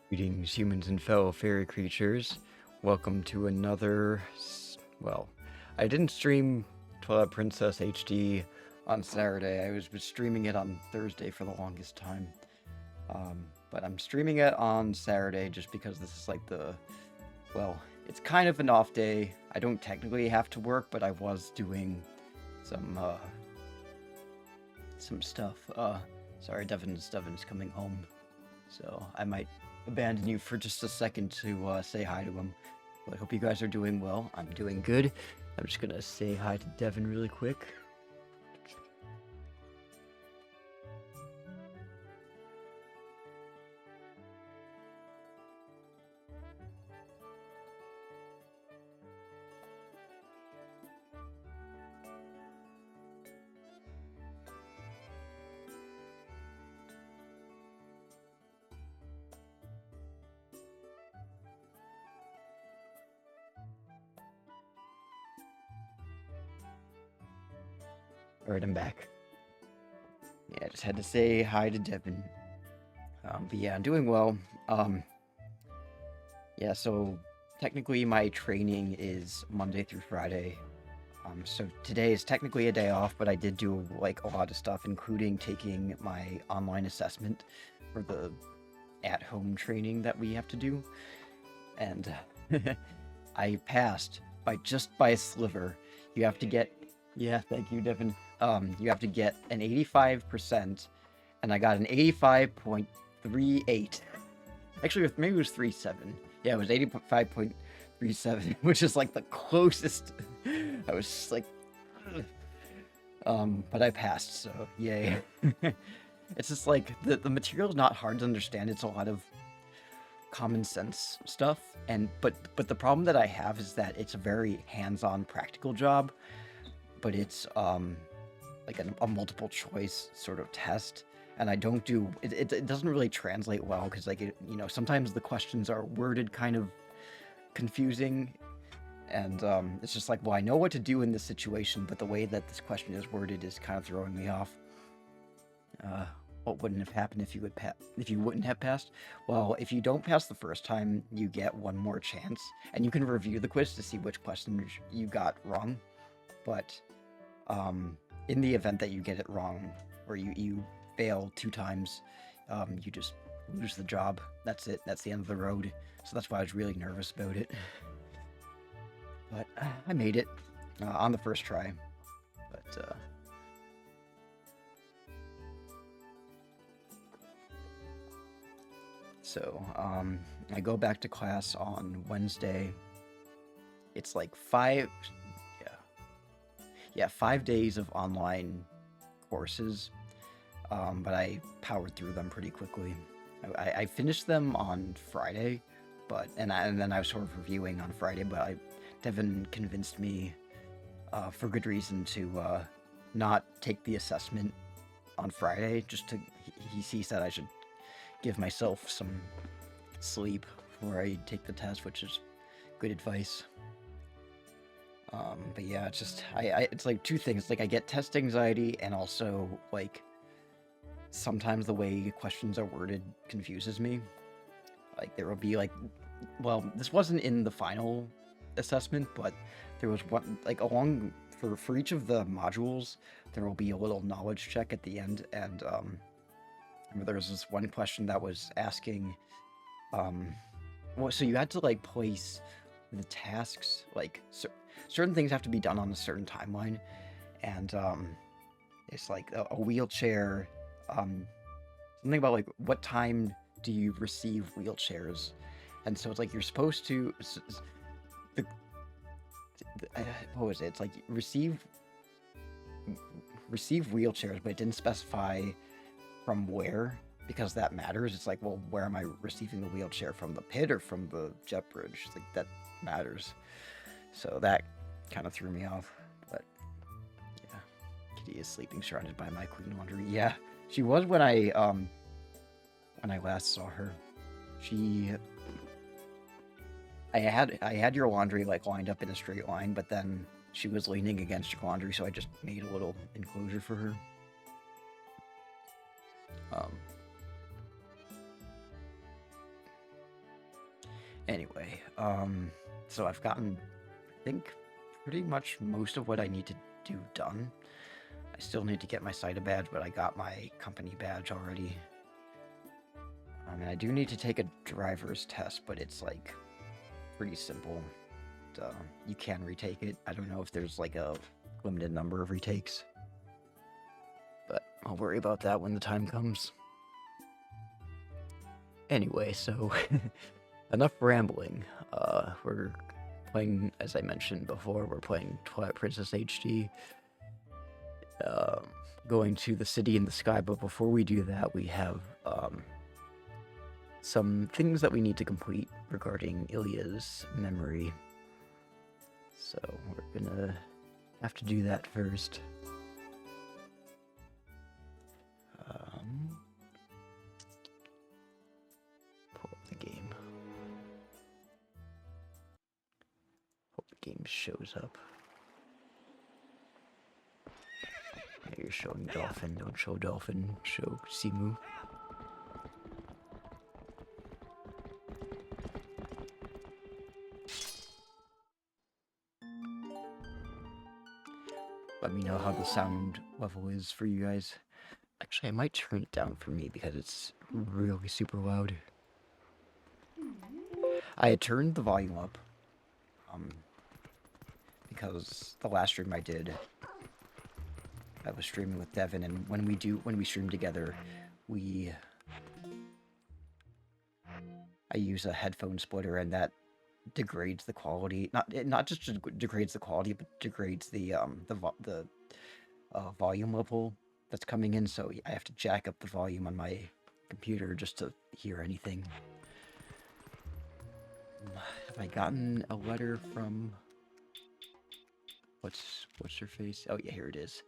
Greetings, humans and fellow fairy creatures. Welcome to another. Well, I didn't stream Twilight Princess HD on Saturday. I was streaming it on Thursday for the longest time. But I'm streaming it on Saturday just because this is like well, it's kind of an off day. I don't technically have to work, but I was doing some stuff. Sorry, Devin's coming home, so I might abandon you for just a second to say hi to him. But I hope you guys are doing well. I'm doing good. I'm just gonna say hi to Devin really quick. Alright, I'm back. Yeah, I just had to say hi to Devin. But yeah, I'm doing well. Yeah, so technically my training is Monday through Friday. So today is technically a day off, but I did do like a lot of stuff, including taking my online assessment for the at-home training that we have to do. And I passed just by a sliver. You have to get, yeah, thank you, Devin. You have to get an 85%, and I got an 85.38. Actually, maybe it was 3.7. Yeah, it was 85.37, which is like the closest. I was just like, but I passed, so yay. It's just like the material is not hard to understand. It's a lot of common sense stuff, but the problem that I have is that it's a very hands-on practical job, but it's like a multiple choice sort of test, and I don't do it. It doesn't really translate well because sometimes the questions are worded kind of confusing, and it's just like, well, I know what to do in this situation, but the way that this question is worded is kind of throwing me off. What wouldn't have happened if you wouldn't have passed? Well, if you don't pass the first time, you get one more chance, and you can review the quiz to see which questions you got wrong. But in the event that you get it wrong, or you fail 2 times, you just lose the job. That's it. That's the end of the road. So that's why I was really nervous about it. But I made it on the first try. But so I go back to class on Wednesday. It's like 5 days of online courses, but I powered through them pretty quickly. I finished them on Friday, and then I was sort of reviewing on Friday, but Devin convinced me, for good reason, to not take the assessment on Friday. He said I should give myself some sleep before I take the test, which is good advice. But yeah, it's just it's like 2 things. Like, I get test anxiety, and also like sometimes the way questions are worded confuses me. Like, there will be like, well, this wasn't in the final assessment, but there was one like along for each of the modules, there will be a little knowledge check at the end, and there was this one question that was asking, well, so you had to like place the tasks, like certain things have to be done on a certain timeline, and it's like a wheelchair, something about like what time do you receive wheelchairs, and so it's like you're supposed to what was it? It's like receive wheelchairs, but it didn't specify from where, because that matters. It's like, well, where am I receiving the wheelchair, from the pit or from the jet bridge? It's like, that matters. So that kind of threw me off. But yeah, Kitty is sleeping surrounded by my clean laundry. Yeah, she was when I last saw her. I had your laundry like lined up in a straight line, but then she was leaning against your laundry, so I just made a little enclosure for her. Anyway, so I've gotten, I think, pretty much most of what I need to do done. I still need to get my CITA badge, but I got my company badge already. And I do need to take a driver's test, but it's, like, pretty simple. You can retake it. I don't know if there's, like, a limited number of retakes. But I'll worry about that when the time comes. Anyway, so enough rambling. We're playing, as I mentioned before, we're playing Twilight Princess HD. Going to the city in the sky, but before we do that, we have some things that we need to complete regarding Ilya's memory. So we're gonna have to do that first. Pull up the game. Hope the game shows up. Yeah, you're showing dolphin, don't show dolphin, show Simu. Let me know how the sound level is for you guys. Actually, I might turn it down for me because it's really super loud. I had turned the volume up, because the last stream I did, I was streaming with Devin, and when we stream together, I use a headphone splitter, and that degrades the quality. Not just degrades the quality, but degrades the volume level that's coming in. So I have to jack up the volume on my computer just to hear anything. Have I gotten a letter from? What's her face? Oh yeah, here it is.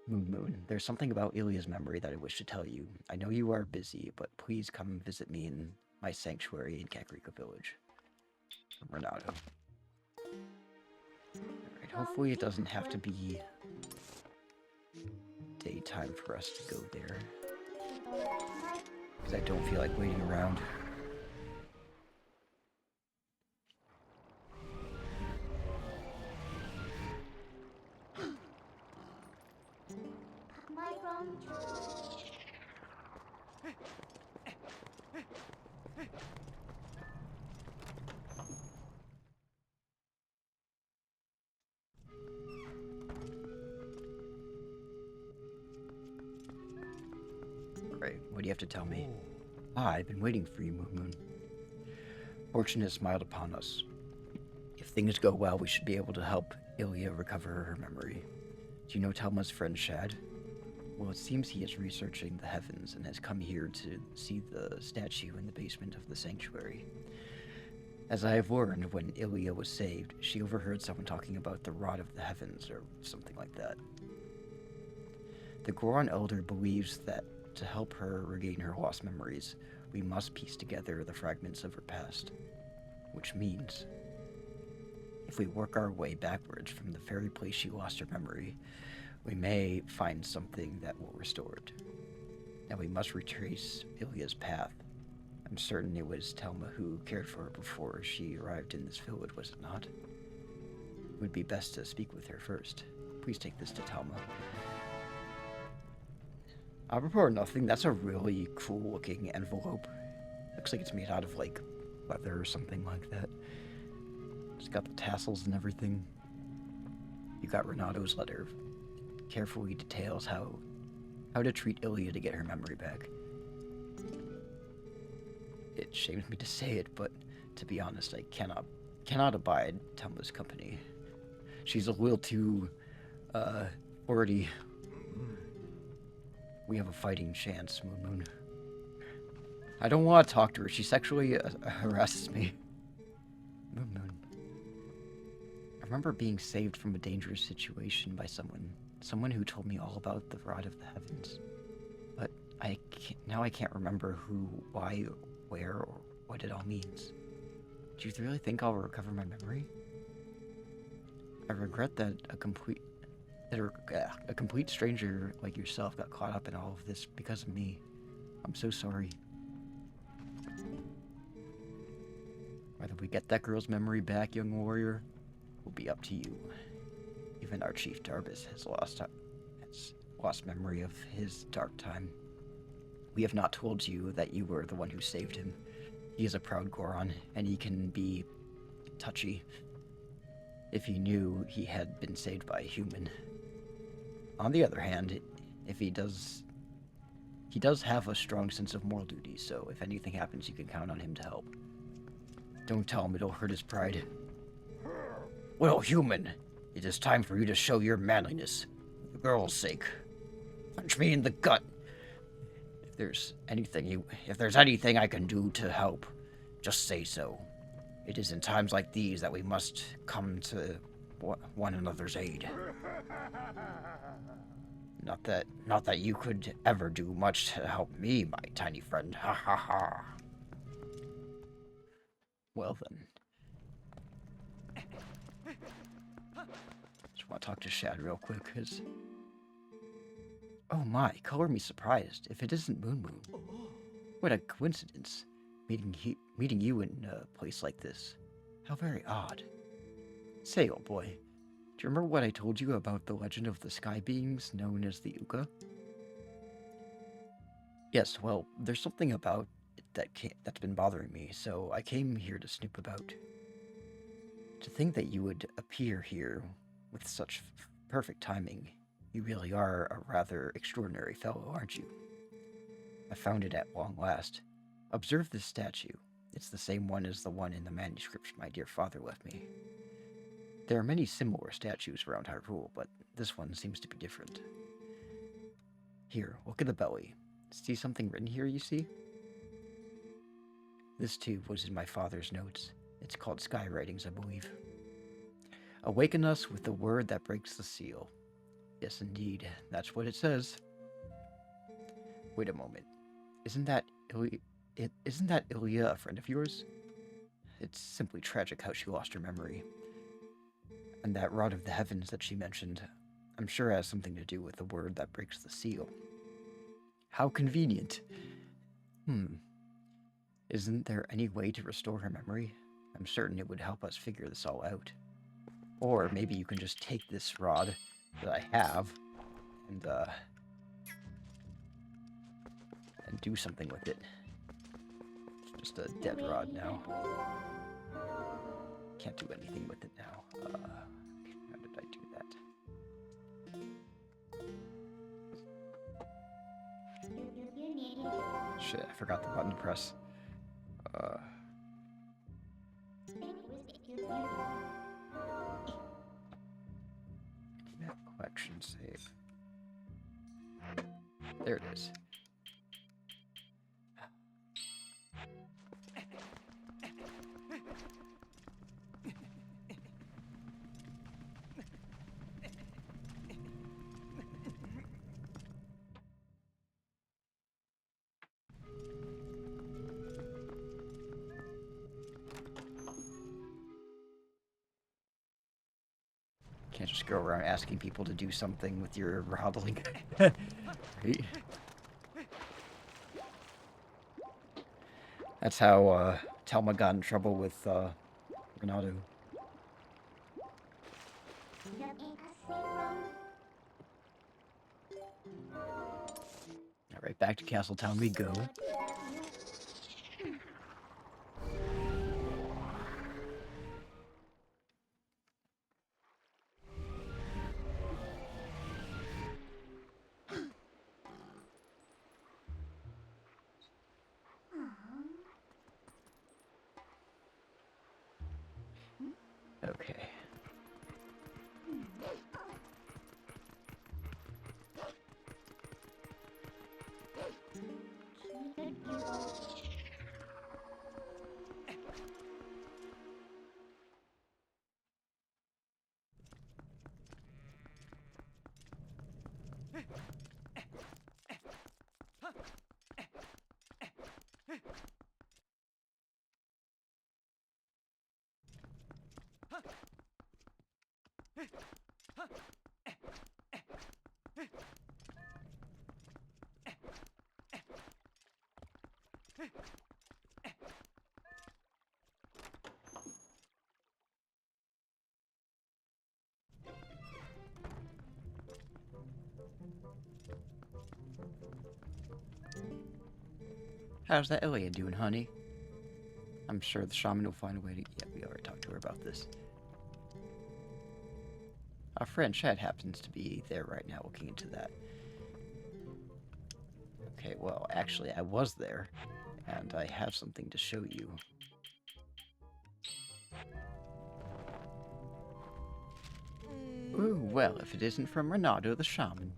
Moon. There's something about Ilya's memory that I wish to tell you. I know you are busy, but please come visit me in my sanctuary in Kakariko Village. From Renato. Alright, hopefully it doesn't have to be daytime for us to go there. Because I don't feel like waiting around. Right, what do you have to tell me? Ah, I've been waiting for you, Moon. Fortune has smiled upon us. If things go well, we should be able to help Ilya recover her memory. Do you know Talma's friend Shad? Well, it seems he is researching the heavens and has come here to see the statue in the basement of the sanctuary. As I have learned, when Ilya was saved, she overheard someone talking about the Rod of the Heavens, or something like that. The Goron Elder believes that to help her regain her lost memories, we must piece together the fragments of her past. Which means, if we work our way backwards from the very place she lost her memory, we may find something that will restore it. Now we must retrace Ilya's path. I'm certain it was Telma who cared for her before she arrived in this village, was it not? It would be best to speak with her first. Please take this to Telma. I'll report nothing. That's a really cool looking envelope. Looks like it's made out of like leather or something like that. It's got the tassels and everything. You got Renato's letter. Carefully details how to treat Ilya to get her memory back. It shames me to say it, but to be honest, I cannot abide Telma's company. She's a little too wordy. We have a fighting chance, Moon. I don't want to talk to her. She sexually harasses me. Moon. I remember being saved from a dangerous situation by someone who told me all about the Rod of the Heavens. But now I can't remember who, why, where, or what it all means. Do you really think I'll recover my memory? I regret that a complete stranger like yourself got caught up in all of this because of me. I'm so sorry. Whether we get that girl's memory back, young warrior, will be up to you. Even our chief Darbus has lost memory of his dark time. We have not told you that you were the one who saved him. He is a proud Goron, and he can be touchy if he knew he had been saved by a human. On the other hand, if he does have a strong sense of moral duty, so if anything happens, you can count on him to help. Don't tell him it'll hurt his pride. Well, human, it is time for you to show your manliness, for the girl's sake. Punch me in the gut. If there's anything I can do to help, just say so. It is in times like these that we must come to one another's aid. Not that you could ever do much to help me, my tiny friend. Ha ha ha. Well then. Just want to talk to Shad real quick, because... Oh my, color me surprised, if it isn't Moon Moon. What a coincidence, meeting you in a place like this. How very odd. Say, old boy, do you remember what I told you about the legend of the sky beings known as the Uka? Yes, well, there's something about it that's been bothering me, so I came here to snoop about. To think that you would appear here with such perfect timing. You really are a rather extraordinary fellow, aren't you? I found it at long last. Observe this statue. It's the same one as the one in the manuscript my dear father left me. There are many similar statues around Hyrule, but this one seems to be different. Here, look at the belly. See something written here, you see? This too was in my father's notes. It's called Sky Writings, I believe. Awaken us with the word that breaks the seal. Yes, indeed. That's what it says. Wait a moment. Isn't that Ilya a friend of yours? It's simply tragic how she lost her memory. And that rod of the heavens that she mentioned, I'm sure has something to do with the word that breaks the seal. How convenient. Isn't there any way to restore her memory? I'm certain it would help us figure this all out. Or maybe you can just take this rod that I have and do something with it. It's just a dead rod now. Can't do anything with it now. How did I do that? Shit, I forgot the button to press. Collection save. There it is. Can't just go around asking people to do something with your rodling. Right? That's how Telma got in trouble with Renato. Alright, back to Castletown we go. Okay. How's that Ilya doing, honey? I'm sure the shaman will find a way to... Yeah, we already talked to her about this. Our friend Chad happens to be there right now looking into that. Okay, well, actually, I was there, and I have something to show you. Ooh, well, if it isn't from Renato the shaman.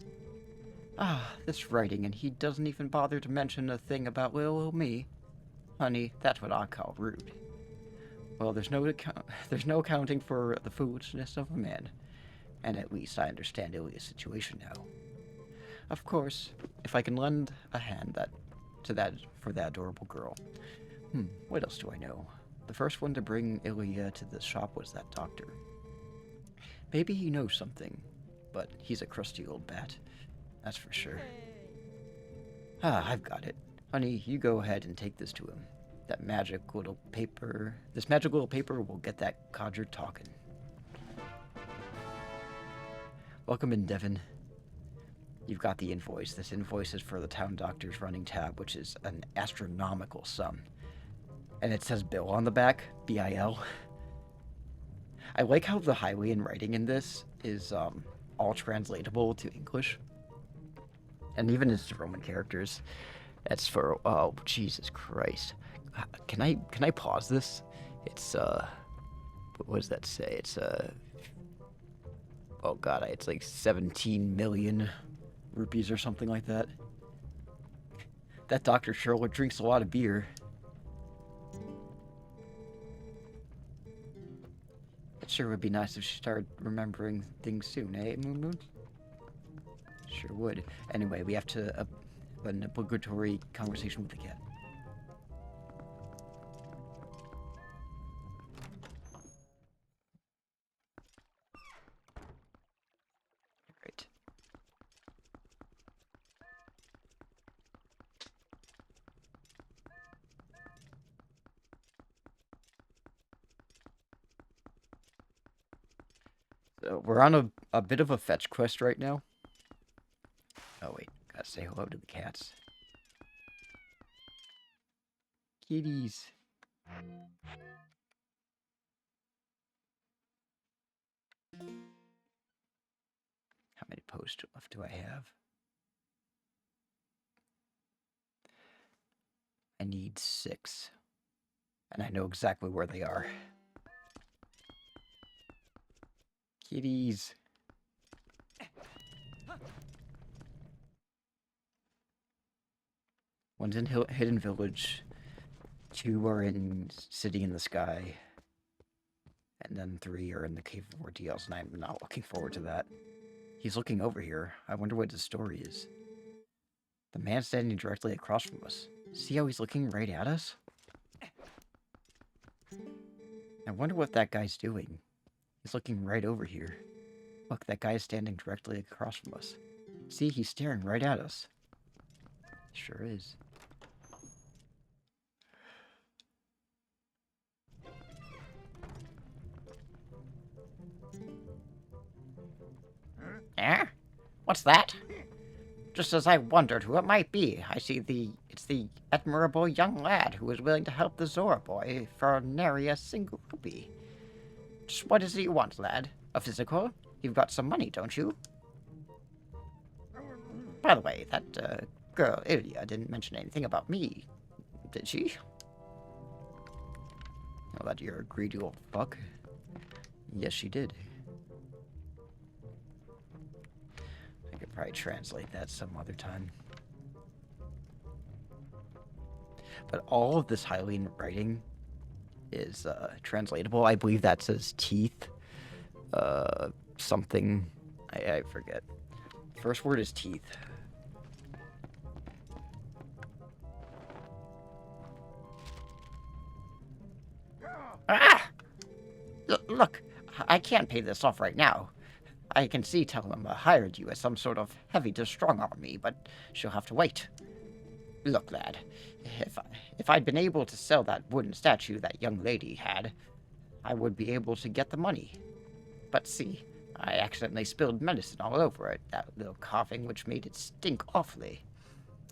Ah, this writing, and he doesn't even bother to mention a thing about little me. Honey, that's what I call rude. Well, there's no accounting for the foolishness of a man. And at least I understand Ilya's situation now. Of course, if I can lend a hand for that adorable girl. What else do I know? The first one to bring Ilya to the shop was that doctor. Maybe he knows something, but he's a crusty old bat. That's for sure. Ah, I've got it. Honey, you go ahead and take this to him. This magic little paper will get that codger talking. Welcome in, Devin. You've got the invoice. This invoice is for the town doctor's running tab, which is an astronomical sum. And it says bill on the back, B-I-L. I like how the Hylian writing in this is all translatable to English. And even as Roman characters. That's for, oh, Jesus Christ. Can I pause this? It's, what does that say? It's, oh god, it's like 17 million rupees or something like that. That Dr. Sherwood drinks a lot of beer. It sure would be nice if she started remembering things soon, eh, Moon Moon? Sure would. Anyway, we have to have an obligatory conversation with the cat. Great. So we're on a bit of a fetch quest right now. Oh wait, gotta say hello to the cats. Kitties. How many posts left do I have? I need 6. And I know exactly where they are. Kitties. One's in Hidden Village. 2 are in City in the Sky. And then 3 are in the Cave of Ordeals, and I'm not looking forward to that. He's looking over here. I wonder what his story is. The man standing directly across from us. See how he's looking right at us? I wonder what that guy's doing. He's looking right over here. Look, that guy is standing directly across from us. See, he's staring right at us. Sure is. Eh? What's that? Just as I wondered who it might be, I see it's the admirable young lad who is willing to help the Zora boy for nary a single rupee. Just what is it you want, lad? A physical? You've got some money, don't you? By the way, that girl Ilya didn't mention anything about me, did she? Oh, that you're a greedy old fuck. Yes, she did. I could probably translate that some other time. But all of this Hylian writing is translatable. I believe that says teeth. Something. I forget. First word is teeth. Ah! Look, I can't pay this off right now. I can see Telema hired you as some sort of heavy to strong arm me, but she'll have to wait. Look, lad, if I'd been able to sell that wooden statue that young lady had, I would be able to get the money. But see, I accidentally spilled medicine all over it, that little coughing which made it stink awfully.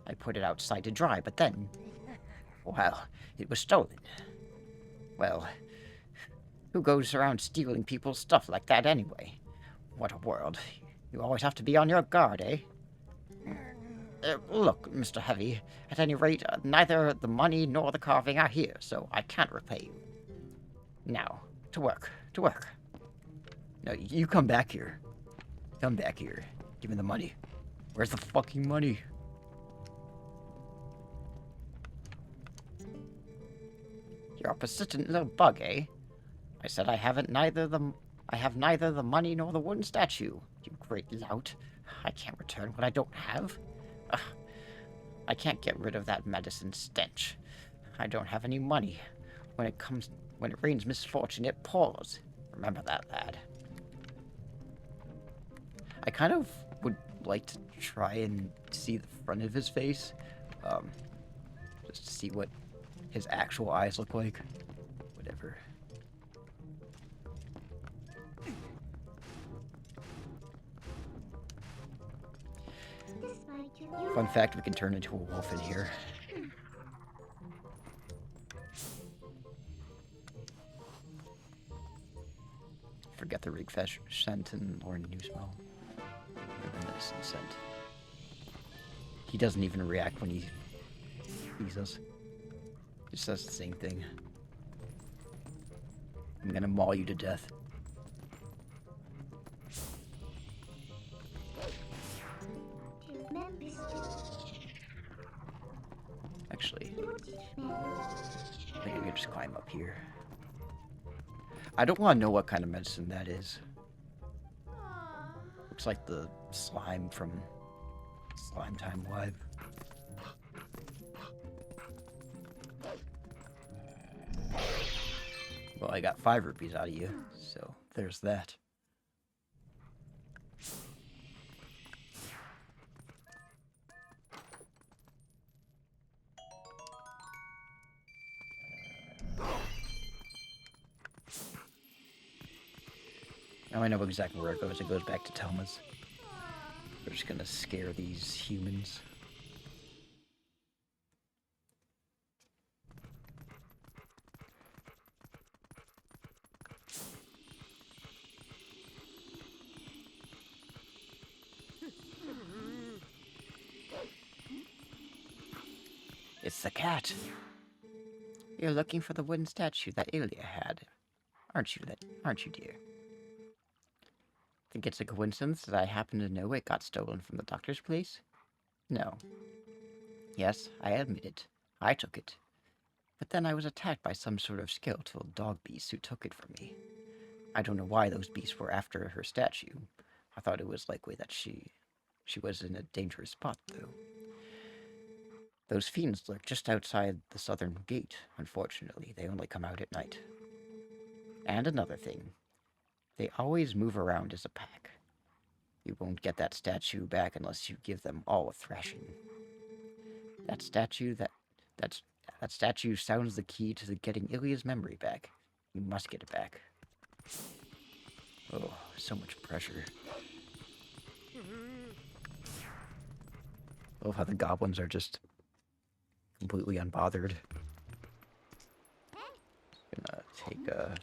I put it outside to dry, but then Well, it was stolen. Well, who goes around stealing people's stuff like that anyway? What a world. You always have to be on your guard, eh? Look, Mr. Heavy, at any rate, neither the money nor the carving are here, so I can't repay you. Now, to work, to work. No, you come back here. Come back here. Give me the money. Where's the fucking money? You're a persistent little bug, eh? I said I have neither the money nor the wooden statue. You great lout. I can't return what I don't have. Ugh. I can't get rid of that medicine stench. I don't have any money. When it rains misfortune, it pours. Remember that, lad. I kind of would like to try and see the front of his face. Just to see what his actual eyes look like. Whatever. Fun fact, we can turn into a wolf in here. Forget the Rigfesh scent and Lauren new smell. Or the medicine scent. He doesn't even react when he sees us. Just says the same thing. I'm gonna maul you to death. Actually, I think I can just climb up here. I don't want to know what kind of medicine that is. Looks like the slime from Slime Time Live. Well, I got 5 rupees out of you, so there's that. Now I know exactly where it goes. It goes back to Telma's. We're just gonna scare these humans. It's the cat. You're looking for the wooden statue that Ilya had, aren't you, dear? Think it's a coincidence that I happen to know it got stolen from the doctor's place? No. Yes, I admit it. I took it. But then I was attacked by some sort of skeletal dog beast who took it from me. I don't know why those beasts were after her statue. I thought it was likely that she was in a dangerous spot, though. Those fiends lurk just outside the southern gate. Unfortunately, they only come out at night. And another thing. They always move around as a pack. You won't get that statue back unless you give them all a thrashing. That statue sounds the key to getting Ilya's memory back. You must get it back. Oh, so much pressure. I love how the goblins are just completely unbothered. Gonna take a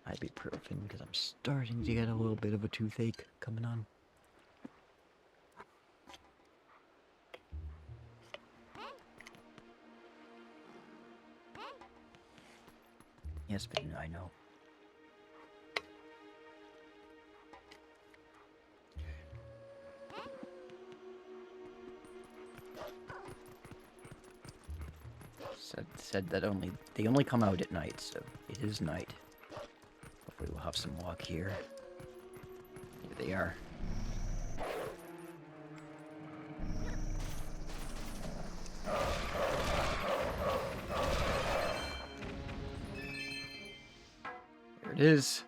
ibuprofen because I'm starting to get a little bit of a toothache coming on. Yes, but I know. Said that they only come out at night, so it is night. Hopefully we'll have some luck here. Here they are. There it is.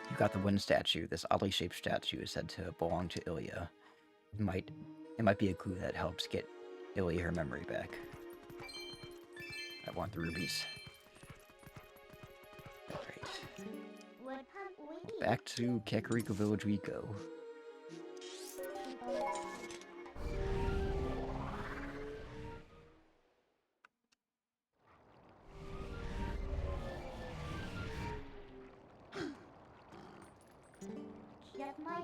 You got the wind statue. This oddly shaped statue is said to belong to Ilya. It might be a clue that helps get Ilya her memory back. I want the rubies. Alright. Back to Kakariko Village we go. Get my...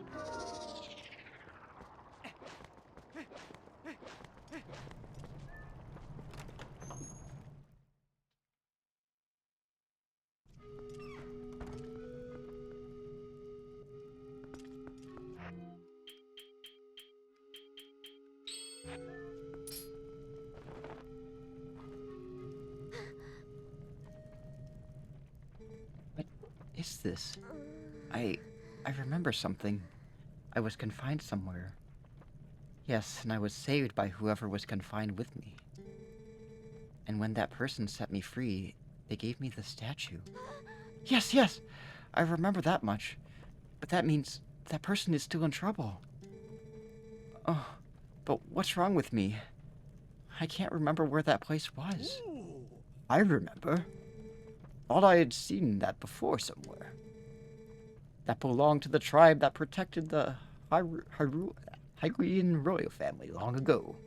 What is this? I remember something. I was confined somewhere. Yes, and I was saved by whoever was confined with me. And when that person set me free, they gave me the statue. Yes! I remember that much. But that means that person is still in trouble. Oh, but what's wrong with me? I can't remember where that place was. I remember. Thought I had seen that before somewhere. That belonged to the tribe that protected the Hygrian royal family long ago.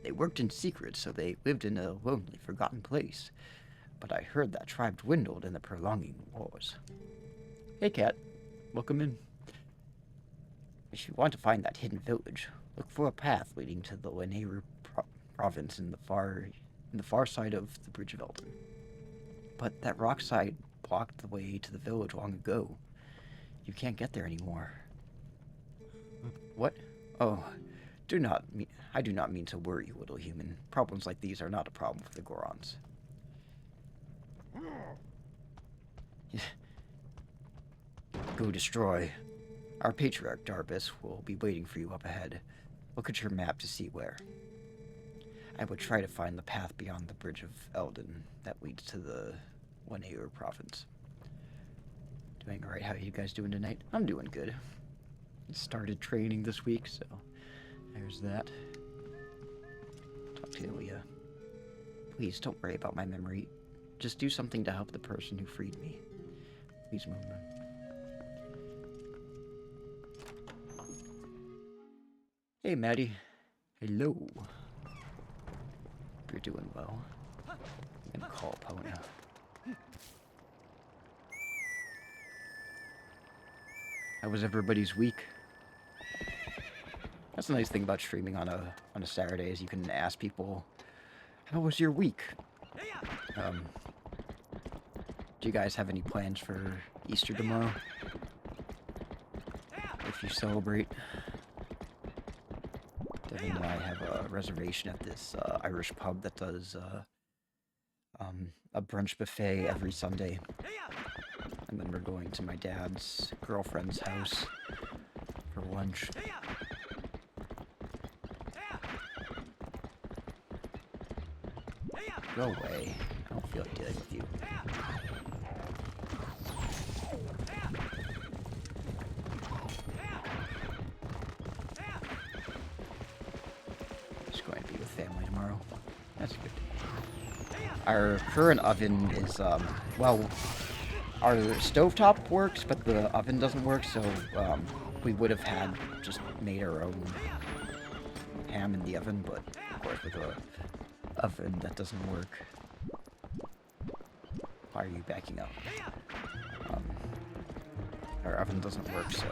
They worked in secret, so they lived in a lonely, forgotten place. But I heard that tribe dwindled in the prolonging wars. Hey, Cat. Welcome in. If you want to find that hidden village, look for a path leading to the Lanayru province in the far side of the Bridge of Elden. But that rock side blocked the way to the village long ago. You can't get there anymore. What? Oh, I do not mean to worry you, little human. Problems like these are not a problem for the Gorons. Go destroy. Our patriarch, Darbus, will be waiting for you up ahead. Look at your map to see where. I would try to find the path beyond the Bridge of Elden that leads to the Lanayru province. Doing alright. How are you guys doing tonight? I'm doing good. Started training this week, so there's that. Talk to Ilya. Please don't worry about my memory. Just do something to help the person who freed me. Please, Moonman. Hey, Maddie. Hello. Hope you're doing well. I'm gonna call Pona. How was everybody's week? That's the nice thing about streaming on a Saturday is you can ask people, how was your week? Do you guys have any plans for Easter tomorrow? If you celebrate. Devin and I have a reservation at this Irish pub that does a brunch buffet every Sunday. And then we're going to my dad's girlfriend's house for lunch. Go away. I don't feel like dealing with you. Just going to be with family tomorrow. That's good. Our current oven is, well, our stovetop works, but the oven doesn't work, so we would have had just made our own ham in the oven, but of course with a oven that doesn't work. Why are you backing up? Our oven doesn't work, so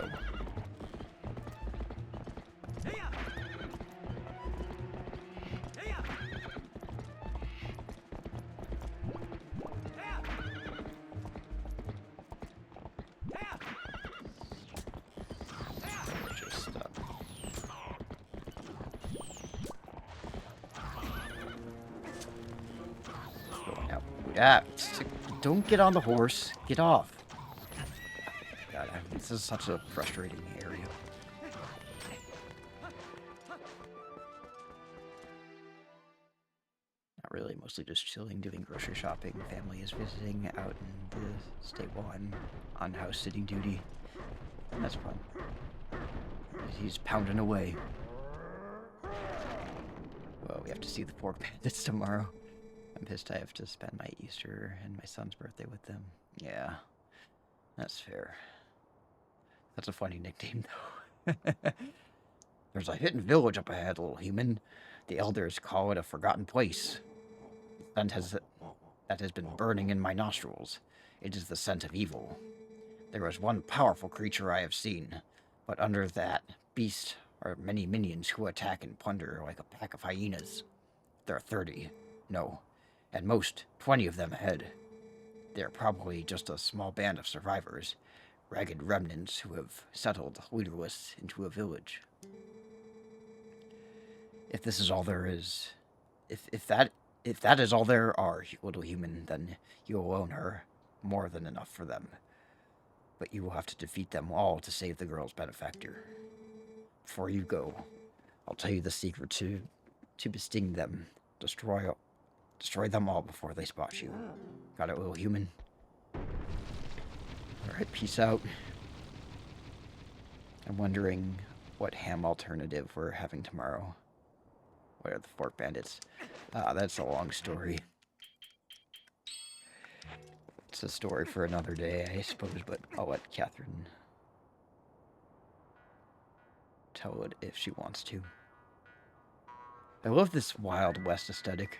don't get on the horse. Get off. God, this is such a frustrating area. Not really, mostly just chilling, doing grocery shopping. Family is visiting out in the state while I'm on house sitting duty. That's fun. He's pounding away. Well, we have to see the pork bandits tomorrow. I'm pissed I have to spend my Easter and my son's birthday with them. Yeah, that's fair. That's a funny nickname, though. There's a hidden village up ahead, little human. The elders call it a forgotten place. The scent that has been burning in my nostrils. It is the scent of evil. There is one powerful creature I have seen, but under that beast are many minions who attack and plunder like a pack of hyenas. There are 30, no, at most 20 of them ahead. They are probably just a small band of survivors, ragged remnants who have settled leaderless into a village. If this is all there is, if that is all there are, little human, then you alone are more than enough for them. But you will have to defeat them all to save the girl's benefactor. Before you go, I'll tell you the secret to besting them. Destroy them all before they spot you. Got it, little human? Alright, peace out. I'm wondering what ham alternative we're having tomorrow. What are the Fork Bandits? That's a long story. It's a story for another day, I suppose, but I'll let Catherine tell it if she wants to. I love this Wild West aesthetic.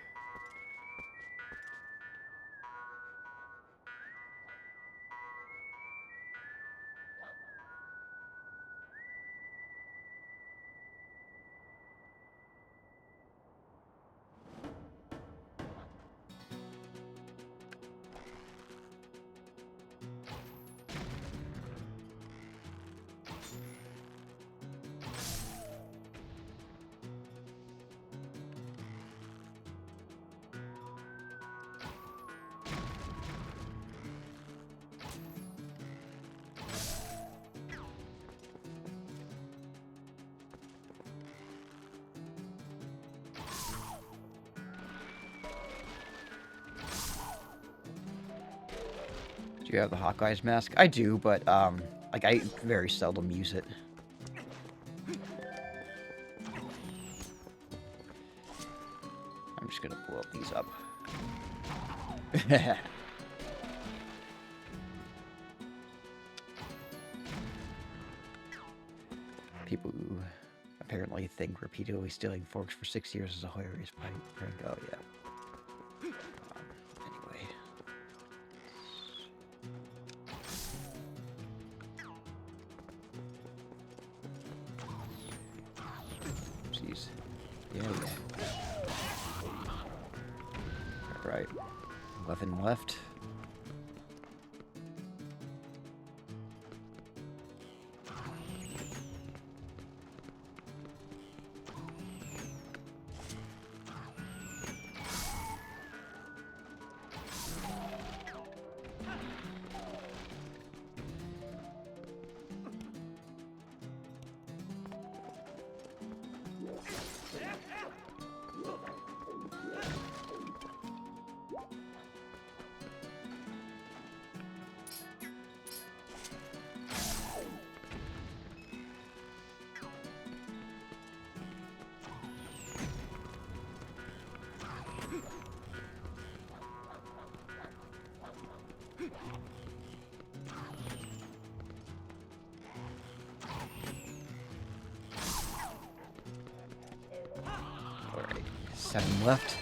Do you have the Hawkeye's mask? I do, but, like, I very seldom use it. I'm just gonna blow these up. People who apparently think repeatedly stealing forks for 6 years is a hilarious prank. Oh, yeah. Anyway. Jeez. Yeah. Alright. 11 left. Alright, 7 left.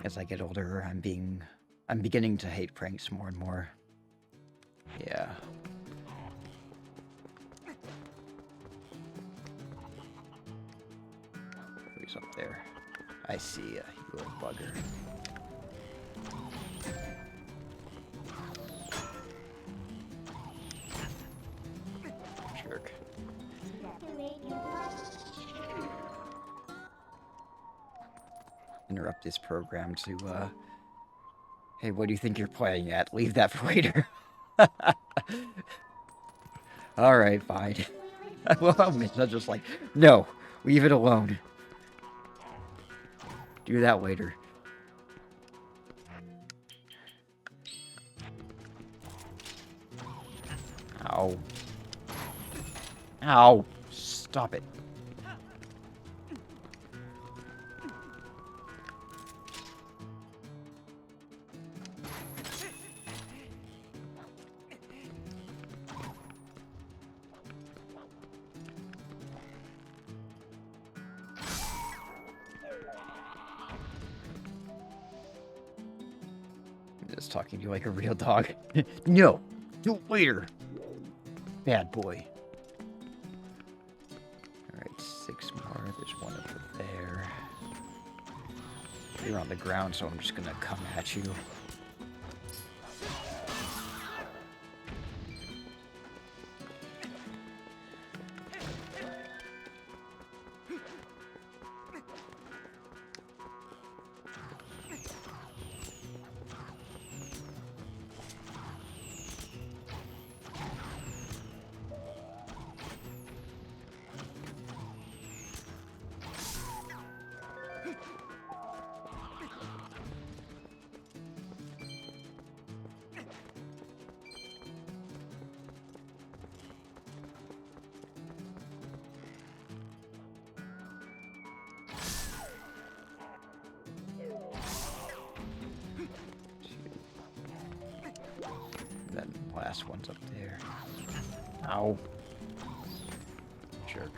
As I get older, I'm beginning to hate pranks more and more. Yeah. Who's up there? I see you little bugger. Jerk. Interrupt this program to, hey, what do you think you're playing at? Leave that for later. Alright, fine. Well, I'm just like, no, leave it alone. Do that later. Ow. Ow. Stop it. Just talking to you like a real dog. No! Do it later! Bad boy. Alright, 6 more. There's one over there. You're on the ground, so I'm just gonna come at you. Then last one's up there. Ow. Jerk.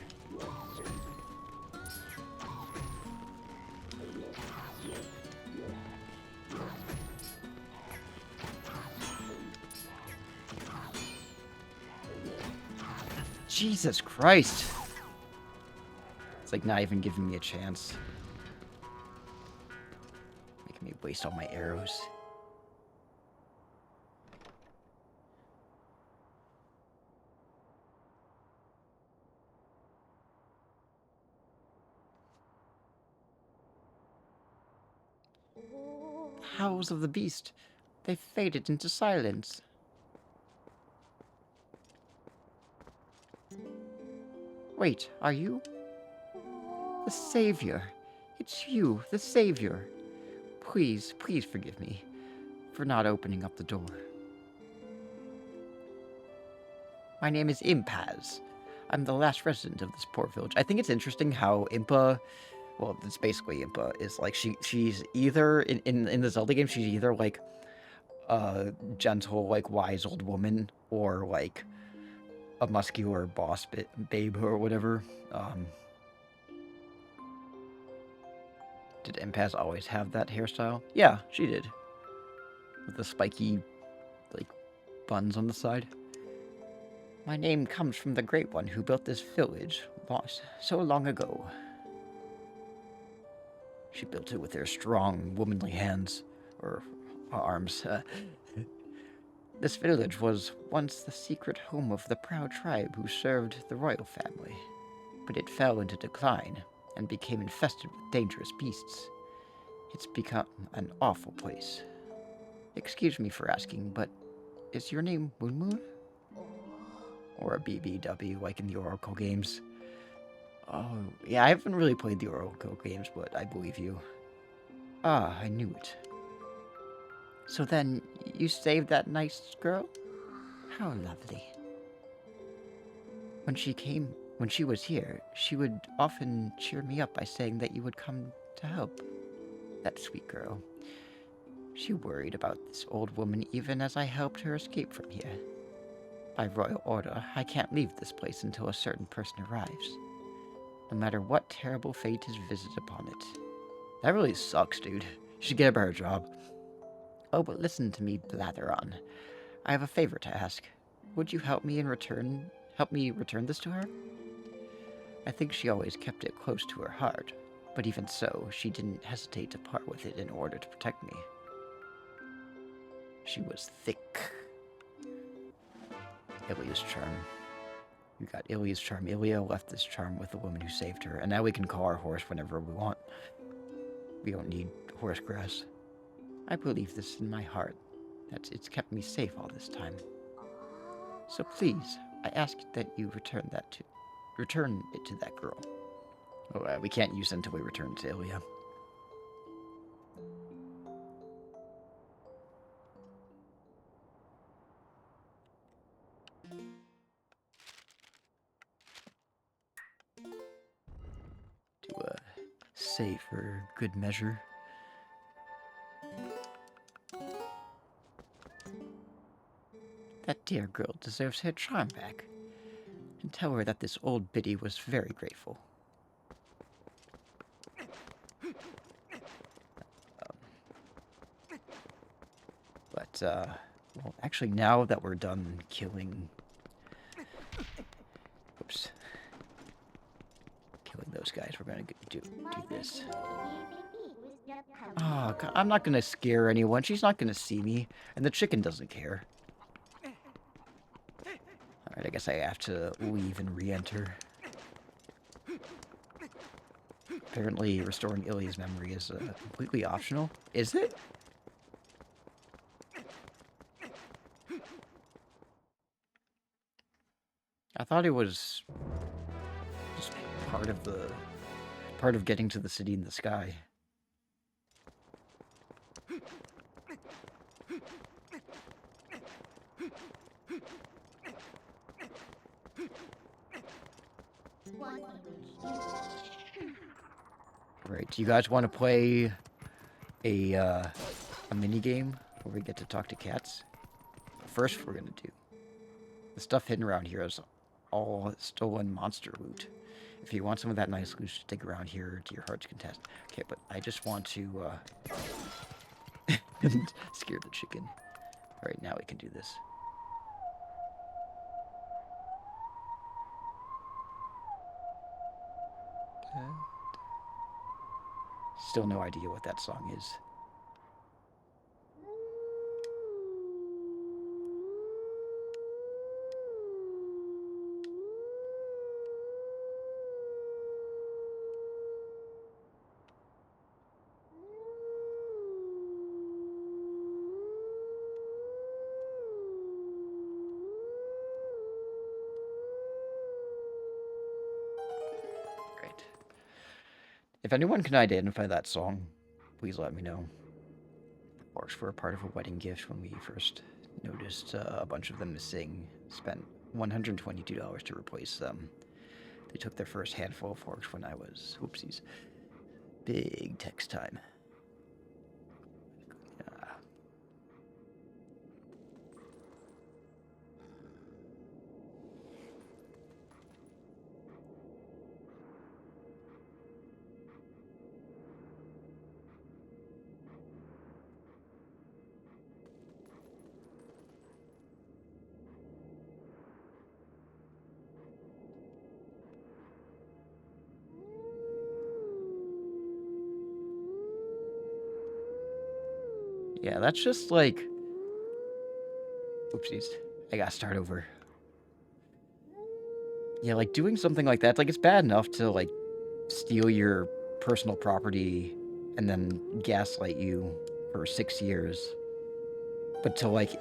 Jesus Christ! It's like not even giving me a chance. Making me waste all my arrows. Howls of the beast. They faded into silence. Wait, are you? The Savior. It's you, the Savior. Please, please forgive me for not opening up the door. My name is Impaz. I'm the last resident of this poor village. I think it's interesting how Impa, well, it's basically Impa, is like, she's either, in the Zelda game, she's either like a gentle, like, wise old woman, or like a muscular boss babe or whatever. Did Impaz always have that hairstyle? Yeah, she did. With the spiky, like, buns on the side. My name comes from the Great One who built this village so long ago. She built it with her strong, womanly hands, or arms. This village was once the secret home of the proud tribe who served the royal family, but it fell into decline and became infested with dangerous beasts. It's become an awful place. Excuse me for asking, but is your name Moon Moon? Or a BBW, like in the Oracle games? Oh, yeah, I haven't really played the Oracle games, but I believe you. Ah, I knew it. So then, you saved that nice girl? How lovely. When she was here, she would often cheer me up by saying that you would come to help. That sweet girl. She worried about this old woman even as I helped her escape from here. By royal order, I can't leave this place until a certain person arrives, no matter what terrible fate is visited upon it. That really sucks, dude. You should get a better job. Oh, but listen to me blather on. I have a favor to ask. Would you help me return this to her? I think she always kept it close to her heart, but even so, she didn't hesitate to part with it in order to protect me. She was thick. Ilia's charm. We got Ilia's charm. Ilia left this charm with the woman who saved her, and now we can call our horse whenever we want. We don't need horse grass. I believe this in my heart, that it's kept me safe all this time. So please, I ask that you return it to that girl. Oh, we can't use it until we return to Ilia. To save for good measure. That dear girl deserves her charm back. And tell her that this old biddy was very grateful. well, actually, now that we're done killing... Oops. Killing those guys, we're gonna do this. Oh, God, I'm not gonna scare anyone. She's not gonna see me. And the chicken doesn't care. Alright, I guess I have to leave and re-enter. Apparently, restoring Ilya's memory is completely optional. Is it? I thought it was just part of getting to the city in the sky. Right, do you guys want to play a mini game where we get to talk to cats? First, we're gonna do the stuff hidden around here is all stolen monster loot. If you want some of that nice loot, stick around here to your heart's content. Okay, but I just want to scare the chicken. All right, now we can do this. Still no idea what that song is. Right. If anyone can identify that song, please let me know. Orcs were a part of a wedding gift when we first noticed a bunch of them missing. Spent $122 to replace them. They took their first handful of orcs when I was... Oopsies. Big text time. Yeah, that's just like... Oopsies. I gotta start over. Yeah, like, doing something like that, like, it's bad enough to, like, steal your personal property and then gaslight you for 6 years. But to, like,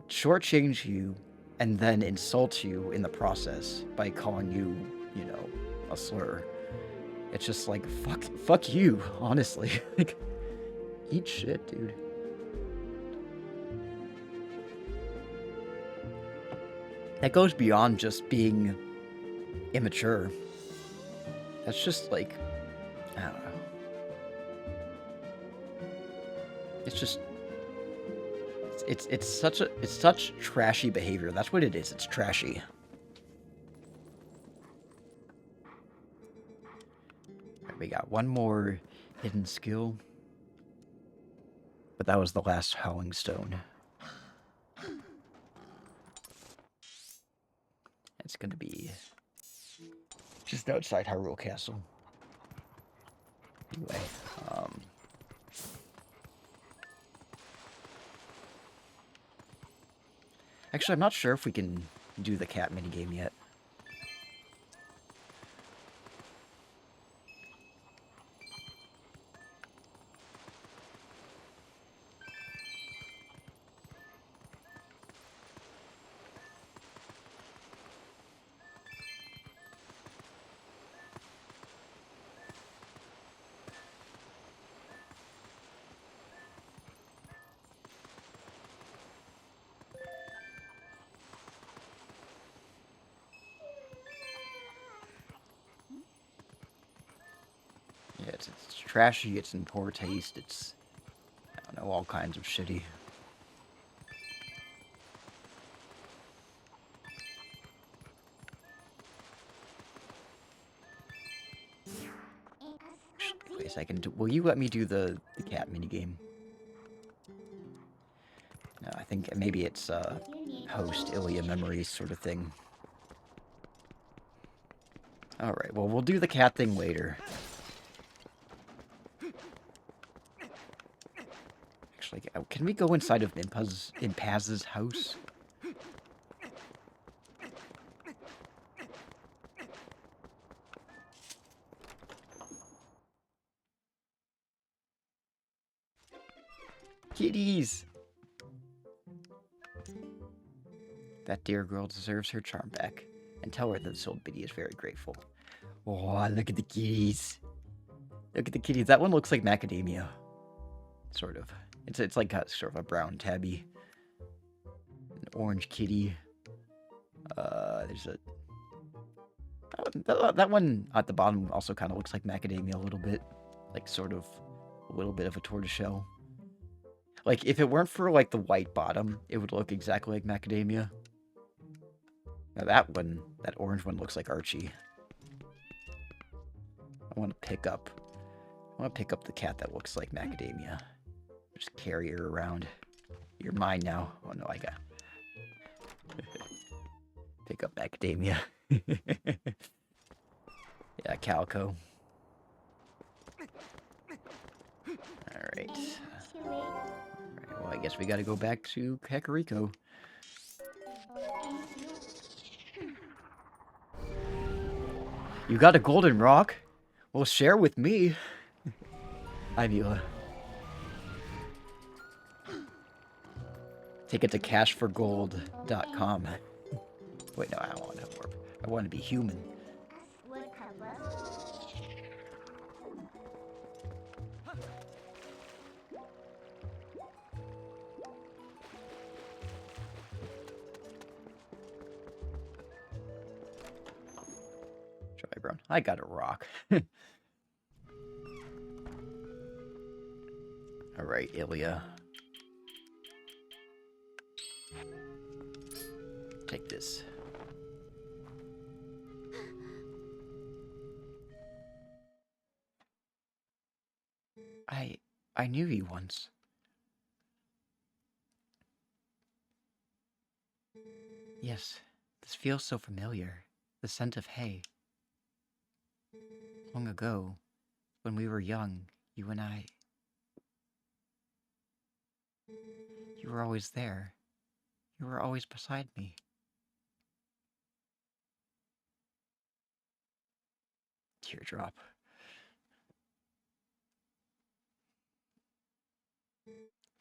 shortchange you and then insult you in the process by calling you, you know, a slur. It's just like, fuck you, honestly. Like, eat shit, dude. That goes beyond just being immature. That's just like, I don't know. It's just, it's such trashy behavior. That's what it is. It's trashy. Right, we got one more hidden skill, but that was the last Howling Stone. It's gonna be just outside Hyrule Castle. Anyway, actually, I'm not sure if we can do the cat minigame yet. Yeah, it's trashy, it's in poor taste, it's, I don't know, all kinds of shitty. Wait a second, will you let me do the cat minigame? No, think maybe it's host Ilya memories sort of thing. Alright, well, we'll do the cat thing later. Actually, can we go inside of Impaz's house? Kitties! That dear girl deserves her charm back. And tell her that this old biddy is very grateful. Oh, look at the kitties. Look at the kitties. That one looks like macadamia. Sort of. It's like a sort of a brown tabby. An orange kitty. There's a... That one at the bottom also kind of looks like macadamia a little bit. Like, sort of a little bit of a tortoiseshell. Like, if it weren't for, like, the white bottom, it would look exactly like macadamia. Now that one, that orange one looks like Archie. I want to pick up the cat that looks like macadamia. Just carry her around. You're mine now. Oh no, I got... Pick up macadamia. Yeah, Calico. Alright. Well, I guess we gotta go back to Kakariko. You got a golden rock? Well, share with me. Hi, Mila. Take it to cashforgold.com. Wait, no, I don't want to warp. I want to be human. Dry brown. I got a rock. Alright, Ilya. Take this. I knew you once. Yes, this feels so familiar. The scent of hay. Long ago, when we were young, you and I... You were always there. You were always beside me. Teardrop.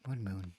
Moon.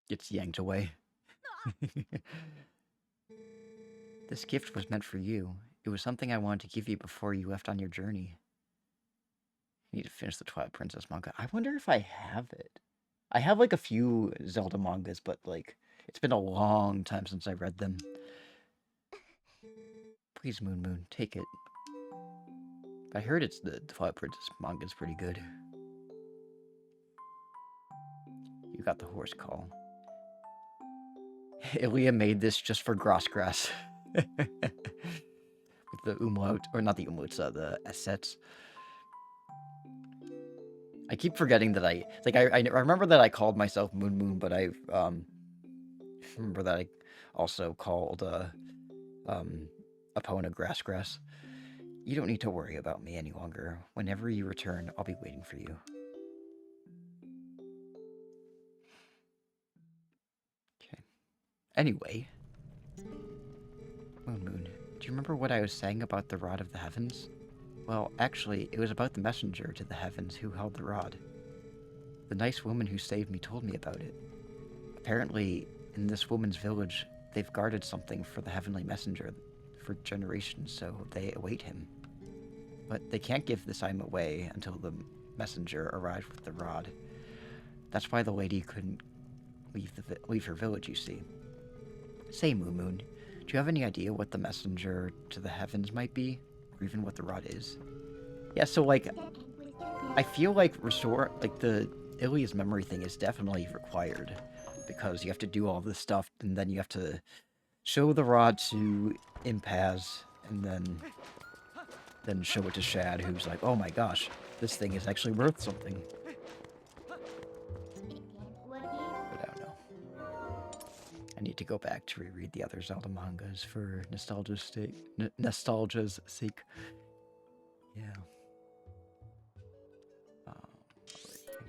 Gets yanked away. This gift was meant for you. It was something I wanted to give you before you left on your journey. I need to finish the Twilight Princess manga. I wonder if I have it. I have like a few Zelda mangas, but like it's been a long time since I read them. Please, Moon, take it. I heard it's the Twilight Princess manga's pretty good. You got the horse call. Ilya made this just for Grossgrass. With the umlaut, or not the umlauts, the assets. I keep forgetting that I remember that I called myself Moon, but I remember that I also called Epona Grass. You don't need to worry about me any longer. Whenever you return, I'll be waiting for you. Okay. Anyway, Moon, do you remember what I was saying about the Rod of the Heavens? Well, actually, it was about the messenger to the heavens who held the rod. The nice woman who saved me told me about it. Apparently, in this woman's village, they've guarded something for the Heavenly Messenger for generations, so they await him. But they can't give this item away until the messenger arrived with the rod. That's why the lady couldn't leave her village, you see. Say, Moon Moon, do you have any idea what the messenger to the heavens might be? Or even what the rod is? Yeah, so, like, I feel like the Ilia's memory thing is definitely required. Because you have to do all this stuff, and then you have to show the rod to Impaz, and then show it to Shad, who's like, oh my gosh, this thing is actually worth something. But I don't know. I need to go back to reread the other Zelda mangas for nostalgia's sake. Yeah. I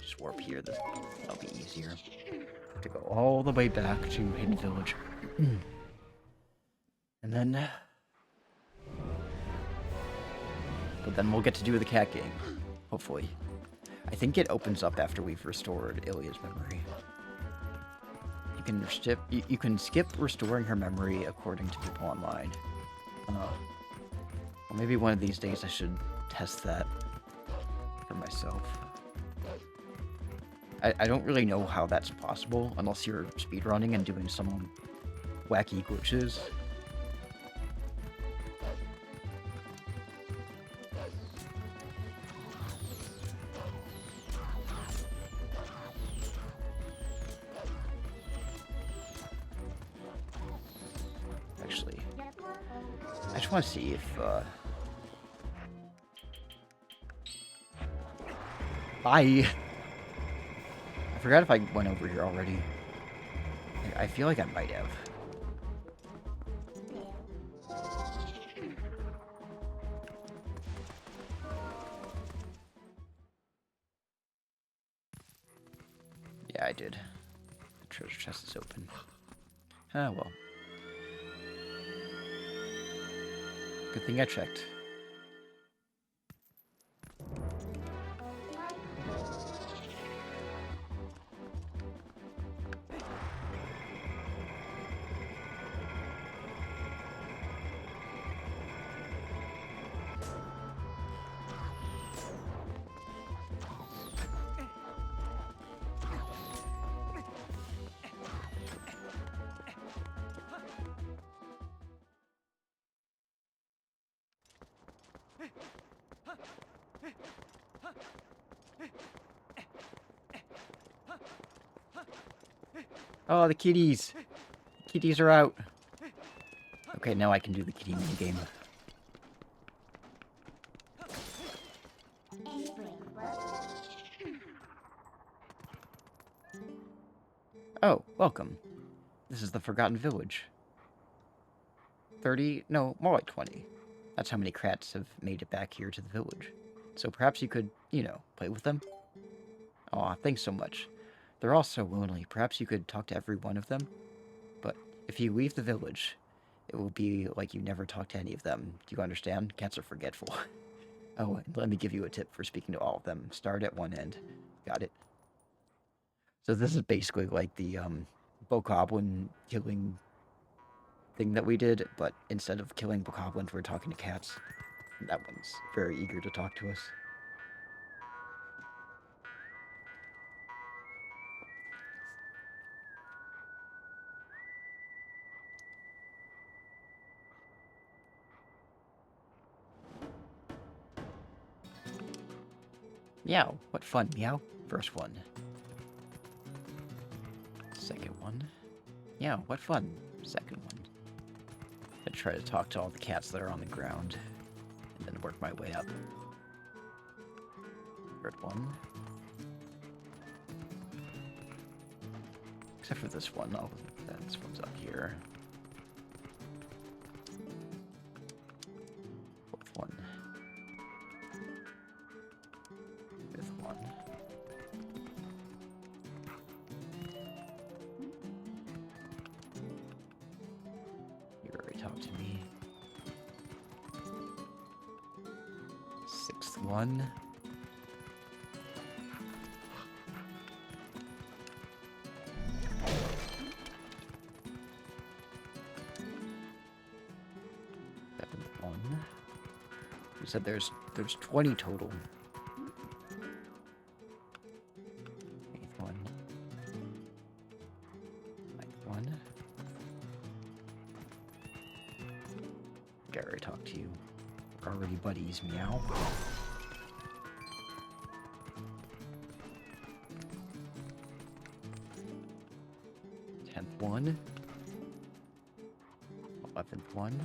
just warp here. That'll be easier. To go all the way back to Hidden Village. And then... But then we'll get to do the cat game. Hopefully. I think it opens up after we've restored Ilia's memory. You can skip restoring her memory according to people online. Well, maybe one of these days I should test that for myself. I don't really know how that's possible unless you're speedrunning and doing some wacky glitches. Actually, I just want to see if Bye! I forgot if I went over here already. I feel like I might have. Yeah, I did. The treasure chest is open. Ah, well. Good thing I checked. Oh, the kitties! Kitties are out. Okay, now I can do the kitty minigame. Oh, welcome. This is the Forgotten Village. 30? No, more like 20. That's how many crats have made it back here to the village. So perhaps you could, you know, play with them? Aw, thanks so much. They're all so lonely. Perhaps you could talk to every one of them? But if you leave the village, it will be like you never talked to any of them. Do you understand? Cats are forgetful. Oh, and let me give you a tip for speaking to all of them. Start at one end. Got it? So this is basically like the bokoblin killing thing that we did, but instead of killing bokoblins, we're talking to cats. That one's very eager to talk to us. Meow. What fun, meow. First one. Second one. Meow. What fun. Second one. I try to talk to all the cats that are on the ground, and then work my way up. Third one. Except for this one. Oh, this one's up here. Fourth one. Fifth one. You already talked to me. Sixth one. You said there's 20 total. Eighth one. Ninth one. Gary, talk to you. We're already buddies, meow. 10th one. 11th one.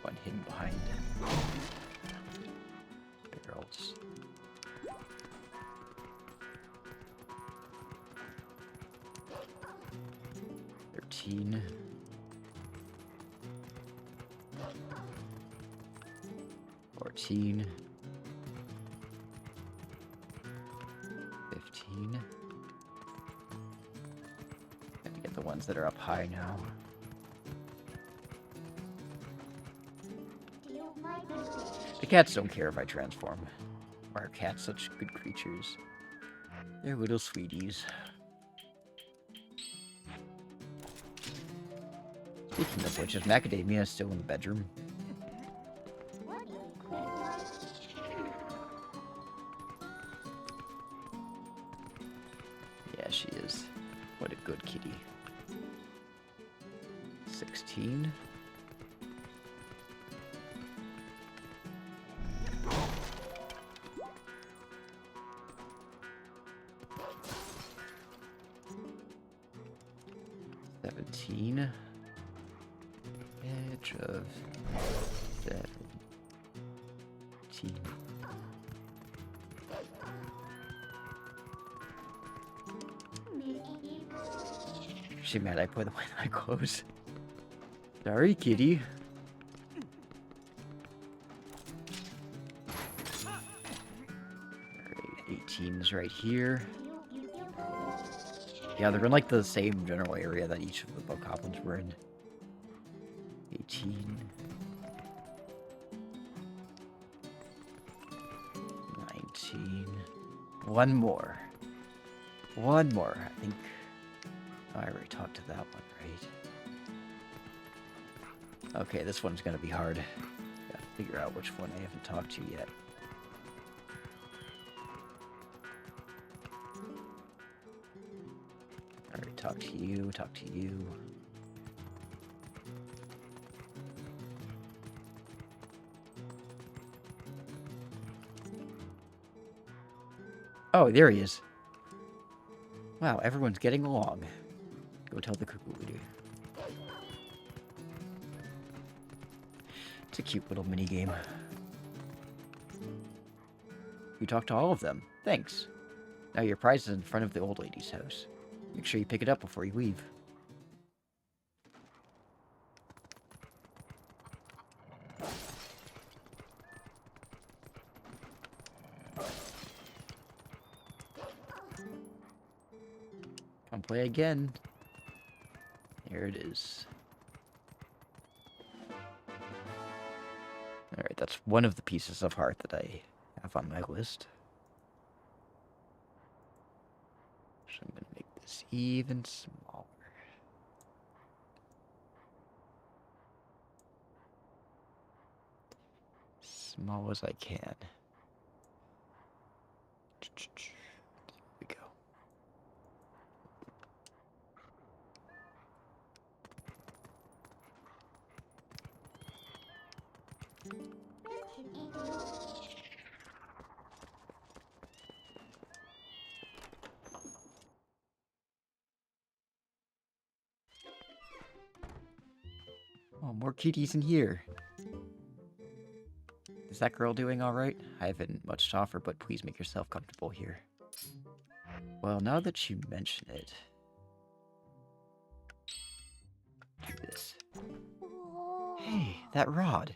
One hidden behind barrels. 13. 14. 15. Got to get the ones that are up high now. The cats don't care if I transform. Why are cats such good creatures? They're little sweeties. Speaking of which, is Macadamia still in the bedroom? Yeah, she is. What a good kitty. 16. 17. Edge of 17. She mad I put away my clothes. Sorry, kitty. Alright, 18's right here. Yeah, they're in like the same general area that each of the bokoblins were in. 18. 19. One more. One more. I think I already talked to that one, right? Okay, this one's gonna be hard. Gotta figure out which one I haven't talked to yet. Alright, talk to you, talk to you. Oh, there he is. Wow, everyone's getting along. Go tell the cuckoo lady. It's a cute little mini game. You talked to all of them. Thanks. Now your prize is in front of the old lady's house. Make sure you pick it up before you leave. Come play again. Here it is. Alright, that's one of the pieces of heart that I have on my list. So I'm going to make this even smaller. Small as I can. There we go. Oh, more kitties in here. Is that girl doing alright? I haven't much to offer, but please make yourself comfortable here. Well, now that you mention it... do this. Hey, that rod.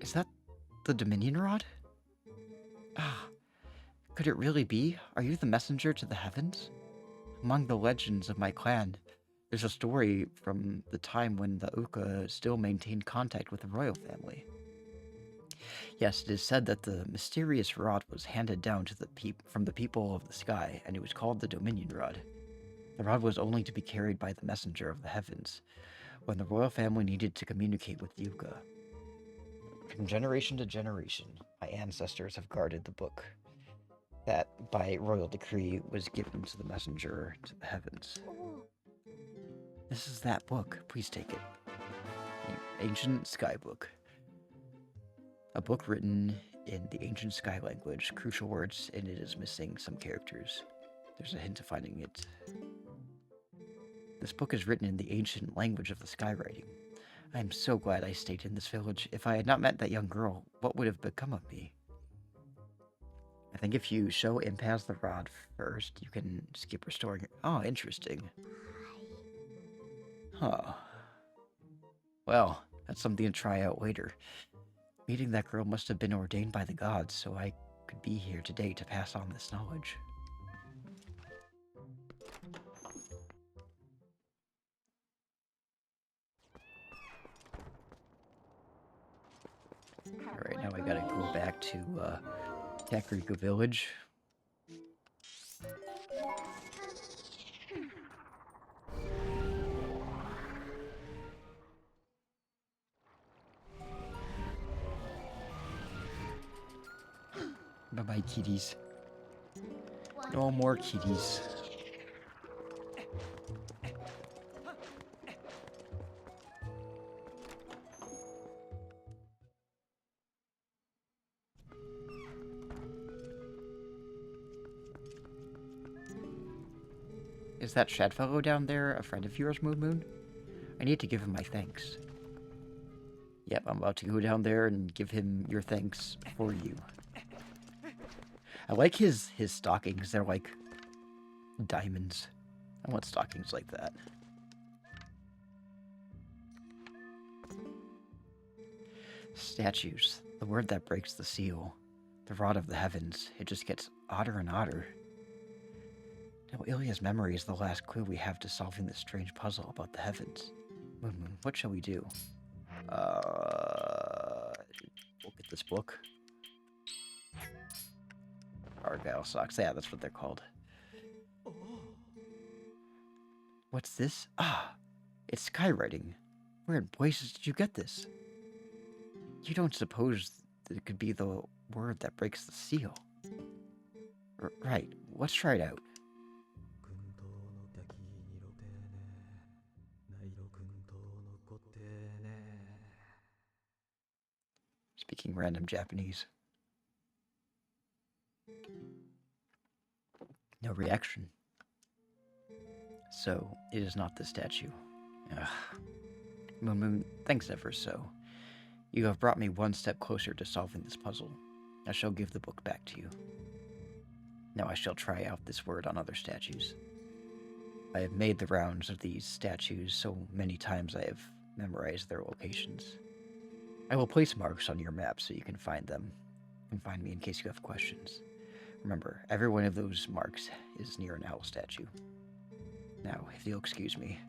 Is that the Dominion rod? Ah, could it really be? Are you the messenger to the heavens? Among the legends of my clan, there's a story from the time when the Uka still maintained contact with the royal family. Yes, it is said that the mysterious rod was handed down to from the people of the sky, and it was called the Dominion Rod. The rod was only to be carried by the messenger of the heavens, when the royal family needed to communicate with the Uka. From generation to generation, my ancestors have guarded the book that, by royal decree, was given to the messenger to the heavens. This is that book. Please take it. The Ancient Sky Book. A book written in the ancient sky language. Crucial words in it is missing some characters. There's a hint of finding it. This book is written in the ancient language of the skywriting. I am so glad I stayed in this village. If I had not met that young girl, what would have become of me? I think if you show Impaz the rod first, you can skip restoring it. Oh, interesting. Huh. Well, that's something to try out later. Meeting that girl must have been ordained by the gods, so I could be here today to pass on this knowledge. Alright, now I gotta go back to Kakariko Village. Bye-bye, kitties. No more kitties. Is that Shadfellow down there a friend of yours, Moon Moon? I need to give him my thanks. Yep, I'm about to go down there and give him your thanks for you. I like his stockings. They're like diamonds. I want stockings like that. Statues. The word that breaks the seal. The rod of the heavens. It just gets odder and odder. Now, Ilya's memory is the last clue we have to solving this strange puzzle about the heavens. Moon Moon, what shall we do? Look at this book. Argyle socks. Yeah, that's what they're called. What's this? Ah, it's skywriting. Where in places did you get this? You don't suppose that it could be the word that breaks the seal? Right. Let's try it out. Speaking random Japanese. No reaction. So, it is not the statue. Ugh. Moon Moon, thanks ever so. You have brought me one step closer to solving this puzzle. I shall give the book back to you. Now I shall try out this word on other statues. I have made the rounds of these statues so many times I have memorized their locations. I will place marks on your map so you can find them. And find me in case you have questions. Remember, every one of those marks is near an owl statue. Now, if you'll excuse me.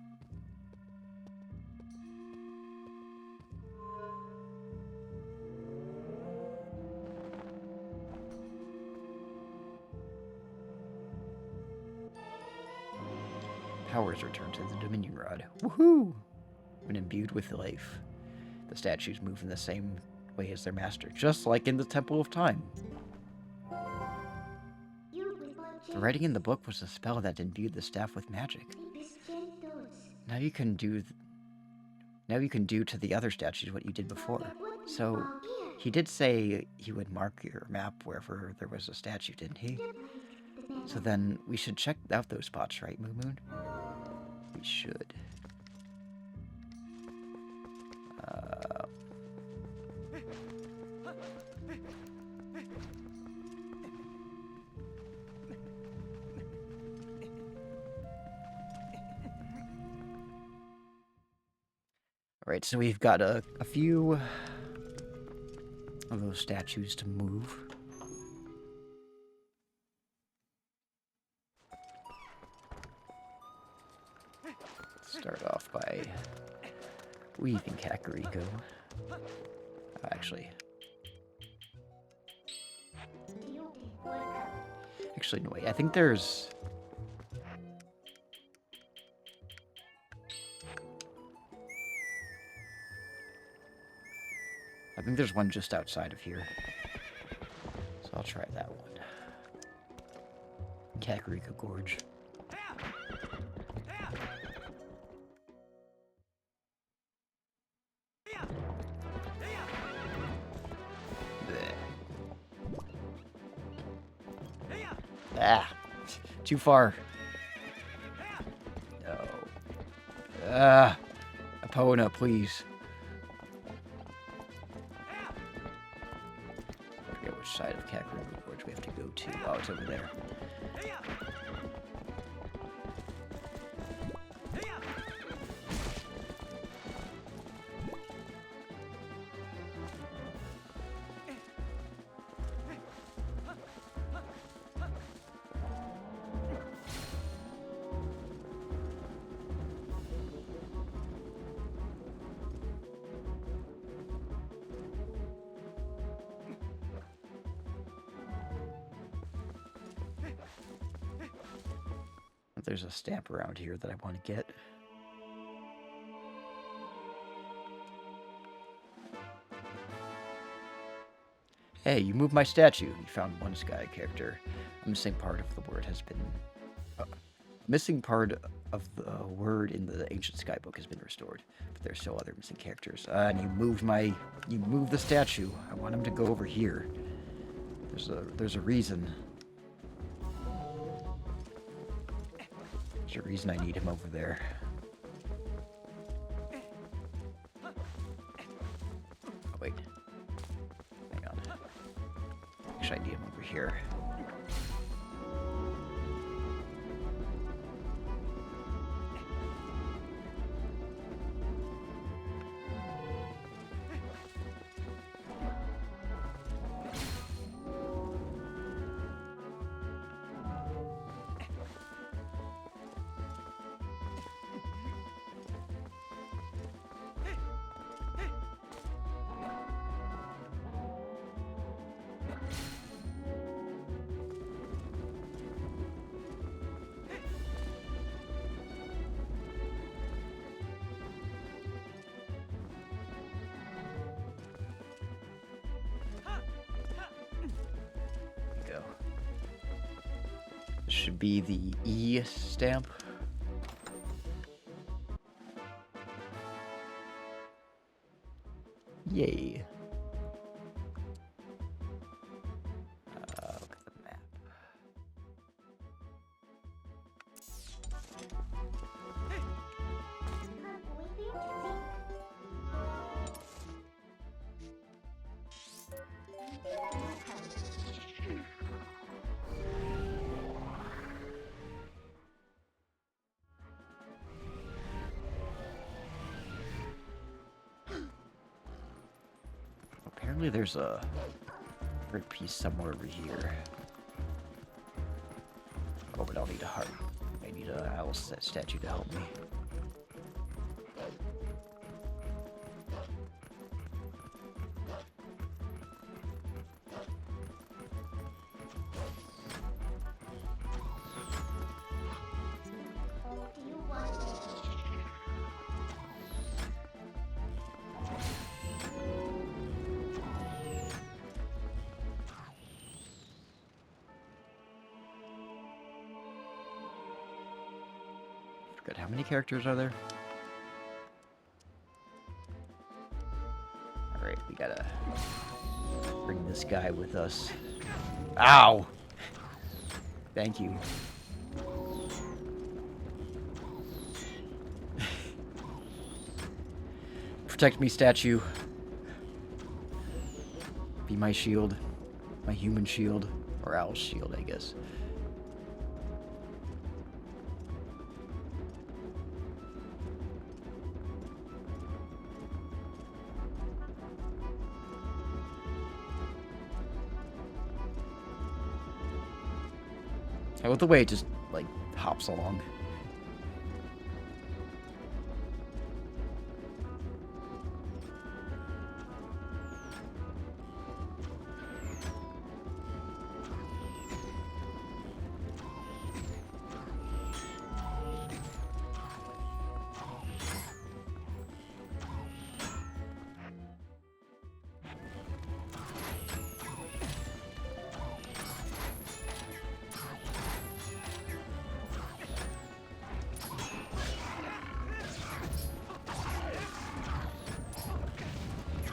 Powers return to the Dominion Rod. Woohoo! When imbued with life, the statues move in the same way as their master, just like in the Temple of Time. The writing in the book was a spell that imbued the staff with magic. Now you can do to the other statues what you did before. So, he did say he would mark your map wherever there was a statue, didn't he? So then, we should check out those spots, right, Moon Moon? We should. Alright, so we've got a few of those statues to move. Start off by weaving Kakariko. Actually, no, wait. I think there's... one just outside of here. So I'll try that one. Kakariko Gorge. Ah, too far. No. Epona, please. I forget which side of Kakariko Gorge we have to go to. Oh, it's over there. There's a stamp around here that I want to get. Hey, you moved my statue. You found one sky character. A missing part of the word has been... missing part of the word in the ancient skybook has been restored. But there's still other missing characters. And you moved the statue. I want him to go over here. There's a reason. There's a reason I need him over there. Oh, wait. Hang on. Actually, I need him over here. Should be the E stamp. Yay. Look at the map. Apparently there's a red piece somewhere over here. Oh, but I'll need a heart. I need an owl statue to help me. How many characters are there? Alright, we gotta bring this guy with us. Ow! Thank you. Protect me, statue. Be my shield. My human shield. Or owl's shield, I guess. I love the way it just, like, hops along.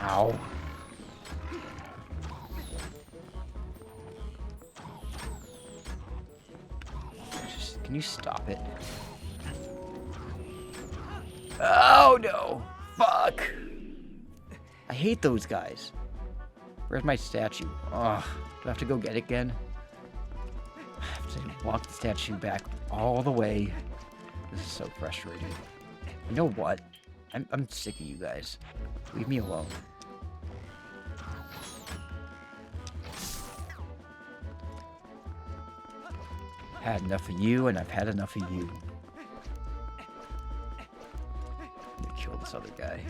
Ow. Just, can you stop it? Oh no! Fuck! I hate those guys. Where's my statue? Ugh. Do I have to go get it again? I have to walk the statue back all the way. This is so frustrating. You know what? I'm sick of you guys. Leave me alone. Had enough of you, and I've had enough of you. I'm gonna kill this other guy.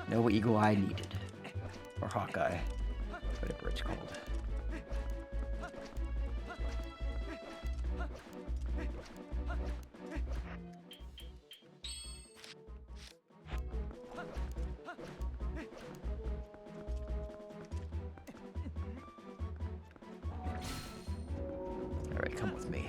No Eagle Eye needed. Or Hawkeye. Whatever it's called. Alright, come with me.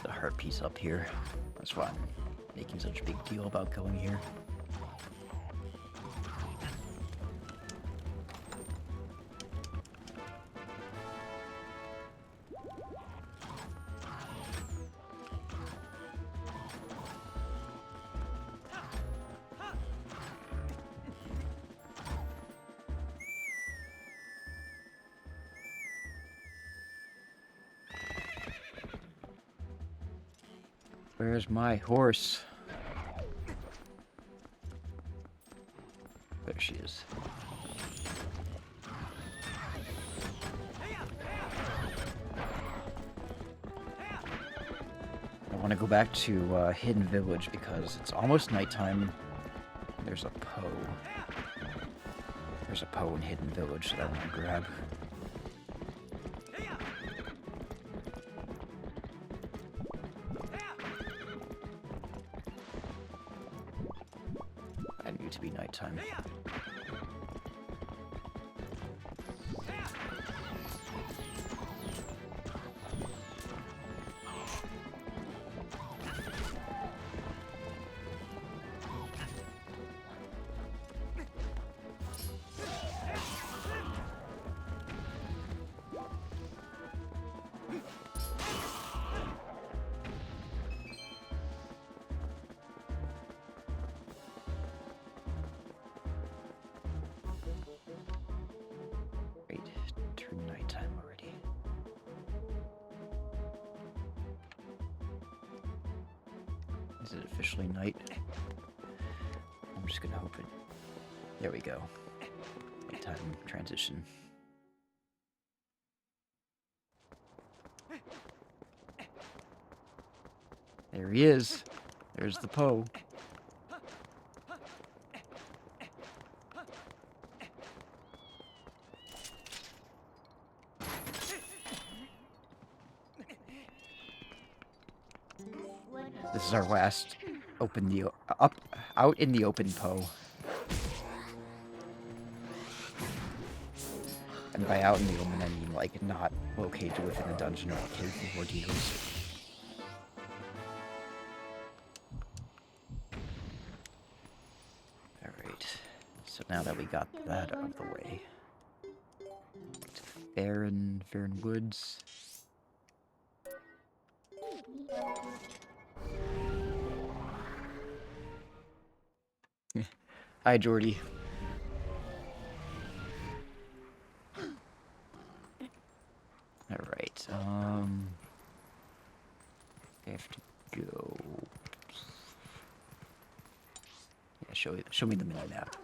The heart piece up here. That's why I'm making such a big deal about going here. Where's my horse? There she is. I want to go back to Hidden Village because it's almost nighttime. There's a Poe. There's a Poe in Hidden Village that I want to grab. I need to be nighttime. Wait, turn nighttime already. Is it officially night? I'm just gonna hope it. There we go. Nighttime transition. There he is. There's the Poe. This is our last out in the open Poe. And by out in the open, I mean, like, not located within a dungeon or capable ordeals. Alright, so now that we got that out of the way, to Farron Woods. Hi, Jordy. Alright, I have to go... Yeah, show me the mini map.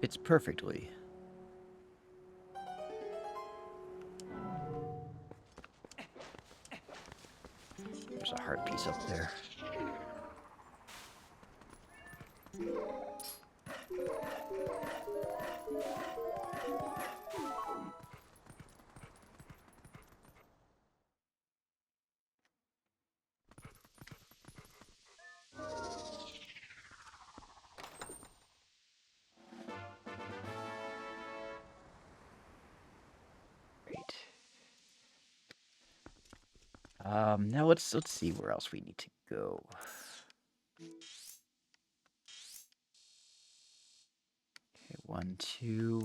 It's perfectly. There's a heart piece up there. Now let's see where else we need to go. Okay, 1, 2.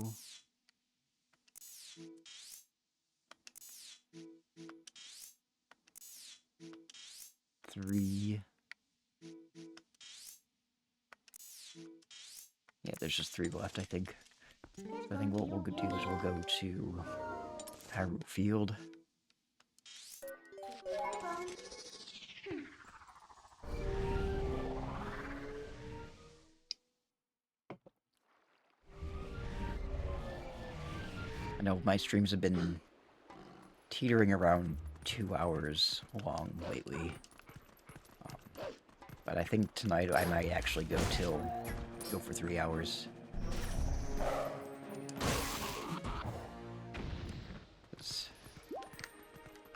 Three. Yeah, there's just 3 left, I think. So I think what we'll do is we'll go to Hyrule Field. I know my streams have been teetering around 2 hours long lately. But I think tonight I might actually go for 3 hours.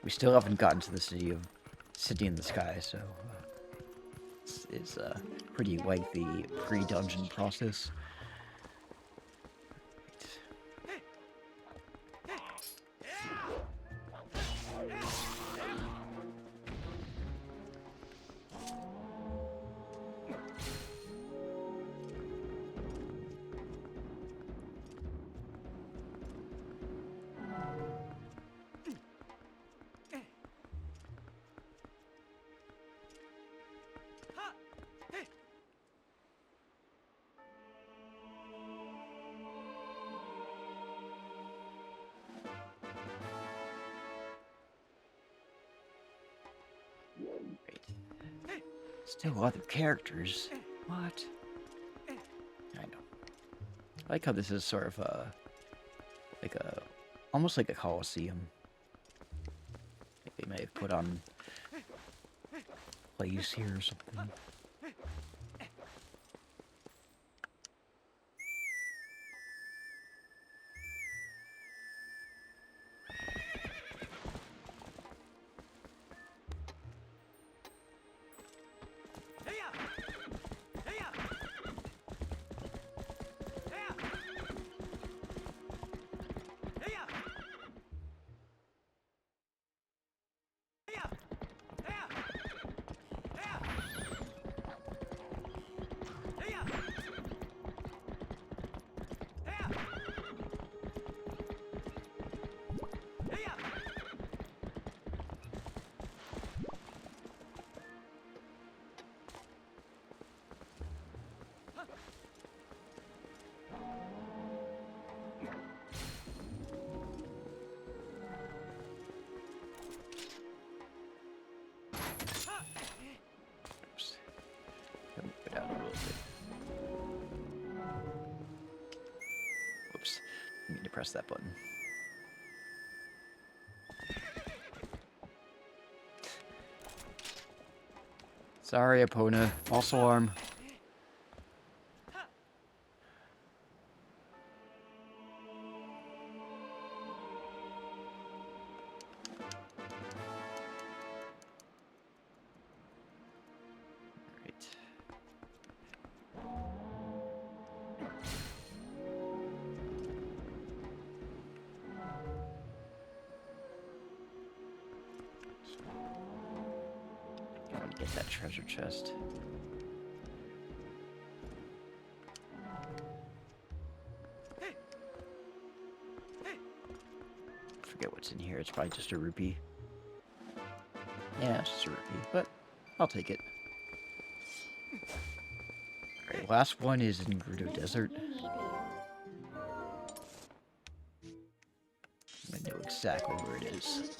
We still haven't gotten to the city in the sky, so it's pretty lengthy pre-dungeon process. Still other characters. What? I know. I like how this is sort of almost like a coliseum. Like they may have put on plays here or something. press that button. Sorry, Epona. False alarm. Get that treasure chest. Forget what's in here. It's probably just a rupee. Yeah, it's just a rupee, but I'll take it. Alright, last one is in Gerudo Desert. I know exactly where it is.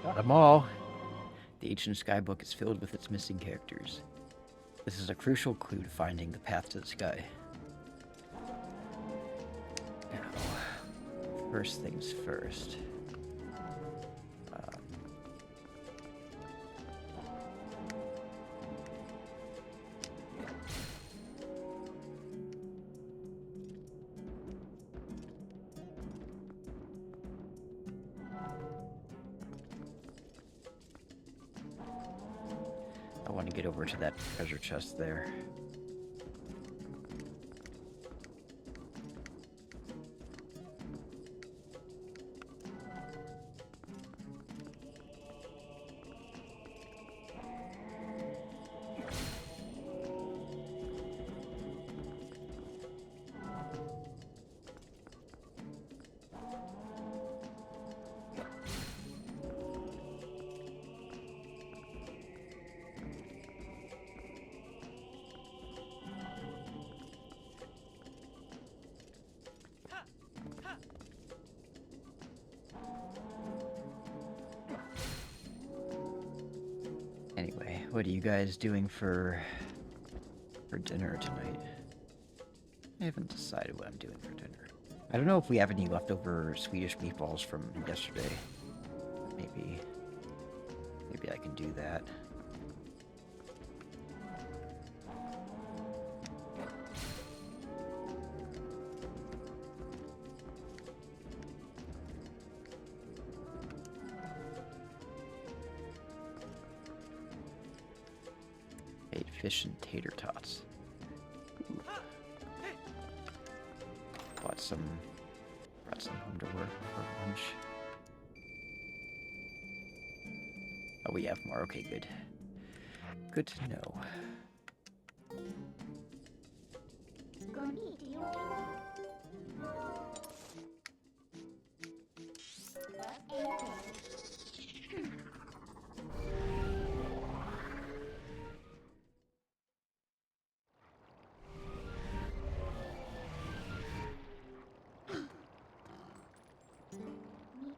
Got them all. The ancient skybook is filled with its missing characters. This is a crucial clue to finding the path to the sky. Now, first things first. I want to get over to that treasure chest there. Anyway, what are you guys doing for dinner tonight? I haven't decided what I'm doing for dinner. I don't know if we have any leftover Swedish meatballs from yesterday. Maybe I can do that. Made fish and tater tots. Ooh. Brought some home to work for lunch. Oh, we have more. Okay, good. Good to know.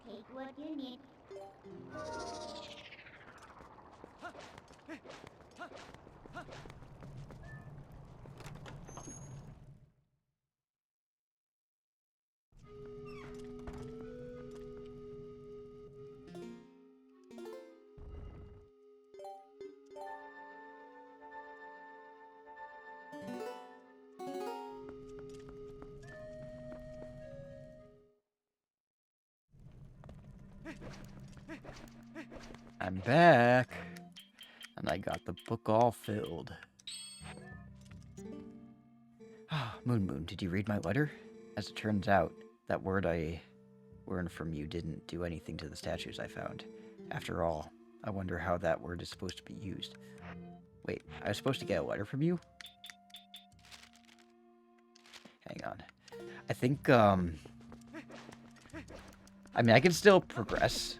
Take what you need. I'm back. And I got the book all filled. Moon, did you read my letter? As it turns out, that word I learned from you didn't do anything to the statues I found. After all, I wonder how that word is supposed to be used. Wait, I was supposed to get a letter from you? Hang on. I think, I mean, I can still progress,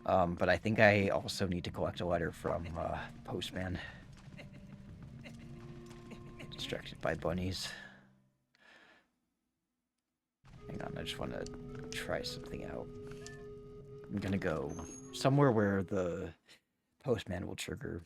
but I think I also need to collect a letter from, Postman. Distracted by bunnies. Hang on, I just want to try something out. I'm gonna go somewhere where the postman will trigger.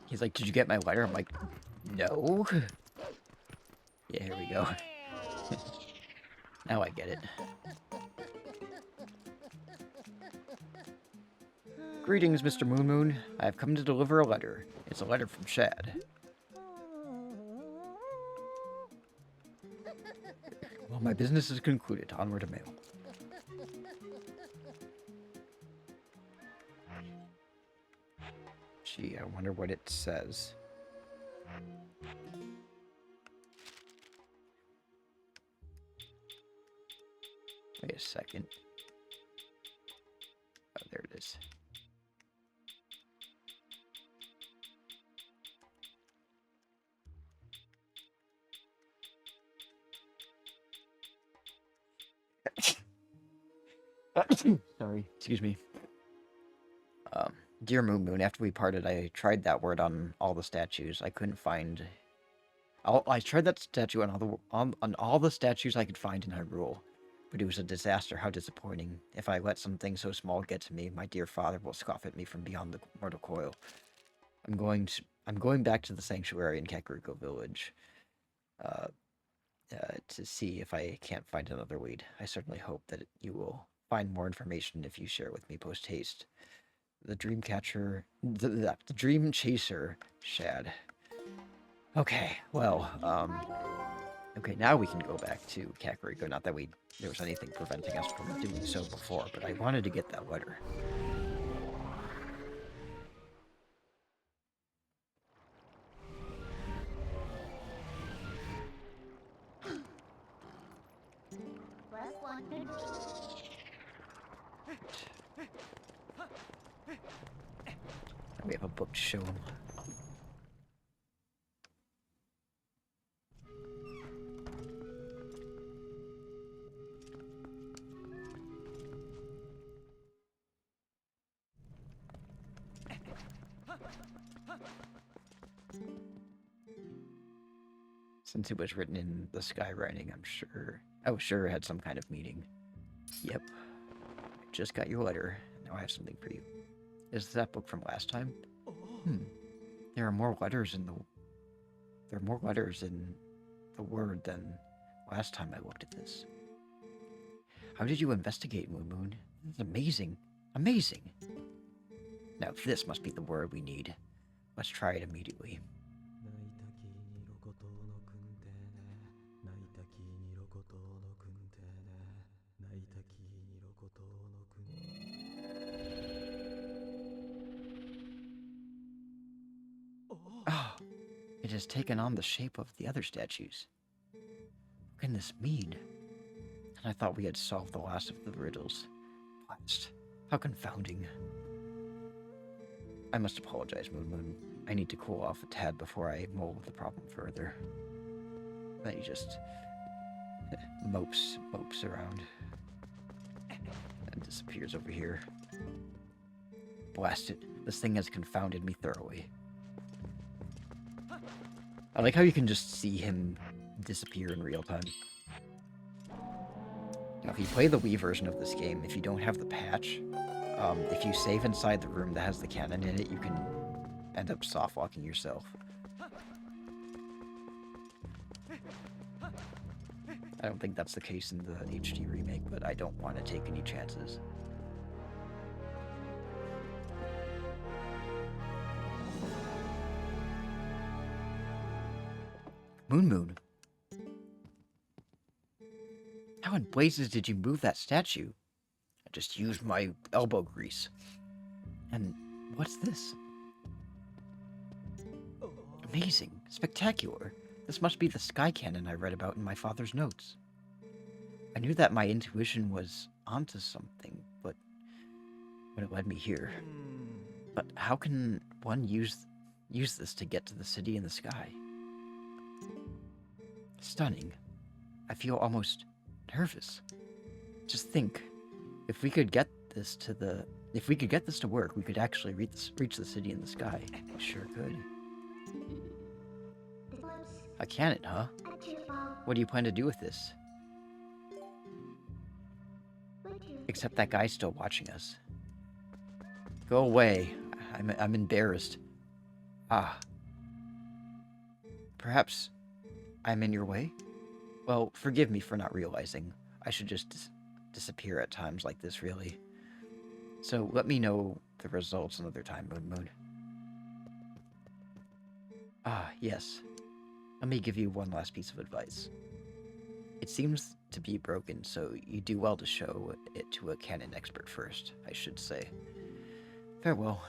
He's like, did you get my letter? I'm like, no. Yeah, here we go. Now I get it. Greetings, Mr. Moon. I have come to deliver a letter. It's a letter from Shad. Well, my business is concluded. Onward to mail. Gee, I wonder what it says. Wait a second. Oh, there it is. Sorry, excuse me. Dear Moon, after we parted, I tried that word on all the statues. I couldn't find... I tried that statue on all the statues I could find in Hyrule. But it was a disaster. How disappointing. If I let something so small get to me, my dear father will scoff at me from beyond the mortal coil. I'm going back to the sanctuary in Kakariko Village. To see if I can't find another lead. I certainly hope that you will find more information if you share with me post-haste. The dream chaser, Shad. Okay, well, okay, now we can go back to Kakariko. Not that there was anything preventing us from doing so before, but I wanted to get that letter. We have a book to show him. Since it was written in the sky writing, I was sure it had some kind of meaning. Yep. I just got your letter. Now I have something for you. Is that book from last time? There are more letters in the word than last time I looked at this. How did you investigate, Moon? It's amazing. Amazing. Now this must be the word we need. Let's try it immediately. Oh, it has taken on the shape of the other statues. What can this mean? And I thought we had solved the last of the riddles. Blast. How confounding. I must apologize, Moon. I need to cool off a tad before I mull the problem further. Then he just mopes around and disappears over here. Blast it. This thing has confounded me thoroughly. I like how you can just see him disappear in real time. Now, if you play the Wii version of this game, if you don't have the patch, if you save inside the room that has the cannon in it, you can end up soft-walking yourself. I don't think that's the case in the HD remake, but I don't want to take any chances. Moon. How in blazes did you move that statue? I just used my elbow grease. And what's this? Amazing. Spectacular. This must be the sky cannon I read about in my father's notes. I knew that my intuition was onto something, but when it led me here. But how can one use this to get to the city in the sky? Stunning. I feel almost nervous. Just think, if we could get this to work, we could actually reach the city in the sky. We sure could. A cannon, huh? What do you plan to do with this? Except that guy's still watching us. Go away. I'm embarrassed. Ah. Perhaps I'm in your way? Well, forgive me for not realizing. I should just disappear at times like this, really. So let me know the results another time, Moon. Ah, yes. Let me give you one last piece of advice. It seems to be broken, so you do well to show it to a cannon expert first, I should say. Farewell.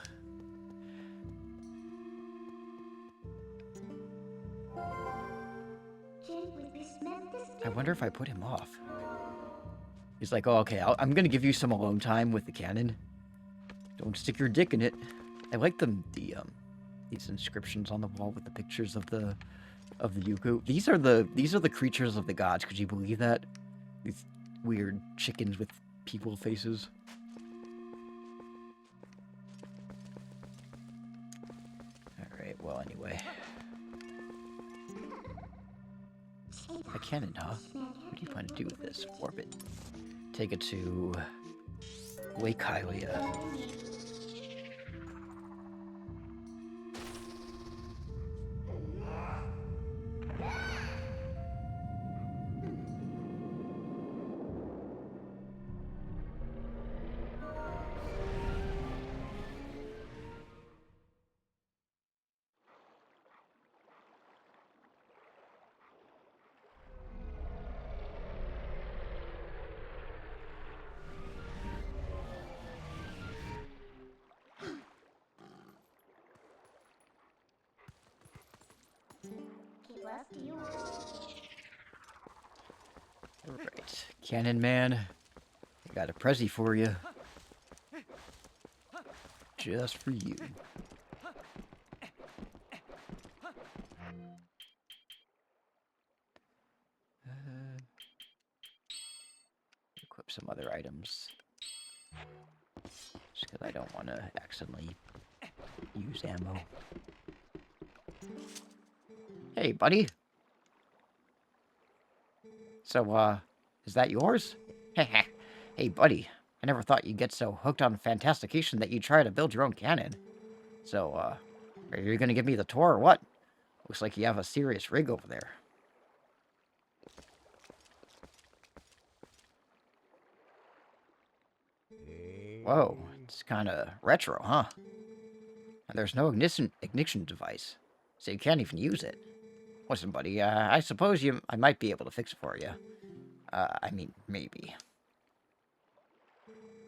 I wonder if I put him off. He's like, oh, okay, I'm gonna give you some alone time with the cannon. Don't stick your dick in it. I like these inscriptions on the wall with the pictures of the Yuku. These are the creatures of the gods. Could you believe that? These weird chickens with people faces. Alright, well, anyway. A cannon, huh? What do you plan to do with this? Warp it. Take it to Lake Hylia. Alright, Cannon Man, I got a prezi for you. Just for you. Equip some other items. Just because I don't want to accidentally use ammo. Hey, buddy. So, is that yours? Hey, buddy. I never thought you'd get so hooked on fantastication that you'd try to build your own cannon. So, are you gonna give me the tour or what? Looks like you have a serious rig over there. Whoa, it's kinda retro, huh? And there's no ignition device, so you can't even use it. Listen, buddy, I suppose I might be able to fix it for you. I mean, maybe.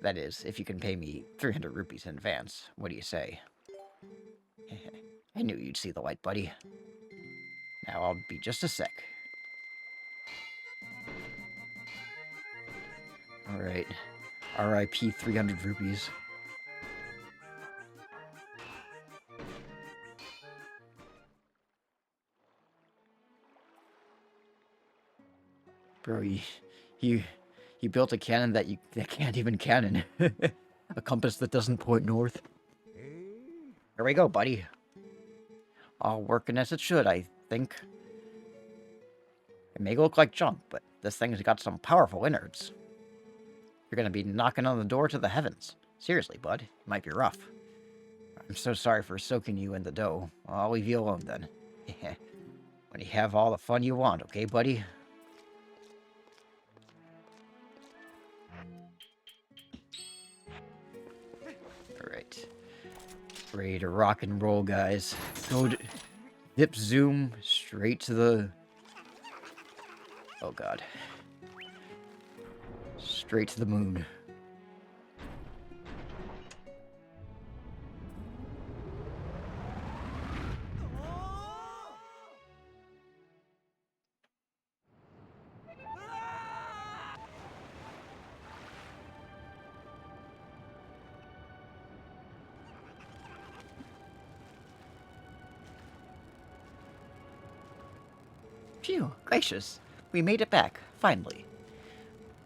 That is, if you can pay me 300 rupees in advance. What do you say? I knew you'd see the light, buddy. Now I'll be just a sec. Alright. RIP 300 rupees. Bro, you built a cannon that can't even cannon. A compass that doesn't point north. Here we go, buddy. All working as it should, I think. It may look like junk, but this thing's got some powerful innards. You're gonna be knocking on the door to the heavens. Seriously, bud, it might be rough. I'm so sorry for soaking you in the dough. I'll leave you alone then. When you have all the fun you want, okay, buddy? Ready to rock and roll, guys. Go dip zoom straight to the... Oh god. Straight to the moon. Phew, gracious. We made it back, finally.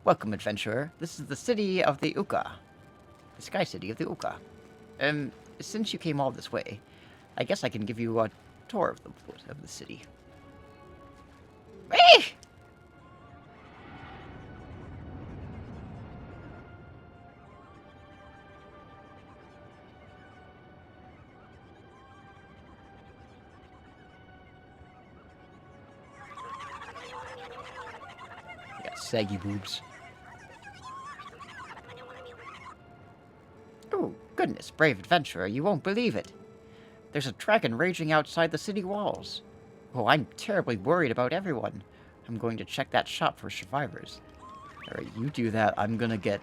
Welcome, adventurer. This is the city of the Uka. The Sky City of the Uka. Since you came all this way, I guess I can give you a tour of the city. Whee! Yeah, saggy boobs. Oh, goodness, brave adventurer, you won't believe it. There's a dragon raging outside the city walls. Oh, I'm terribly worried about everyone. I'm going to check that shop for survivors. Alright, you do that. I'm gonna get,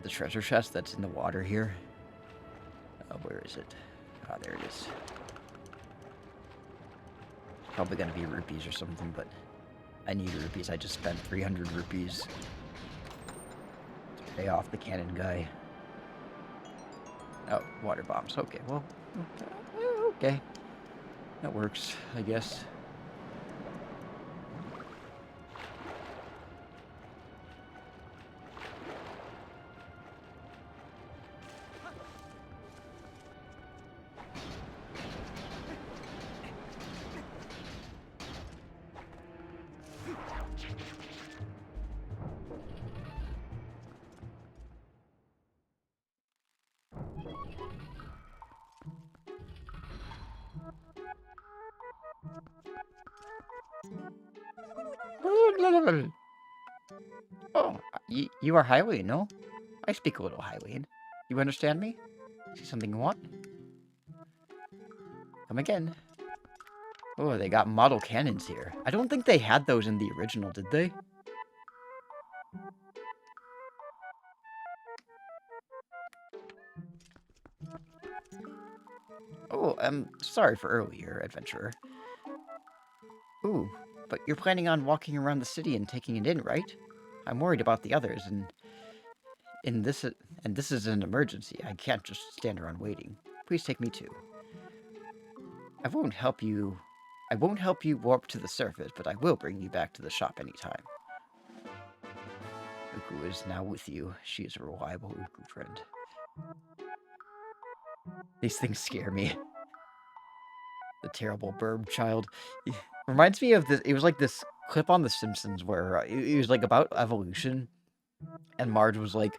the treasure chest that's in the water here. Where is it? Ah, there it is. Probably gonna be rupees or something, but I need rupees. I just spent 300 rupees to pay off the cannon guy. Oh, water bombs. Okay, well, okay. That works, I guess. Oh, you are Highway, no? I speak a little Highwayan. You understand me? See something you want? Come again. Oh, they got model cannons here. I don't think they had those in the original, did they? Oh, sorry for earlier, adventurer. Ooh, but you're planning on walking around the city and taking it in, right? I'm worried about the others, and this is an emergency. I can't just stand around waiting. Please take me too. I won't help you warp to the surface, but I will bring you back to the shop anytime. Uku is now with you. She is a reliable Uku friend. These things scare me. The terrible burb child. It reminds me of this. It was like this clip on The Simpsons where it was like about evolution. And Marge was like,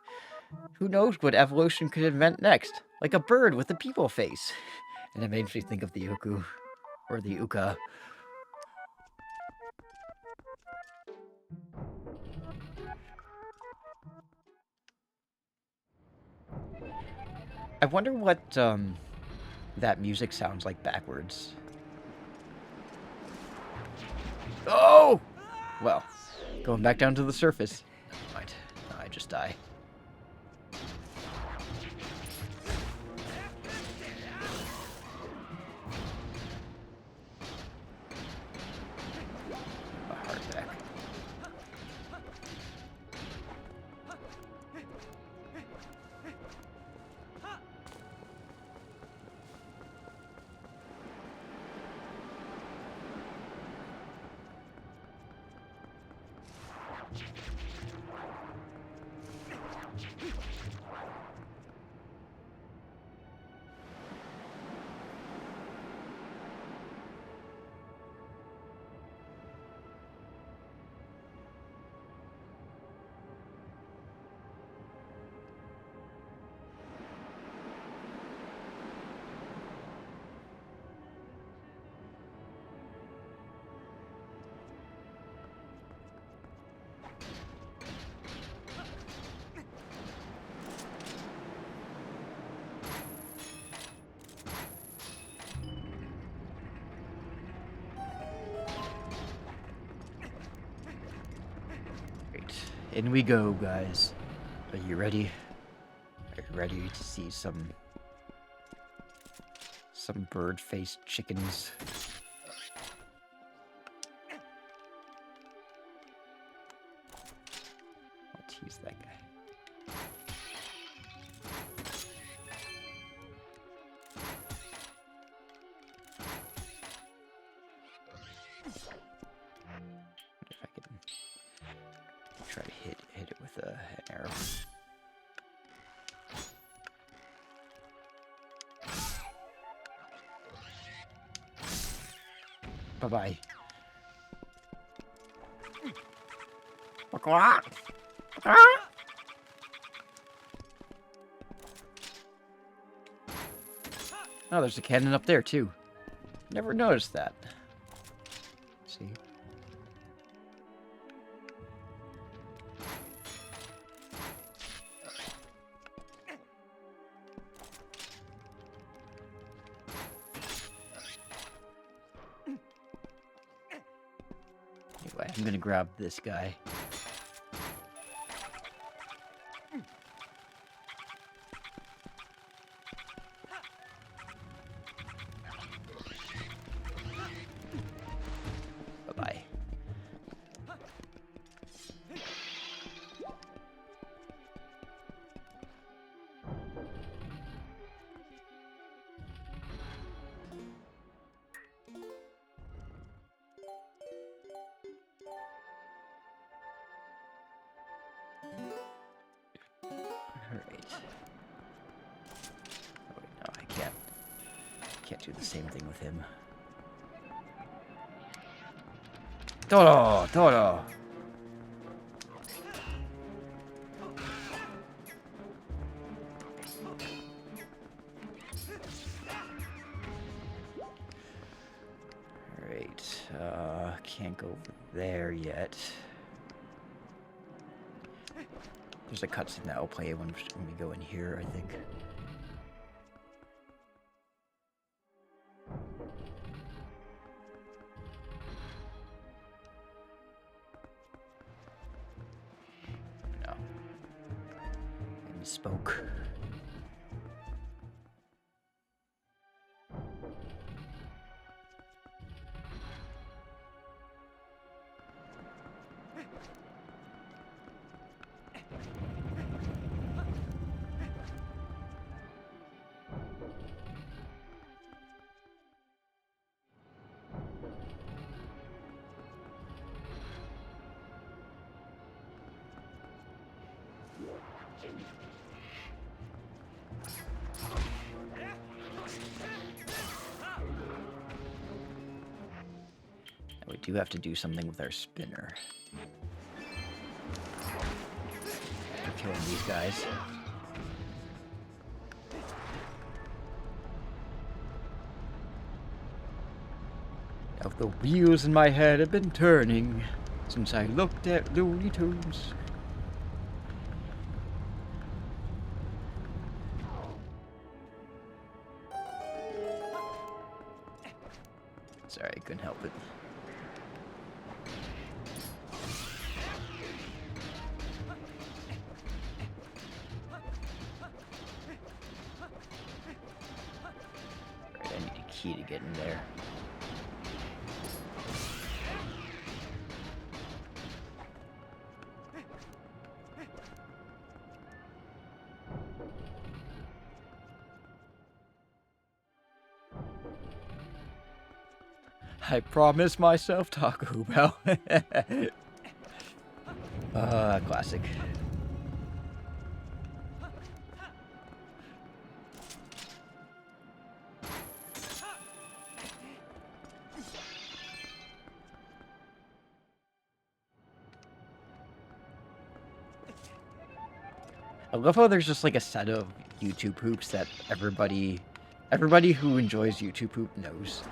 who knows what evolution could invent next? Like a bird with a people face. And it made me think of the Uku. Or the Uka. I wonder what that music sounds like backwards. Oh! Well, going back down to the surface. Right, I just die. My heart back. In we go, guys. Are you ready? Are you ready to see some bird-faced chickens? I'll tease that guy. If I can try to hit it with an arrow. Bye-bye. Oh, there's a cannon up there, too. Never noticed that. See? Anyway, I'm gonna grab this guy. Bye-bye. Alright. Oh wait, no, I can't do the same thing with him. Toro! Alright, can't go over there yet. There's a cutscene that will play when we go in here, I think. No. I misspoke. We do have to do something with our spinner. I'm killing these guys. Now the wheels in my head have been turning since I looked at Looney Tunes. Sorry, I couldn't help it. Right, I need a key to get in there. I promised myself Taco Bell. Classic. I love how there's just like a set of YouTube hoops that everybody who enjoys YouTube hoop knows.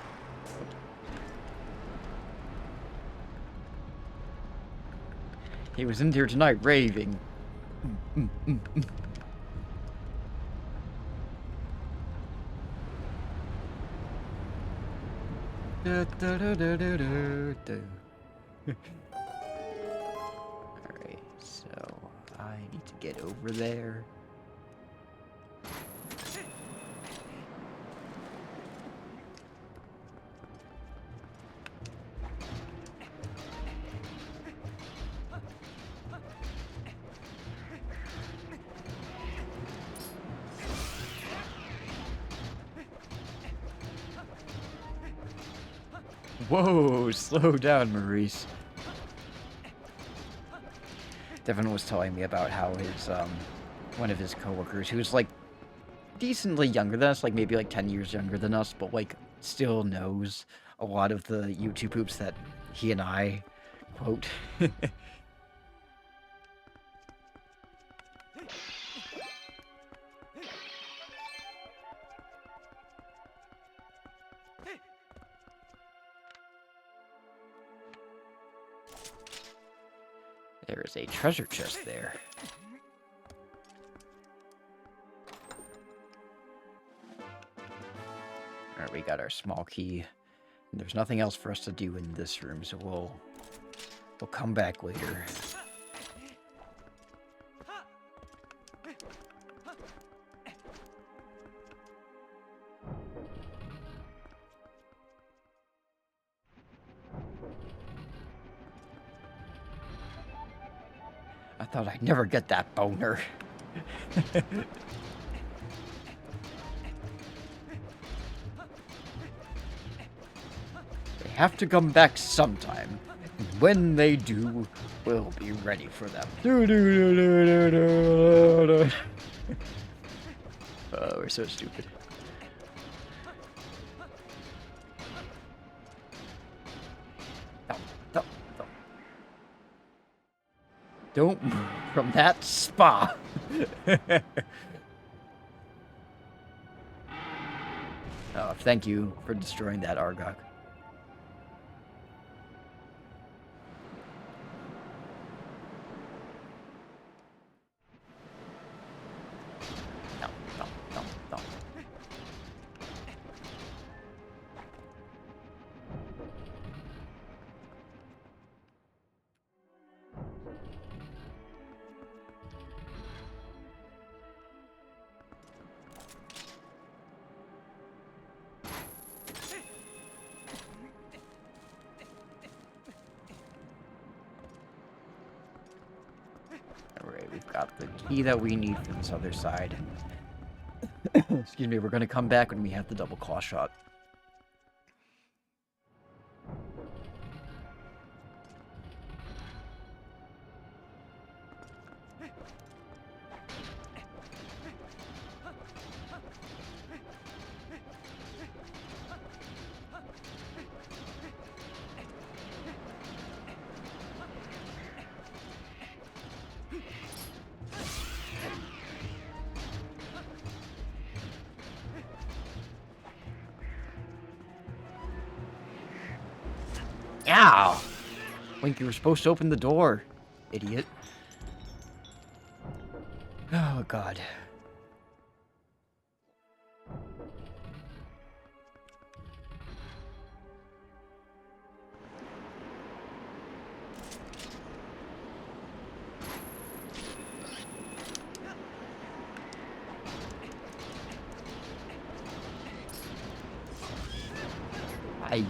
He was in here tonight raving. Da, da, da, da, da, da, da. Alright, so need to get over there. Whoa, slow down, Maurice. Devin was telling me about how his, one of his coworkers, who's, like, decently younger than us, like, maybe, like, 10 years younger than us, but, like, still knows a lot of the YouTube hoops that he and I quote. There is a treasure chest there. Alright, we got our small key. And there's nothing else for us to do in this room, so we'll come back later. I thought I'd never get that boner. They have to come back sometime. And when they do, we'll be ready for them. Oh, we're so stupid. Don't move from that spa. Oh, thank you for destroying that Argok. No. Alright, we've got the key that we need for this other side. Excuse me, we're gonna come back when we have the double claw shot. Ow! Link, you were supposed to open the door, idiot. Oh, God. Aye.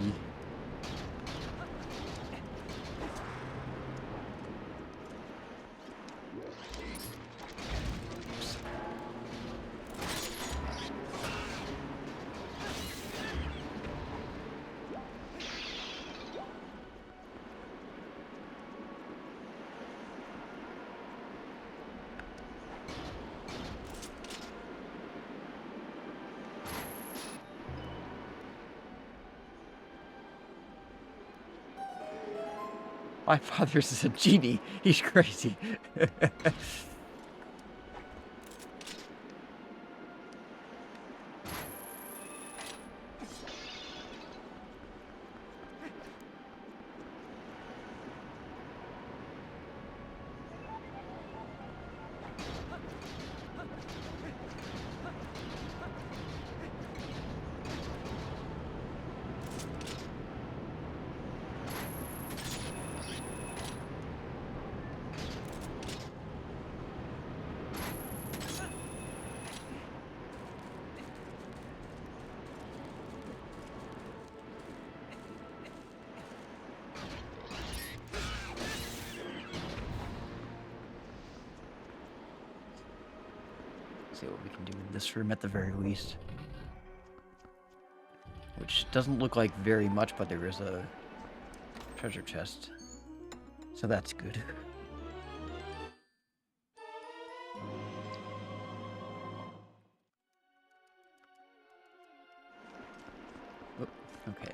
My father's a genie. He's crazy. See what we can do in this room at the very least. Which doesn't look like very much, but there is a treasure chest. So that's good. Oh, okay.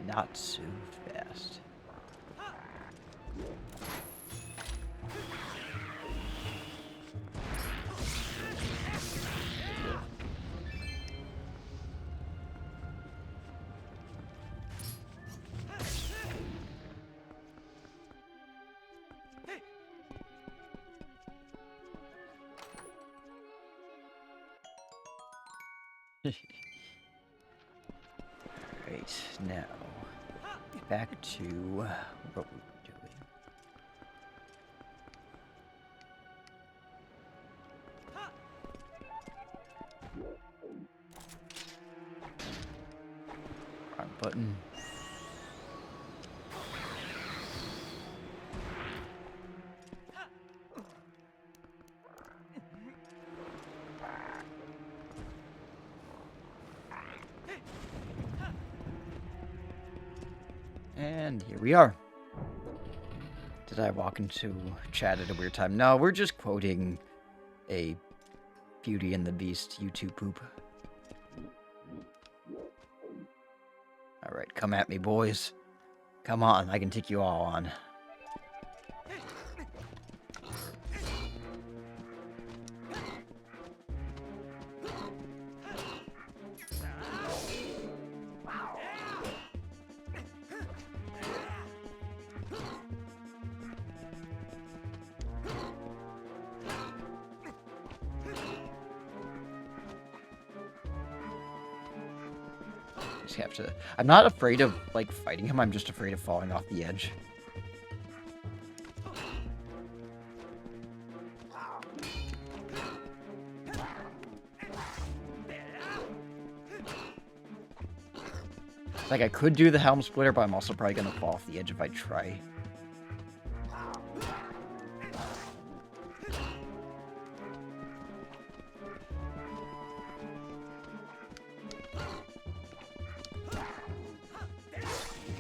Not so fast. Right, now, back to what we were doing. Wrong button. And here we are. Did I walk into chat at a weird time? No, we're just quoting a Beauty and the Beast YouTube poop. Alright, come at me, boys. Come on, I can take you all on. Have to. I'm not afraid of like fighting him. I'm just afraid of falling off the edge. Like I could do the helm splitter, but I'm also probably gonna fall off the edge if I try.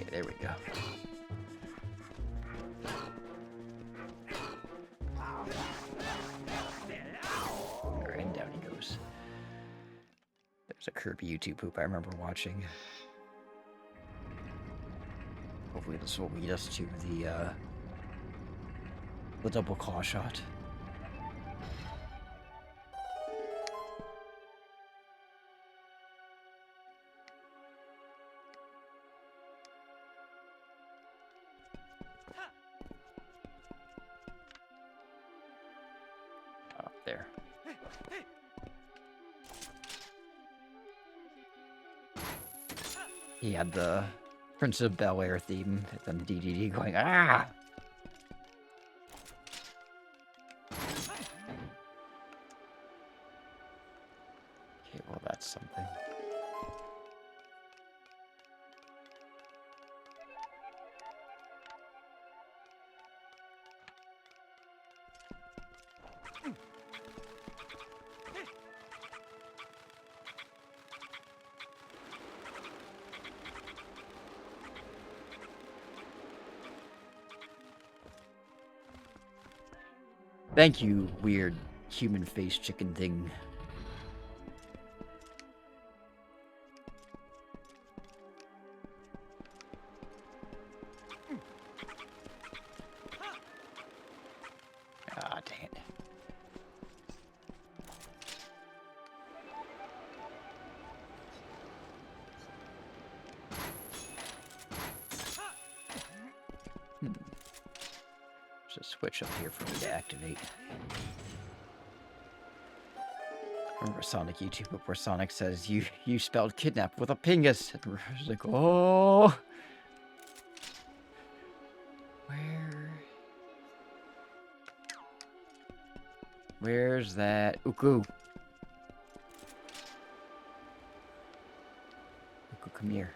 There we go. Alright, and down he goes. There's a Kirby YouTube poop I remember watching. Hopefully this will lead us to the double claw shot. There. He had the Prince of Bel-Air theme and then DDD going, ah! Okay, well that's something. Thank you, weird human face chicken thing. Ah, dang it. There's a switch up here for me to activate. I remember Sonic YouTube where Sonic says, you spelled kidnap with a pingus. And we're just like, oh. Where's that? Uku. Uku, come here.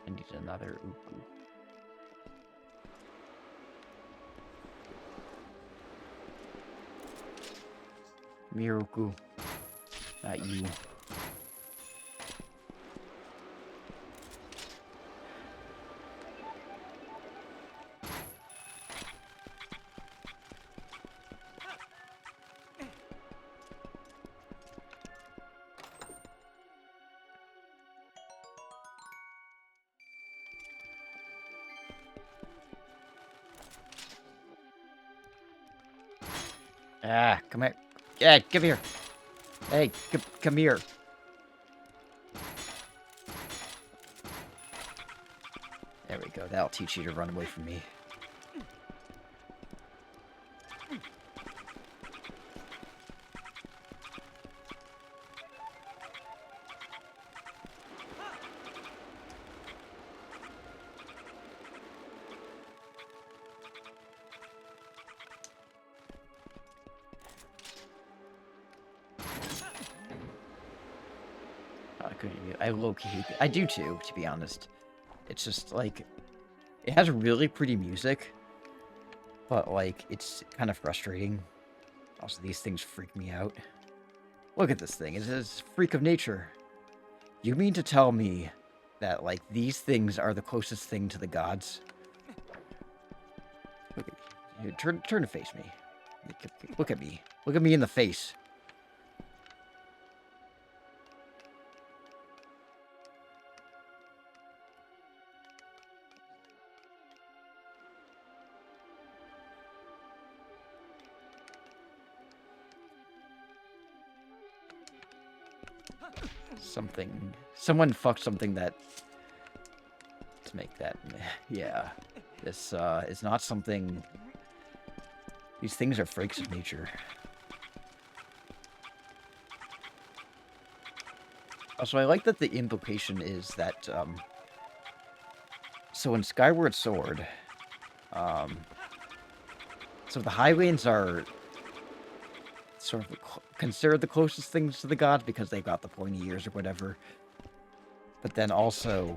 I need another Uku. Miruku. Not you. Ah, come here. Yeah, come here. Hey, come here. There we go. That'll teach you to run away from me. I low-key hate it. I do too, to be honest. It's just, like, it has really pretty music, but, like, it's kind of frustrating. Also, these things freak me out. Look at this thing. It says, freak of nature. You mean to tell me that, like, these things are the closest thing to the gods? Look at you. Turn to face me. Look at me. Look at me in the face. Someone fucked something that to make that. Yeah, this is not something. These things are freaks of nature. Also, I like that the implication is that so in Skyward Sword, so the Highlands are sort of considered the closest things to the gods because they got the pointy ears or whatever. But then also,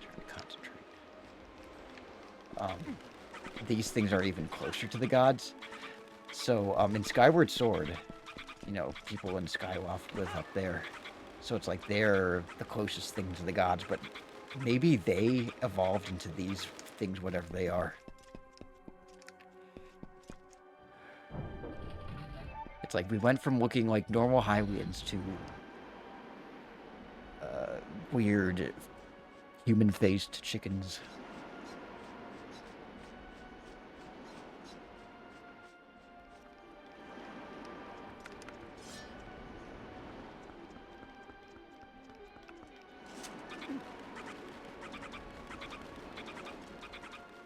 trying to concentrate. These things are even closer to the gods. So in Skyward Sword, you know, people in Skyloft live up there, so it's like they're the closest thing to the gods. But maybe they evolved into these things, whatever they are. It's like we went from looking like normal Hylians to weird human-faced chickens.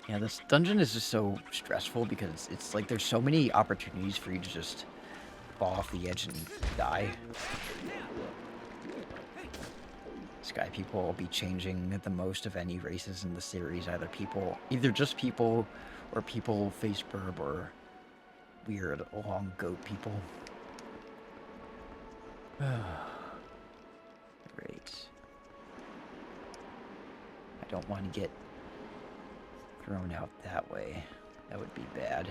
Yeah, this dungeon is just so stressful because it's like there's so many opportunities for you to just fall off the edge and die. Sky people will be changing the most of any races in the series. Either just people, or people face burb, or weird long goat people. Great. I don't want to get thrown out that way. That would be bad.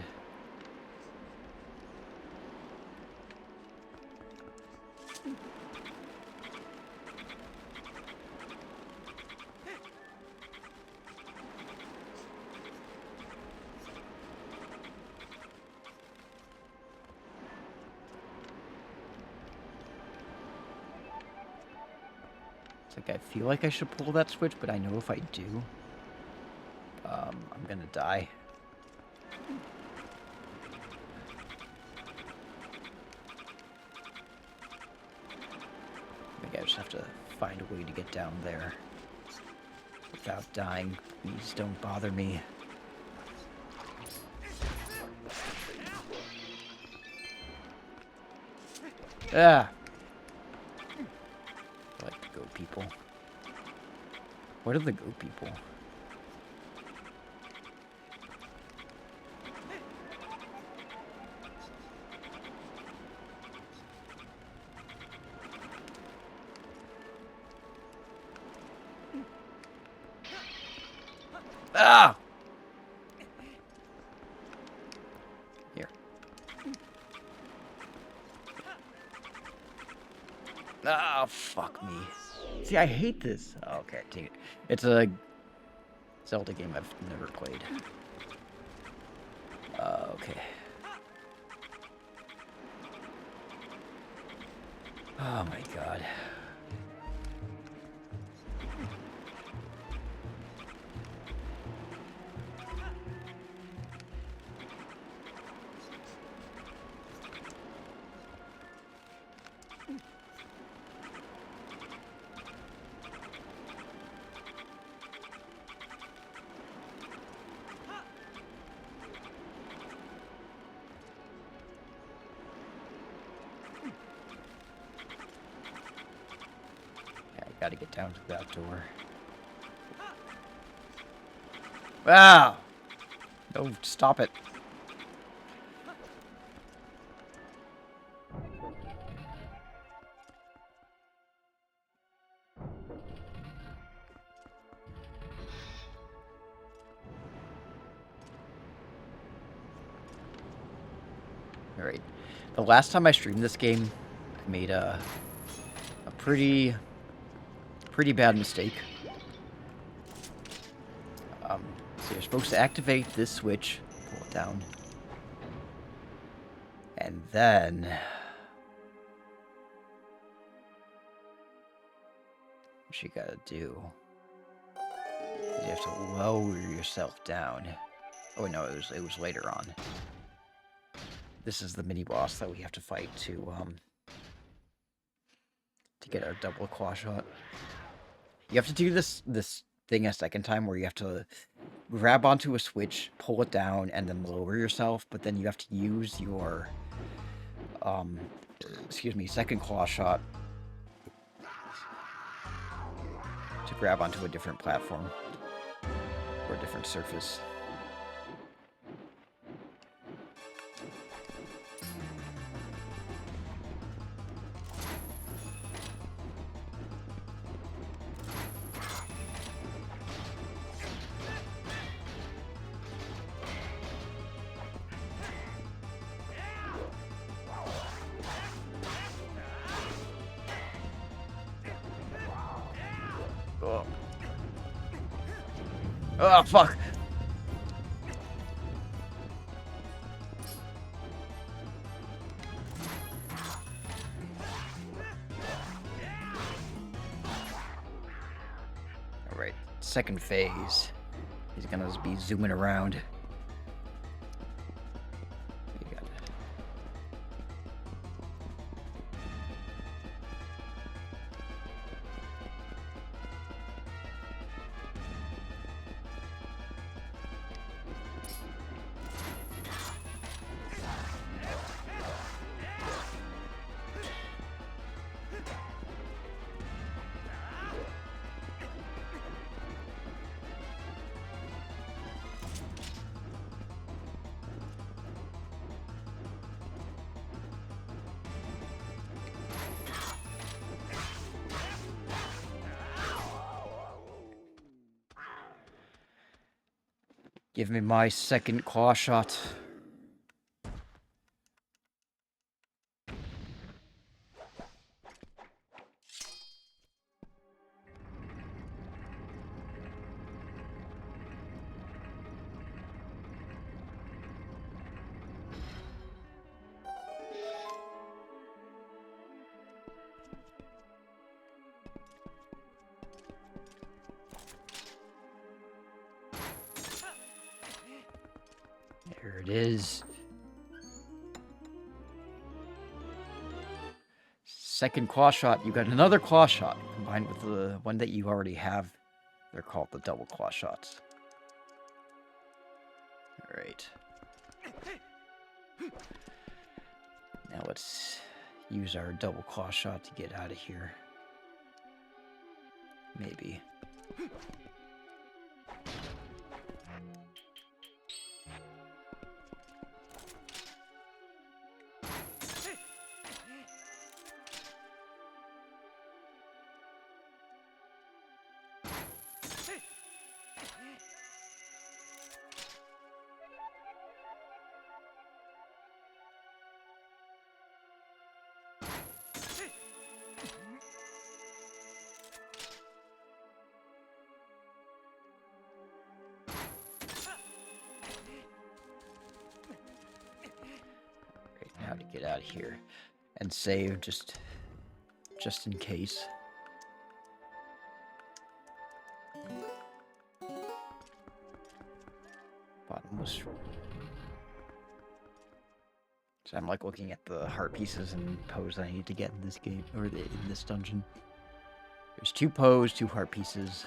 It's like I feel like I should pull that switch, but I know if I do, I'm gonna die. Maybe I just have to find a way to get down there without dying. Please don't bother me. Ah! I like the goat people. What are the goat people? Ah! Here. Ah, fuck me. See, I hate this. Oh, okay, take it. It's a Zelda game I've never played. Okay. Oh my god. Gotta get down to that door. Wow! No, stop it. Alright. The last time I streamed this game, I made a pretty bad mistake. So you're supposed to activate this switch, pull it down, and then what you gotta do is you have to lower yourself down. Oh no, it was later on. This is the mini boss that we have to fight to get our double claw shot. You have to do this thing a second time where you have to grab onto a switch, pull it down, and then lower yourself, but then you have to use your second claw shot to grab onto a different platform or a different surface. Oh, fuck! Alright, second phase. He's gonna be zooming around. Give me my second claw shot. There it is. Second claw shot. You got another claw shot combined with the one that you already have. They're called the double claw shots. Alright. Now let's use our double claw shot to get out of here. Maybe. Now to get out of here and save just in case. Bottomless. So I'm like looking at the heart pieces and pose I need to get in this game or in this dungeon. There's 2 pose, 2 heart pieces.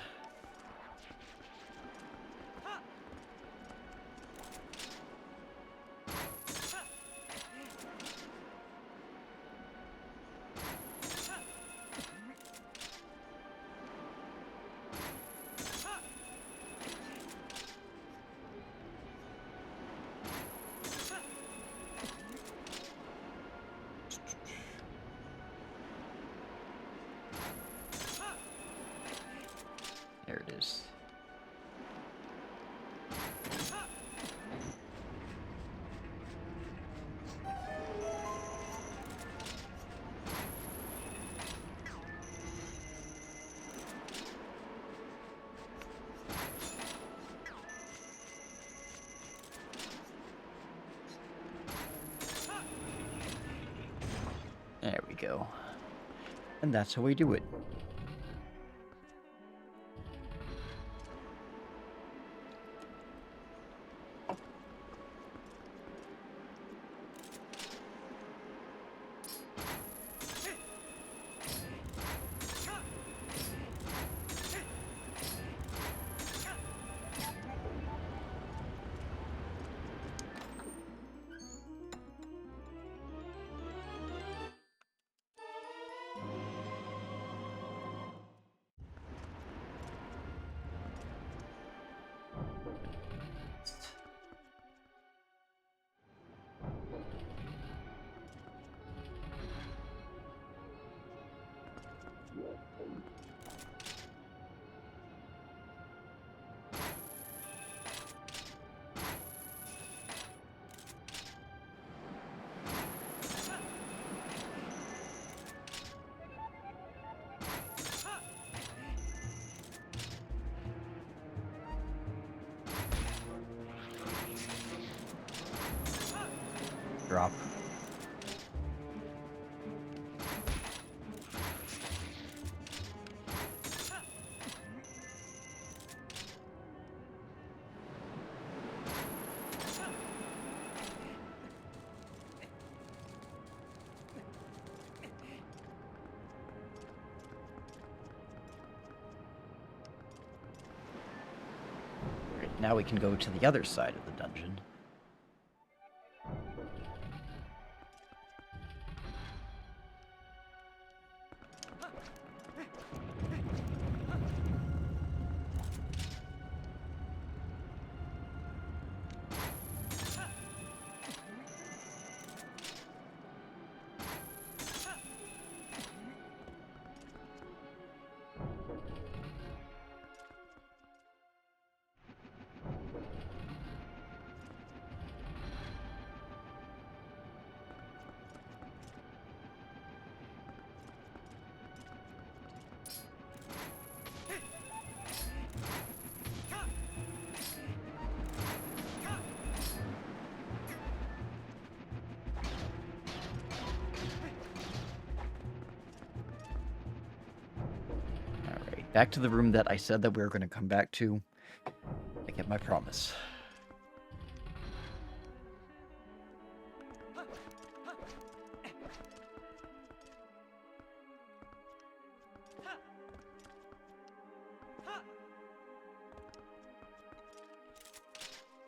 There it is. There we go. And that's how we do it. Drop. Right, now we can go to the other side of the dungeon. Back to the room that I said that we were going to come back to. I kept my promise.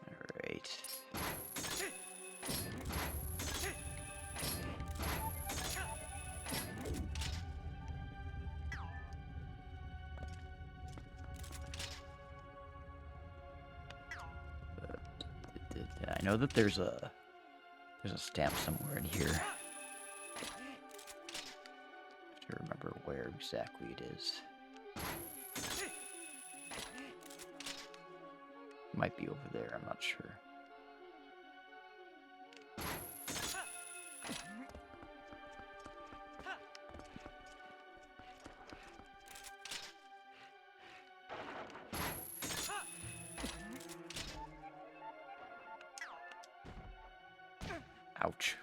Alright. I know that there's a stamp somewhere in here. I have to remember where exactly it is. Might be over there, I'm not sure. Ouch.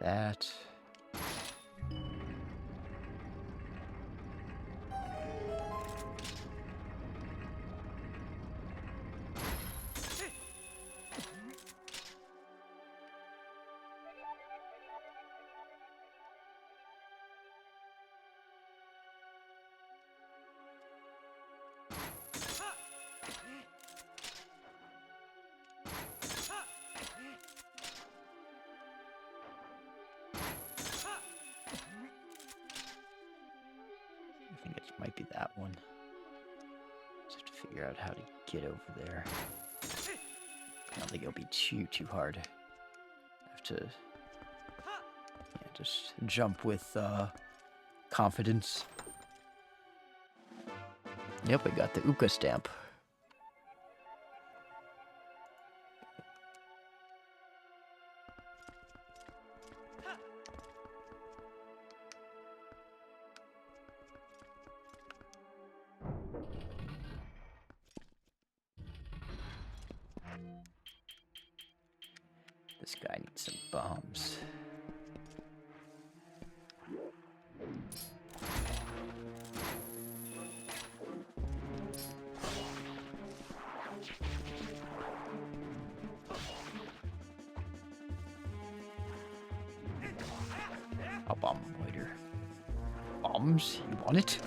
That. I think it might be that one. Just have to figure out how to get over there. I don't think it'll be too hard. I have to just jump with confidence. Yep, I got the Uka stamp. This guy needs some bombs. I'll bomb him later. Bombs? You want it?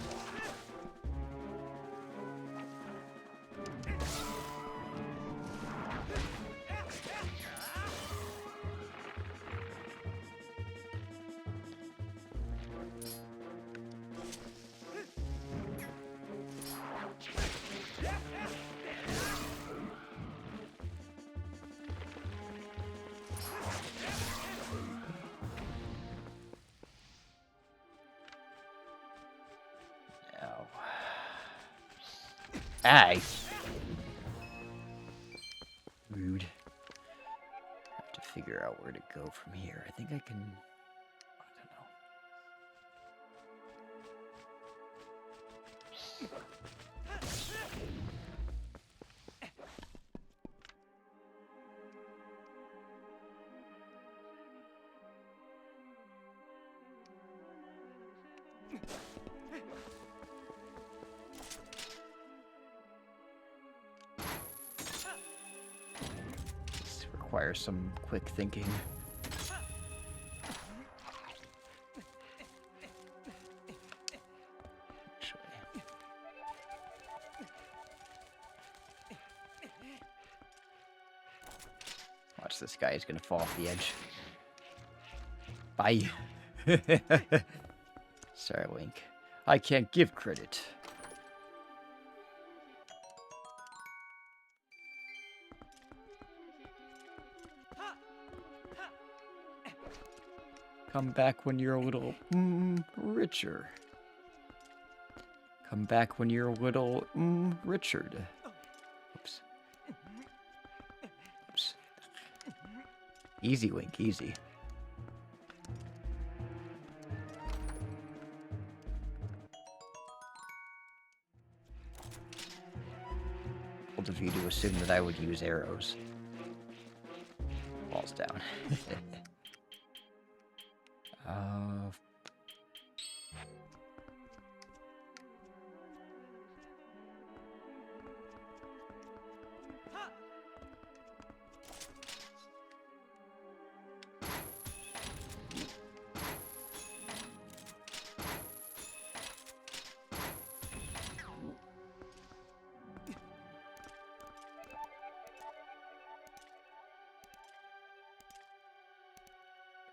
Aye. Rude. I have to figure out where to go from here. I think I can... I don't know. Requires some quick thinking. Actually. Watch this guy, he's gonna fall off the edge. Bye. Sorry, Wink. I can't give credit. Come back when you're a little richer. Come back when you're a little Richard. Oops. Oops. Easy, Wink, easy. assume that I would use arrows. Falls down.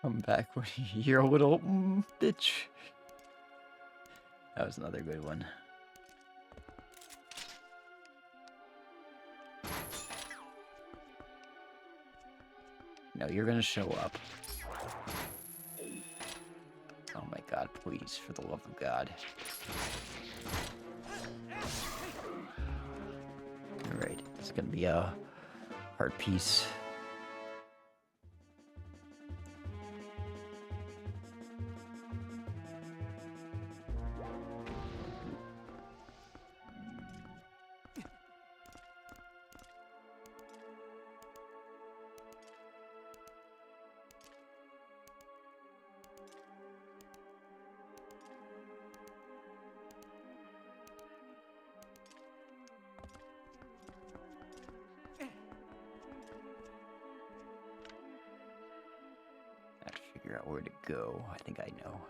Come back when you're a little bitch. That was another good one. No, you're gonna show up. Oh my god, please, for the love of God. Alright, it's gonna be a hard piece. Figure out where to go. I think I know.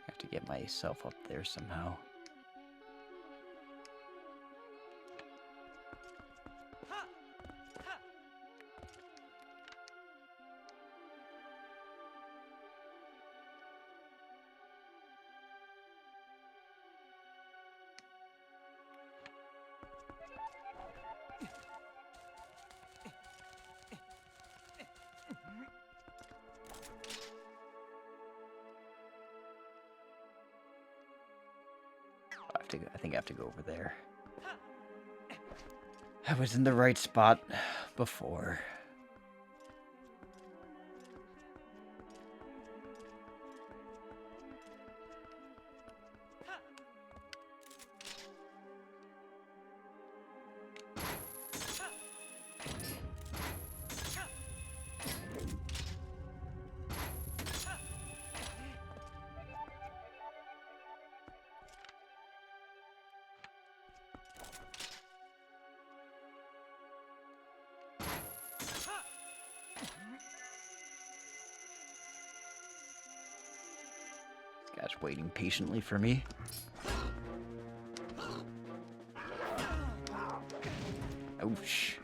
Have to get myself up there somehow. I think I have to go over there. I was in the right spot before. Guy's waiting patiently for me. Ouch.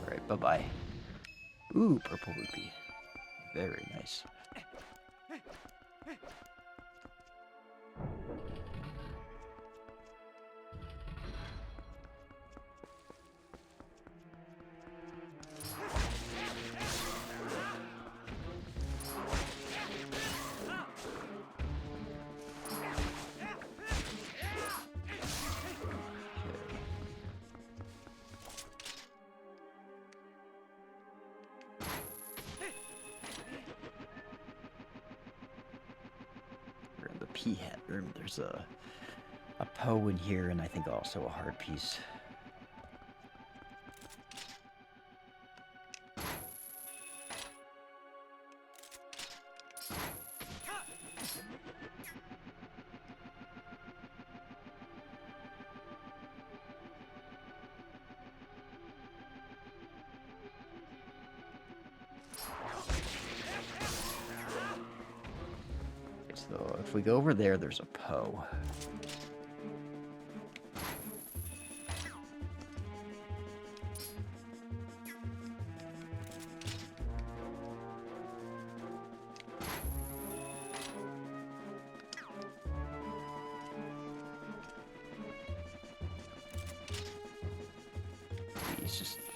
Alright, bye-bye. Ooh, purple rupee. Very nice. P-hat room. There's a Poe in here, and I think also a hard piece. So if we go over there, there's a Poe.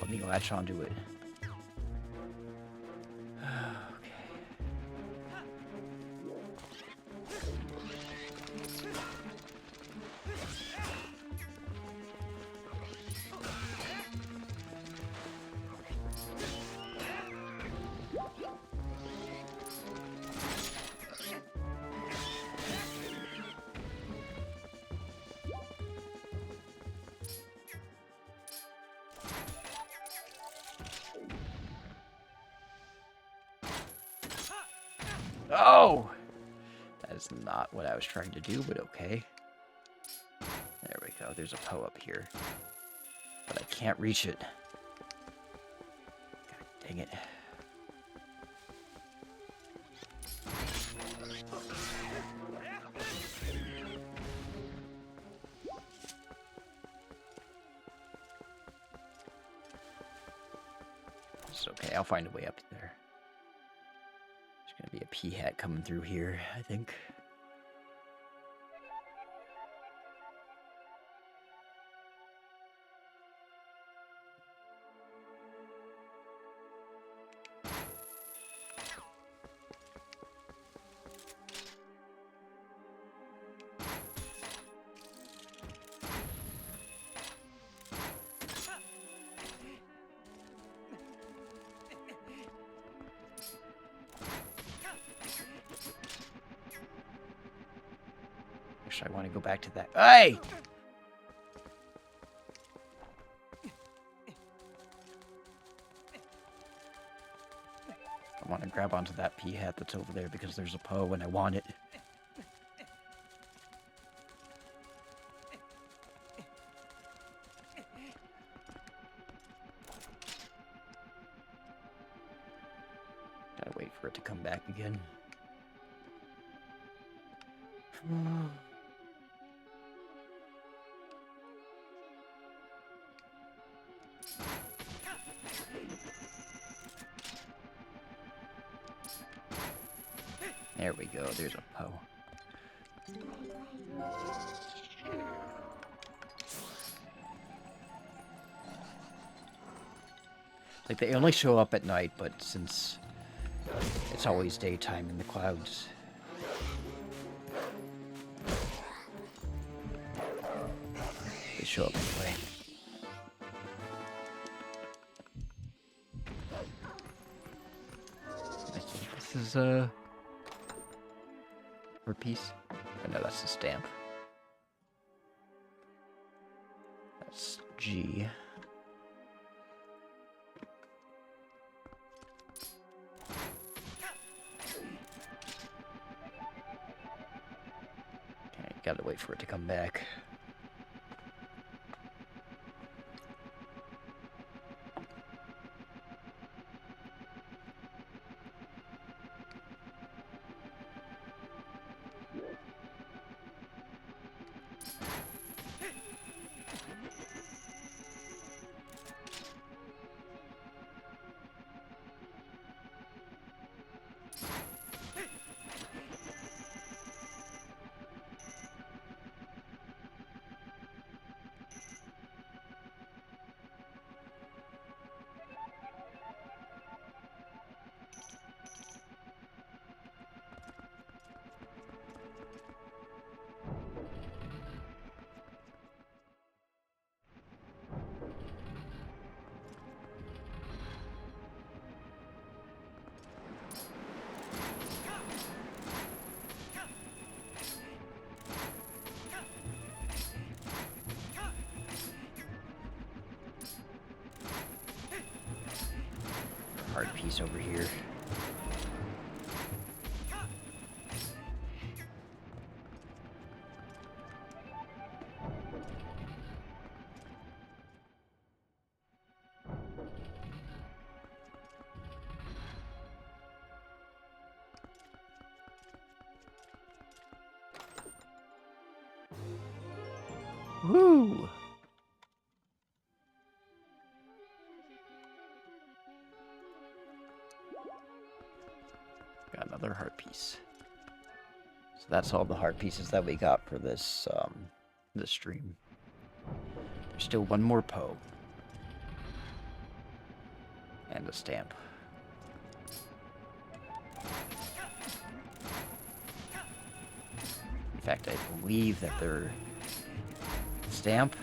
let me latch onto it. Oh! That is not what I was trying to do, but okay. There we go. There's a Poe up here. But I can't reach it. God dang it. It's okay. I'll find a way up there. There's gonna be a P-hat coming through here, I think. I want to go back to that. Hey! I want to grab onto that P-hat that's over there because there's a Poe and I want it. Gotta wait for it to come back again. There we go, there's a Poe. Like, they only show up at night, but since it's always daytime in the clouds, they show up anyway. This is a piece. Oh, no, that's the stamp. That's G. Okay, gotta wait for it to come back. Hard piece over here. Woo! Got another heart piece. So that's all the heart pieces that we got for this this stream. There's still one more Poe. And a stamp. In fact, I believe that they're stamp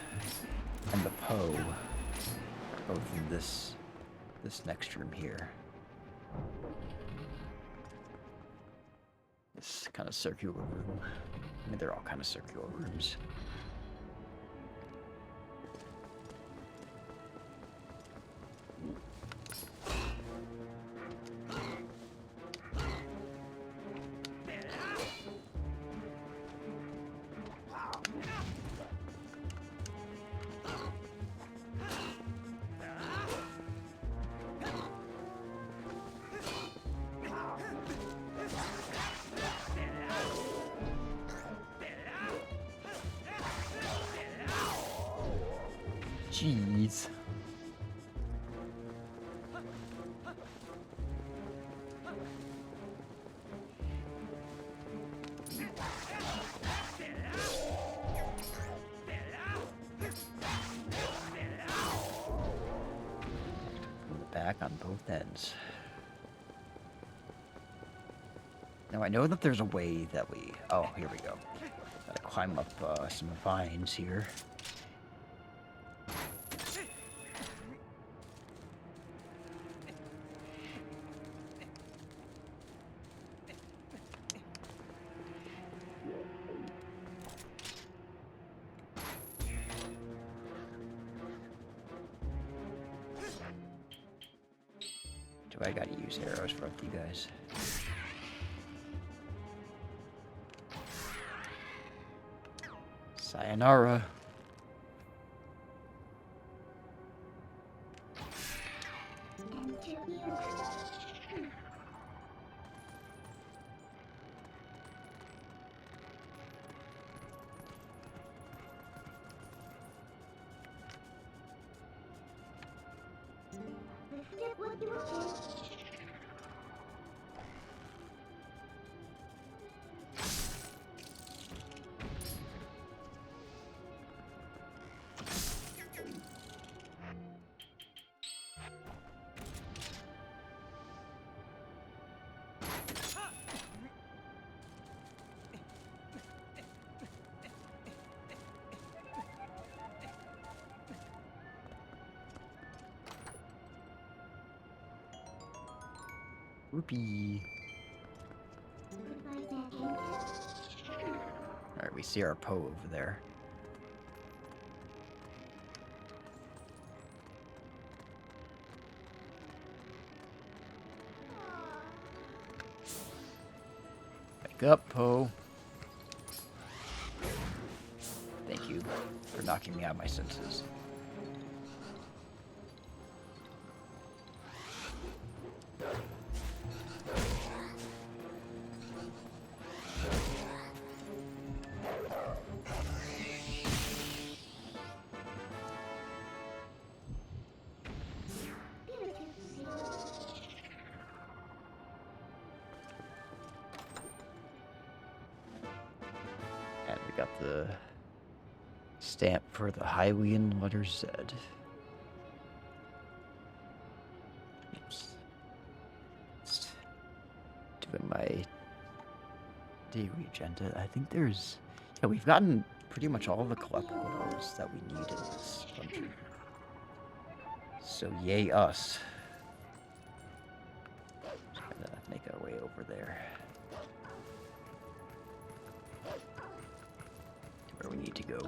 and the Poe are both in this next room here. This kind of circular room. I mean, they're all kind of circular rooms. Jeez. Pull it back on both ends. Now I know that there's a way that we... Oh, here we go. Gotta climb up some vines here. Do I gotta use arrows for you guys? Sayonara. Whoopee. Alright, we see our Poe over there. Wake up, Poe. Thank you for knocking me out of my senses. And we got the stamp for the Hylian letter Z. Oops. Just doing my daily agenda. I think there's... Yeah, we've gotten pretty much all the collectibles that we need in this dungeon. So yay us. Just gonna make our way over there. Where we need to go.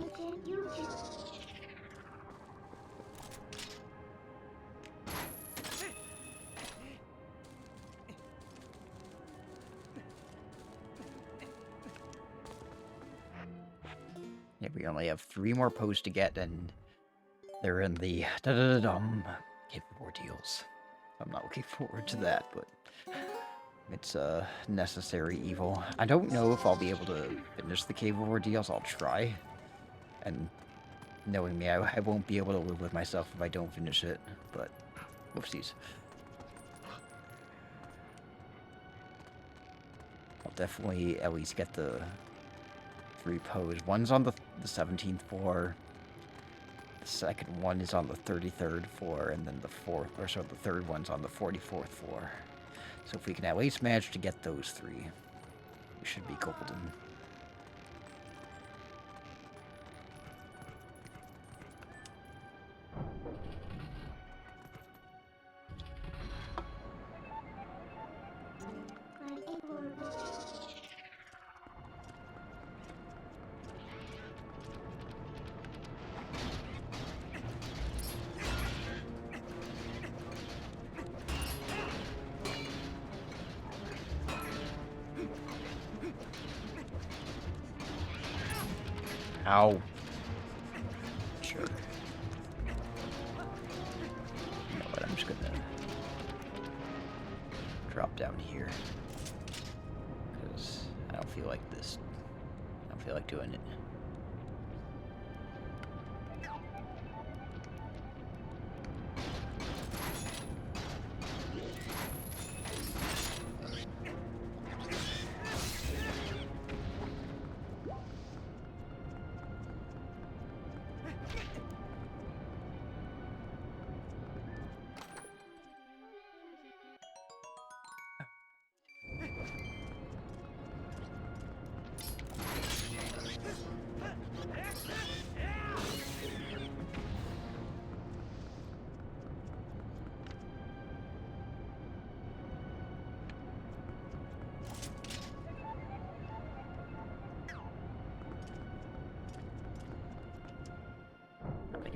Yeah, we only have 3 more posts to get, and they're in the Cave of Ordeals. I'm not looking forward to that, but it's a necessary evil. I don't know if I'll be able to finish the Cave of Ordeals. I'll try. And knowing me, I won't be able to live with myself if I don't finish it, but whoopsies. I'll definitely at least get the 3 pose. One's on the 17th floor. the second one is on the 33rd floor, and then the third one's on the 44th floor. So if we can at least manage to get those 3, we should be golden. Ow. Sure. You know what, I'm just gonna drop down here. Because I don't feel like this. I don't feel like doing it.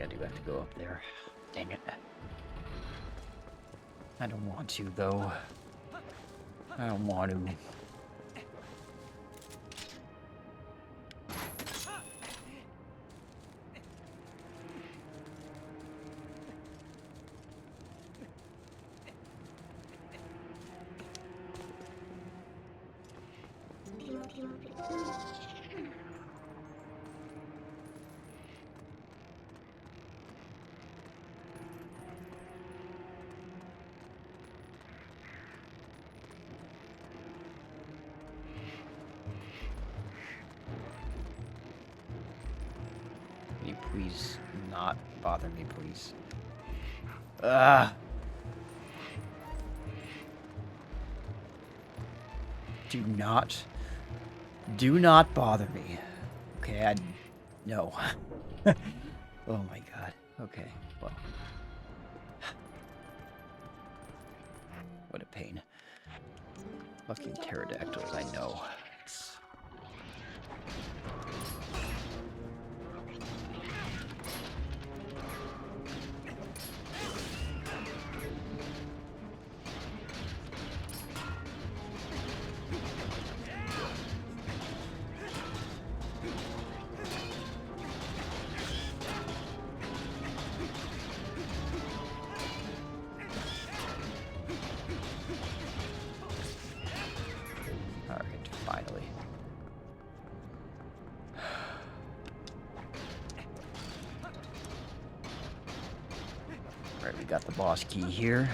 I do have to go up there. Dang it. I don't want to, though. I don't want to. Please not bother me, please. Do not bother me. Okay, no. Oh my god. Okay, well. What a pain. Fucking pterodactyls, I know. Right, we got the boss key here.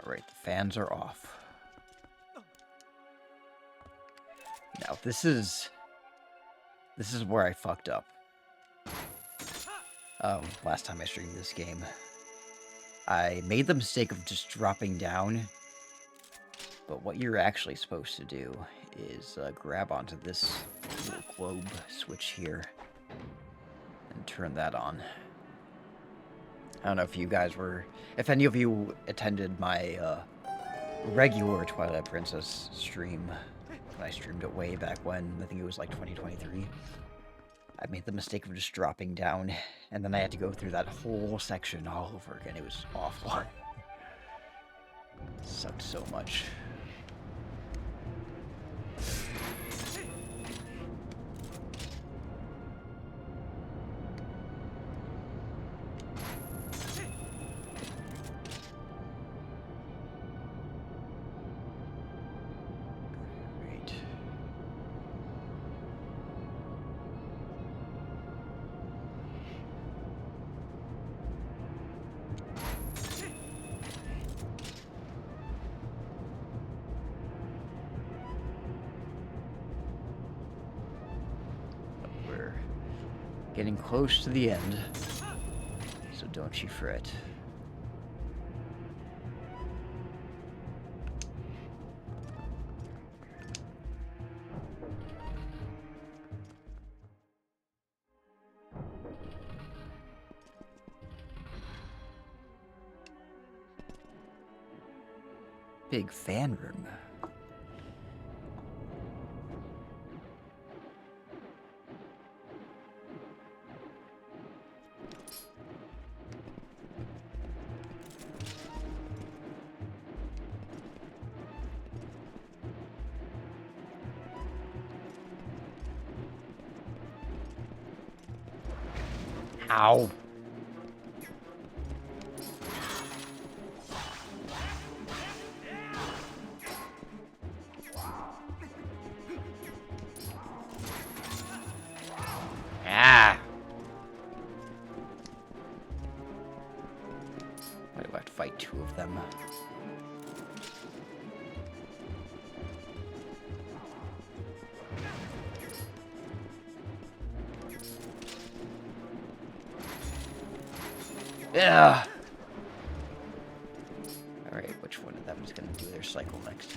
Alright, the fans are off. Now, this is where I fucked up. Last time I streamed this game. I made the mistake of just dropping down. But what you're actually supposed to do is grab onto this little globe switch here. And turn that on. I don't know if you guys were... If any of you attended my regular Twilight Princess stream, when I streamed it way back when, I think it was like 2023, I made the mistake of just dropping down, and then I had to go through that whole section all over again. It was awful. It sucked so much. getting close to the end, so don't you fret. Big fan room. Ow. Ah. Why do I have to fight two of them? Yeah. All right, which one of them is going to do their cycle next?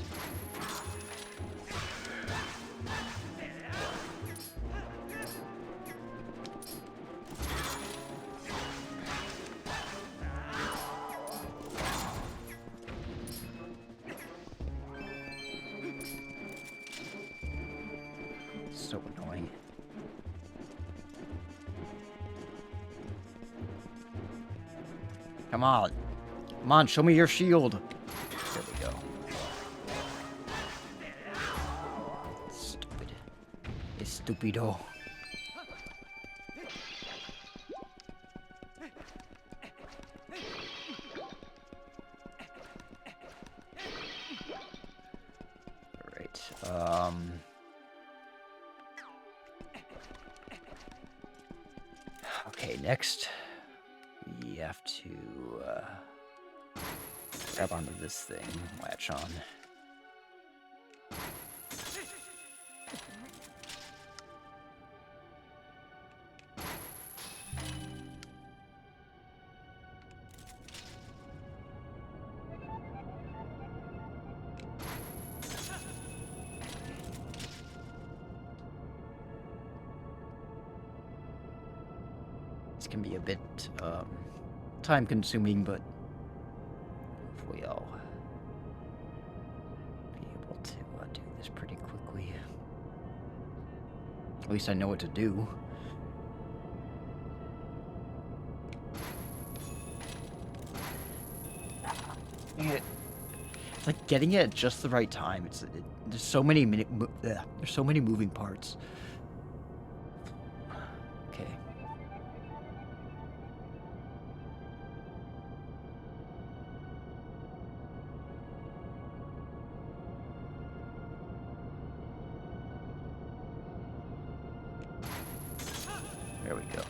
So annoying. Come on. Come on, show me your shield. There we go. Stupid. It's stupido. Alright, okay, next we have to grab onto this thing, latch on. This can be a bit time-consuming, but hopefully I'll be able to do this pretty quickly. At least I know what to do. It's like getting it at just the right time. There's so many there's so many moving parts. Okay. There we go.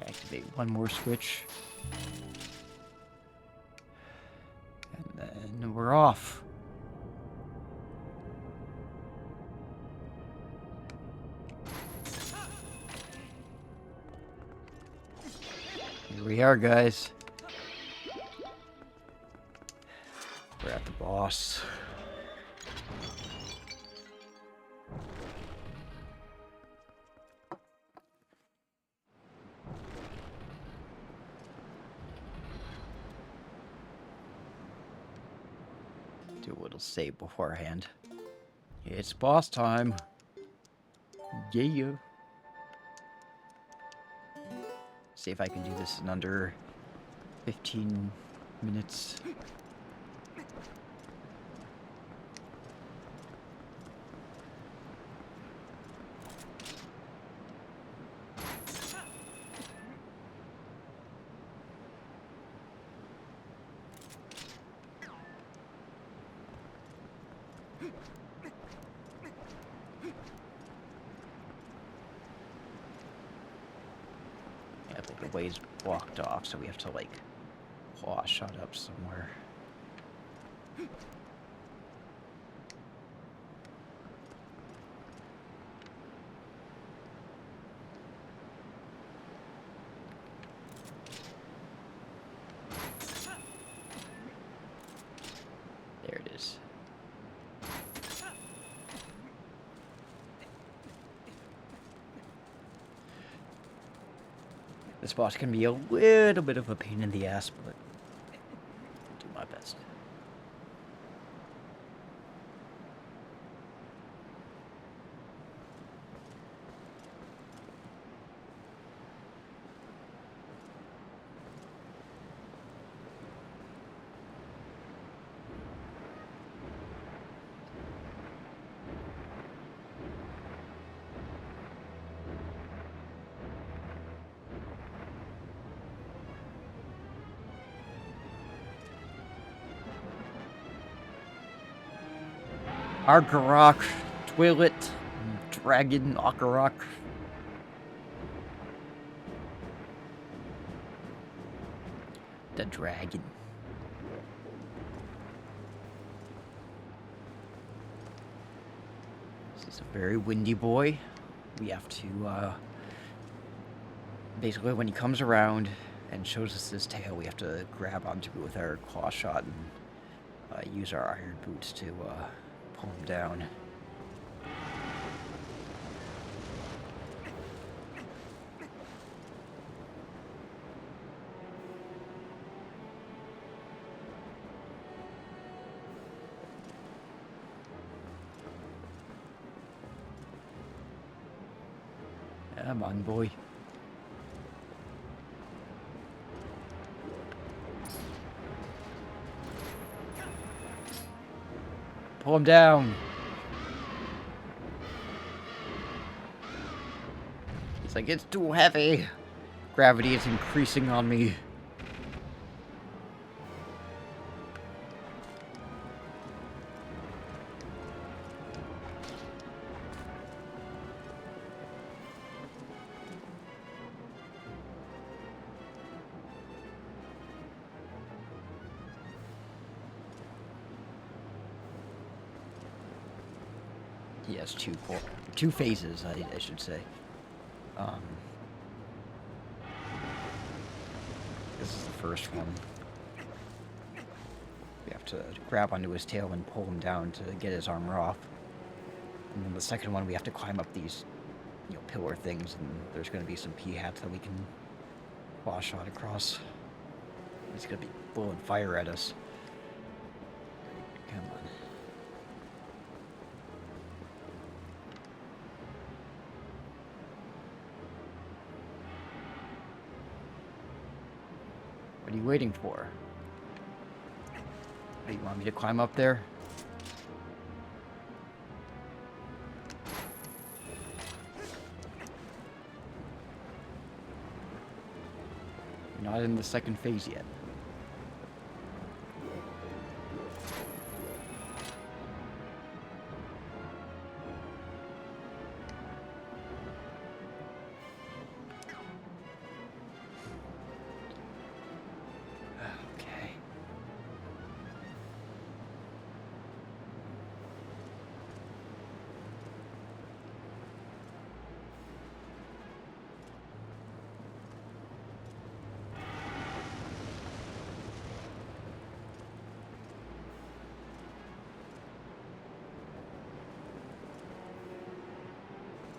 Activate one more switch. And then we're off. Here we are, guys. We're at the boss. Do a little save beforehand. It's boss time. Yeah. See if I can do this in under 15 minutes. Yeah, like the way's blocked off, so we have to like claw shot up somewhere. There it is. This boss can be a little bit of a pain in the ass, but I'll do my best. Argarok, Twilight, Dragon, Argarok. The dragon. This is a very windy boy. We have to, basically when he comes around and shows us his tail, we have to grab onto it with our claw shot and use our iron boots to, pull him down. Come on, boy. Pull him down. He's like, it's too heavy. Gravity is increasing on me. He has two phases, I should say. This is the first one. We have to grab onto his tail and pull him down to get his armor off. And then the second one, we have to climb up these, pillar things, and there's going to be some P-hats that we can claw shot across. He's going to be blowing fire at us. Come on. What are you waiting for? Oh, you want me to climb up there? You're not in the second phase yet.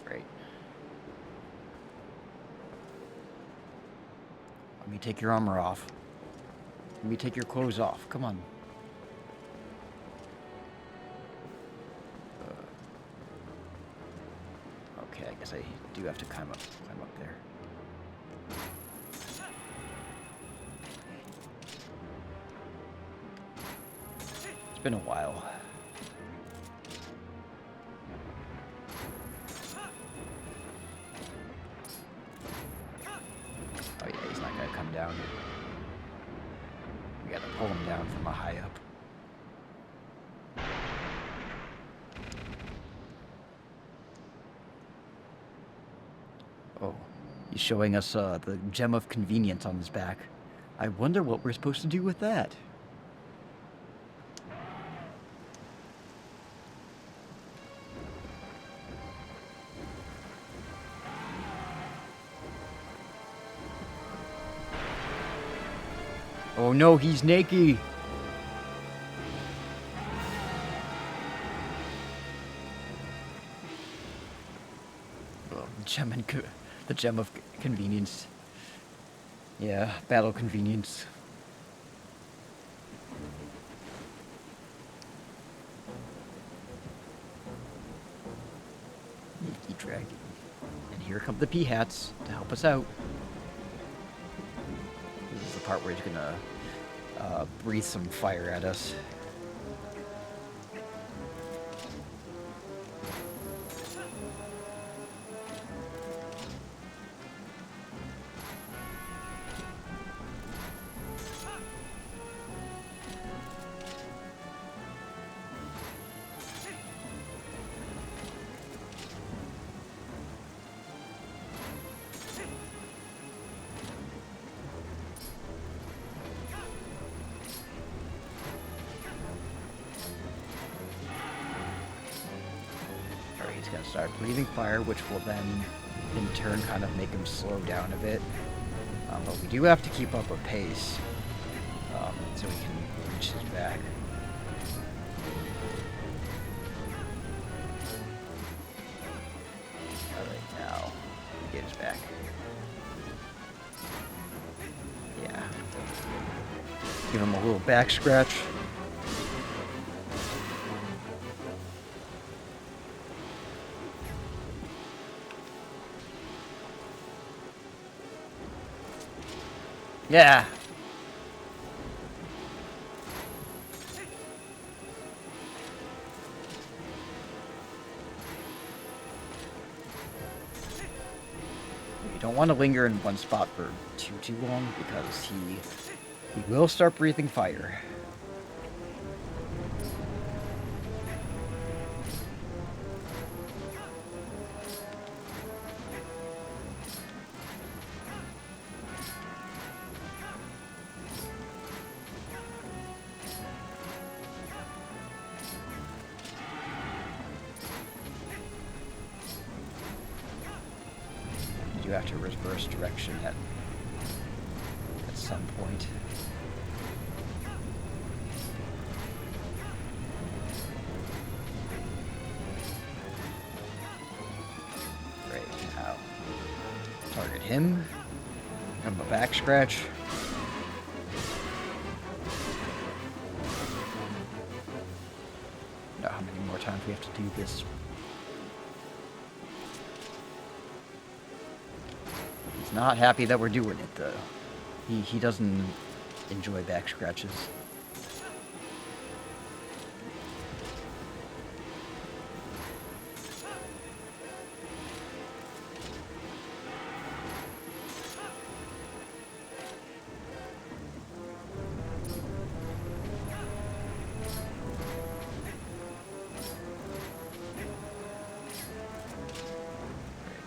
Great. Let me take your armor off. Let me take your clothes off. Come on. Okay, I guess I do have to climb up there. It's been a while. Oh yeah, he's not gonna come down. We gotta pull him down from a high up. He's showing us the gem of convenience on his back. I wonder what we're supposed to do with that. Oh no, he's naked! Oh, the gem of convenience. Yeah, battle convenience. Sneaky dragon. And here come the P-hats to help us out. This is the part where he's gonna breathe some fire at us. He's going to start breathing fire, which will then, in turn, kind of make him slow down a bit. But we do have to keep up a pace, so we can reach his back. Alright, now, get his back. Yeah. Give him a little back scratch. Yeah. You don't want to linger in one spot for too long because he will start breathing fire. You have to reverse direction at some point. Great, now target him. Give him a back scratch. Now how many more times we have to do this? He's not happy that we're doing it, though. He doesn't enjoy back scratches.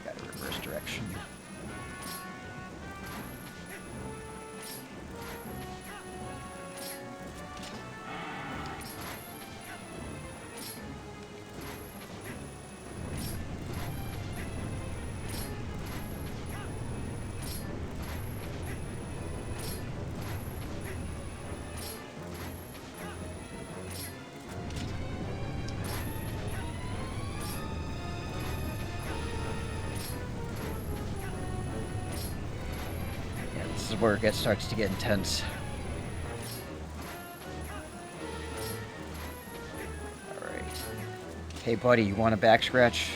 Got to reverse direction. This is where it starts to get intense. Alright. Hey buddy, you want a back scratch?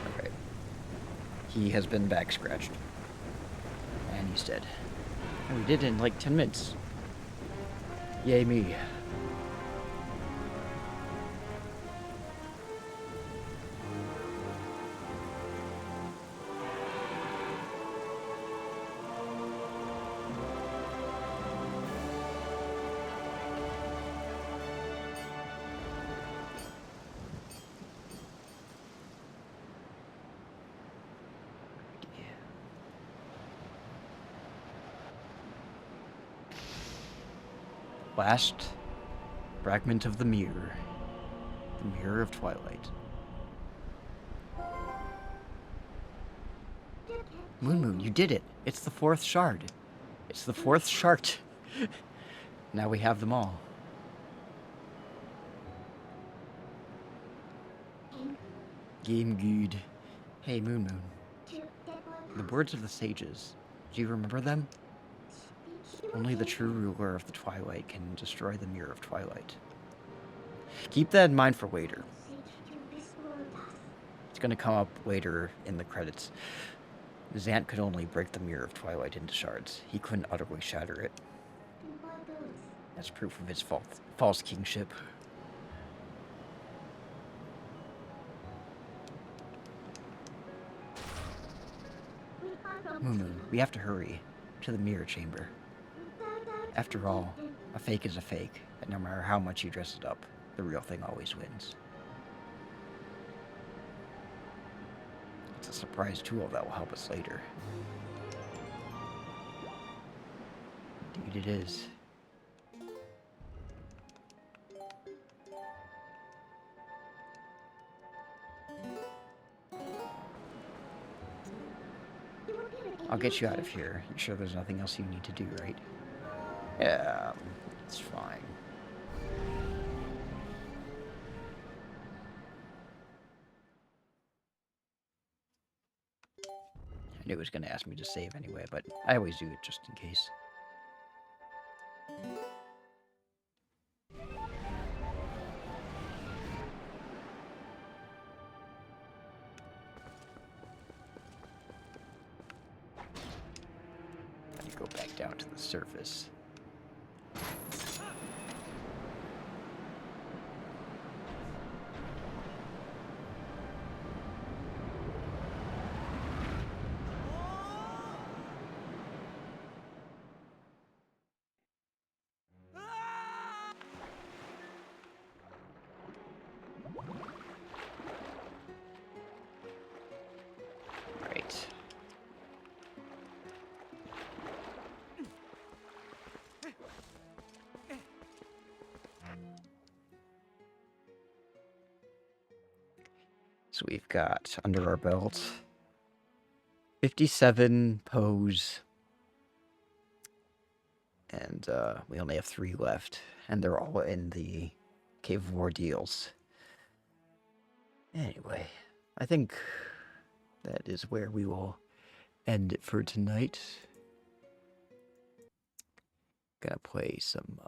Alright. He has been back scratched. And he's dead. And we did it in like 10 minutes. Yay me. Last fragment of the mirror. The mirror of Twilight. Moon, you did it! It's the 4th shard! It's the 4th shard! Now we have them all. Game good. Hey, Moon. The words of the sages. Do you remember them? Only the true ruler of the Twilight can destroy the Mirror of Twilight. Keep that in mind for later. It's gonna come up later in the credits. Zant could only break the Mirror of Twilight into shards. He couldn't utterly shatter it. That's proof of his false kingship. Moon, we have to hurry to the mirror chamber. After all, a fake is a fake, and no matter how much you dress it up, the real thing always wins. It's a surprise tool that will help us later. Indeed it is. I'll get you out of here. You sure there's nothing else you need to do, right? Yeah, it's fine. I knew it was going to ask me to save anyway, but I always do it just in case. Go back down to the surface. Right. So we've got under our belt 57 pose, and we only have 3 left, and they're all in the Cave of Ordeals. Anyway, I think that is where we will end it for tonight. Gonna play some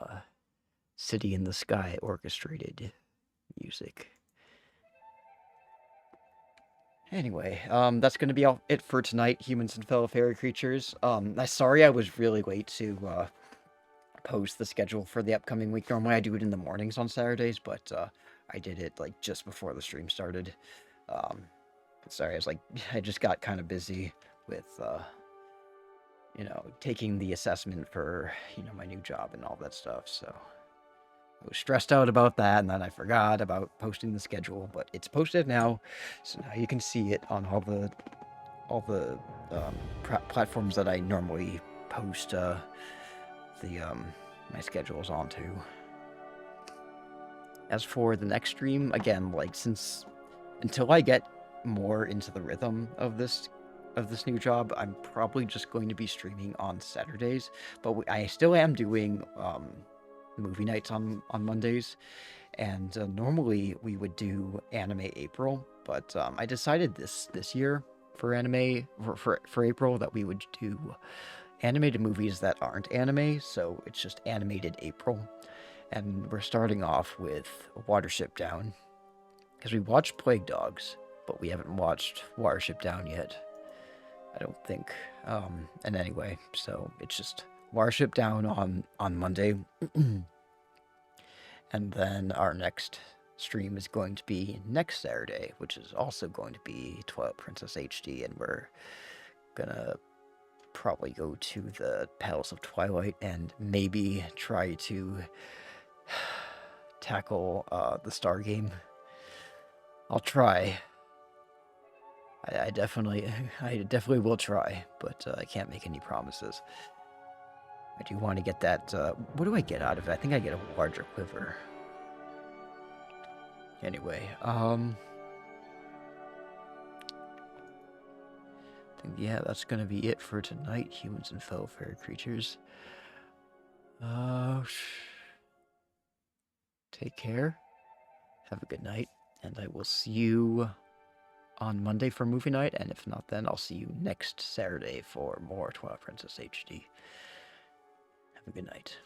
City in the Sky orchestrated music. Anyway, that's going to be it for tonight, humans and fellow fairy creatures. Sorry I was really late to post the schedule for the upcoming week. Normally I do it in the mornings on Saturdays, but I did it like just before the stream started. Sorry, I just got kind of busy with, you know, taking the assessment for, you know, my new job and all that stuff, so I was stressed out about that, and then I forgot about posting the schedule, but it's posted now, so now you can see it on all the platforms that I normally post my schedules onto. As for the next stream, again, like, until I get more into the rhythm of this new job, I'm probably just going to be streaming on Saturdays, but I still am doing movie nights on Mondays, and normally we would do Anime April, but I decided this year for April that we would do animated movies that aren't anime, so it's just animated April, and we're starting off with Watership Down, because we watched Plague Dogs, but we haven't watched Watership Down yet, I don't think. And anyway, so it's just Watership Down on Monday. And then our next stream is going to be next Saturday, which is also going to be Twilight Princess HD, and we're gonna probably go to the Palace of Twilight and maybe try to tackle the Star Game. I'll try. I definitely will try, but I can't make any promises. I do want to get that, what do I get out of it? I think I get a larger quiver. Anyway, I think, yeah, that's gonna be it for tonight, humans and fellow fair creatures. Take care, have a good night, and I will see you on Monday for movie night, and if not then, I'll see you next Saturday for more Twilight Princess HD. Have a good night.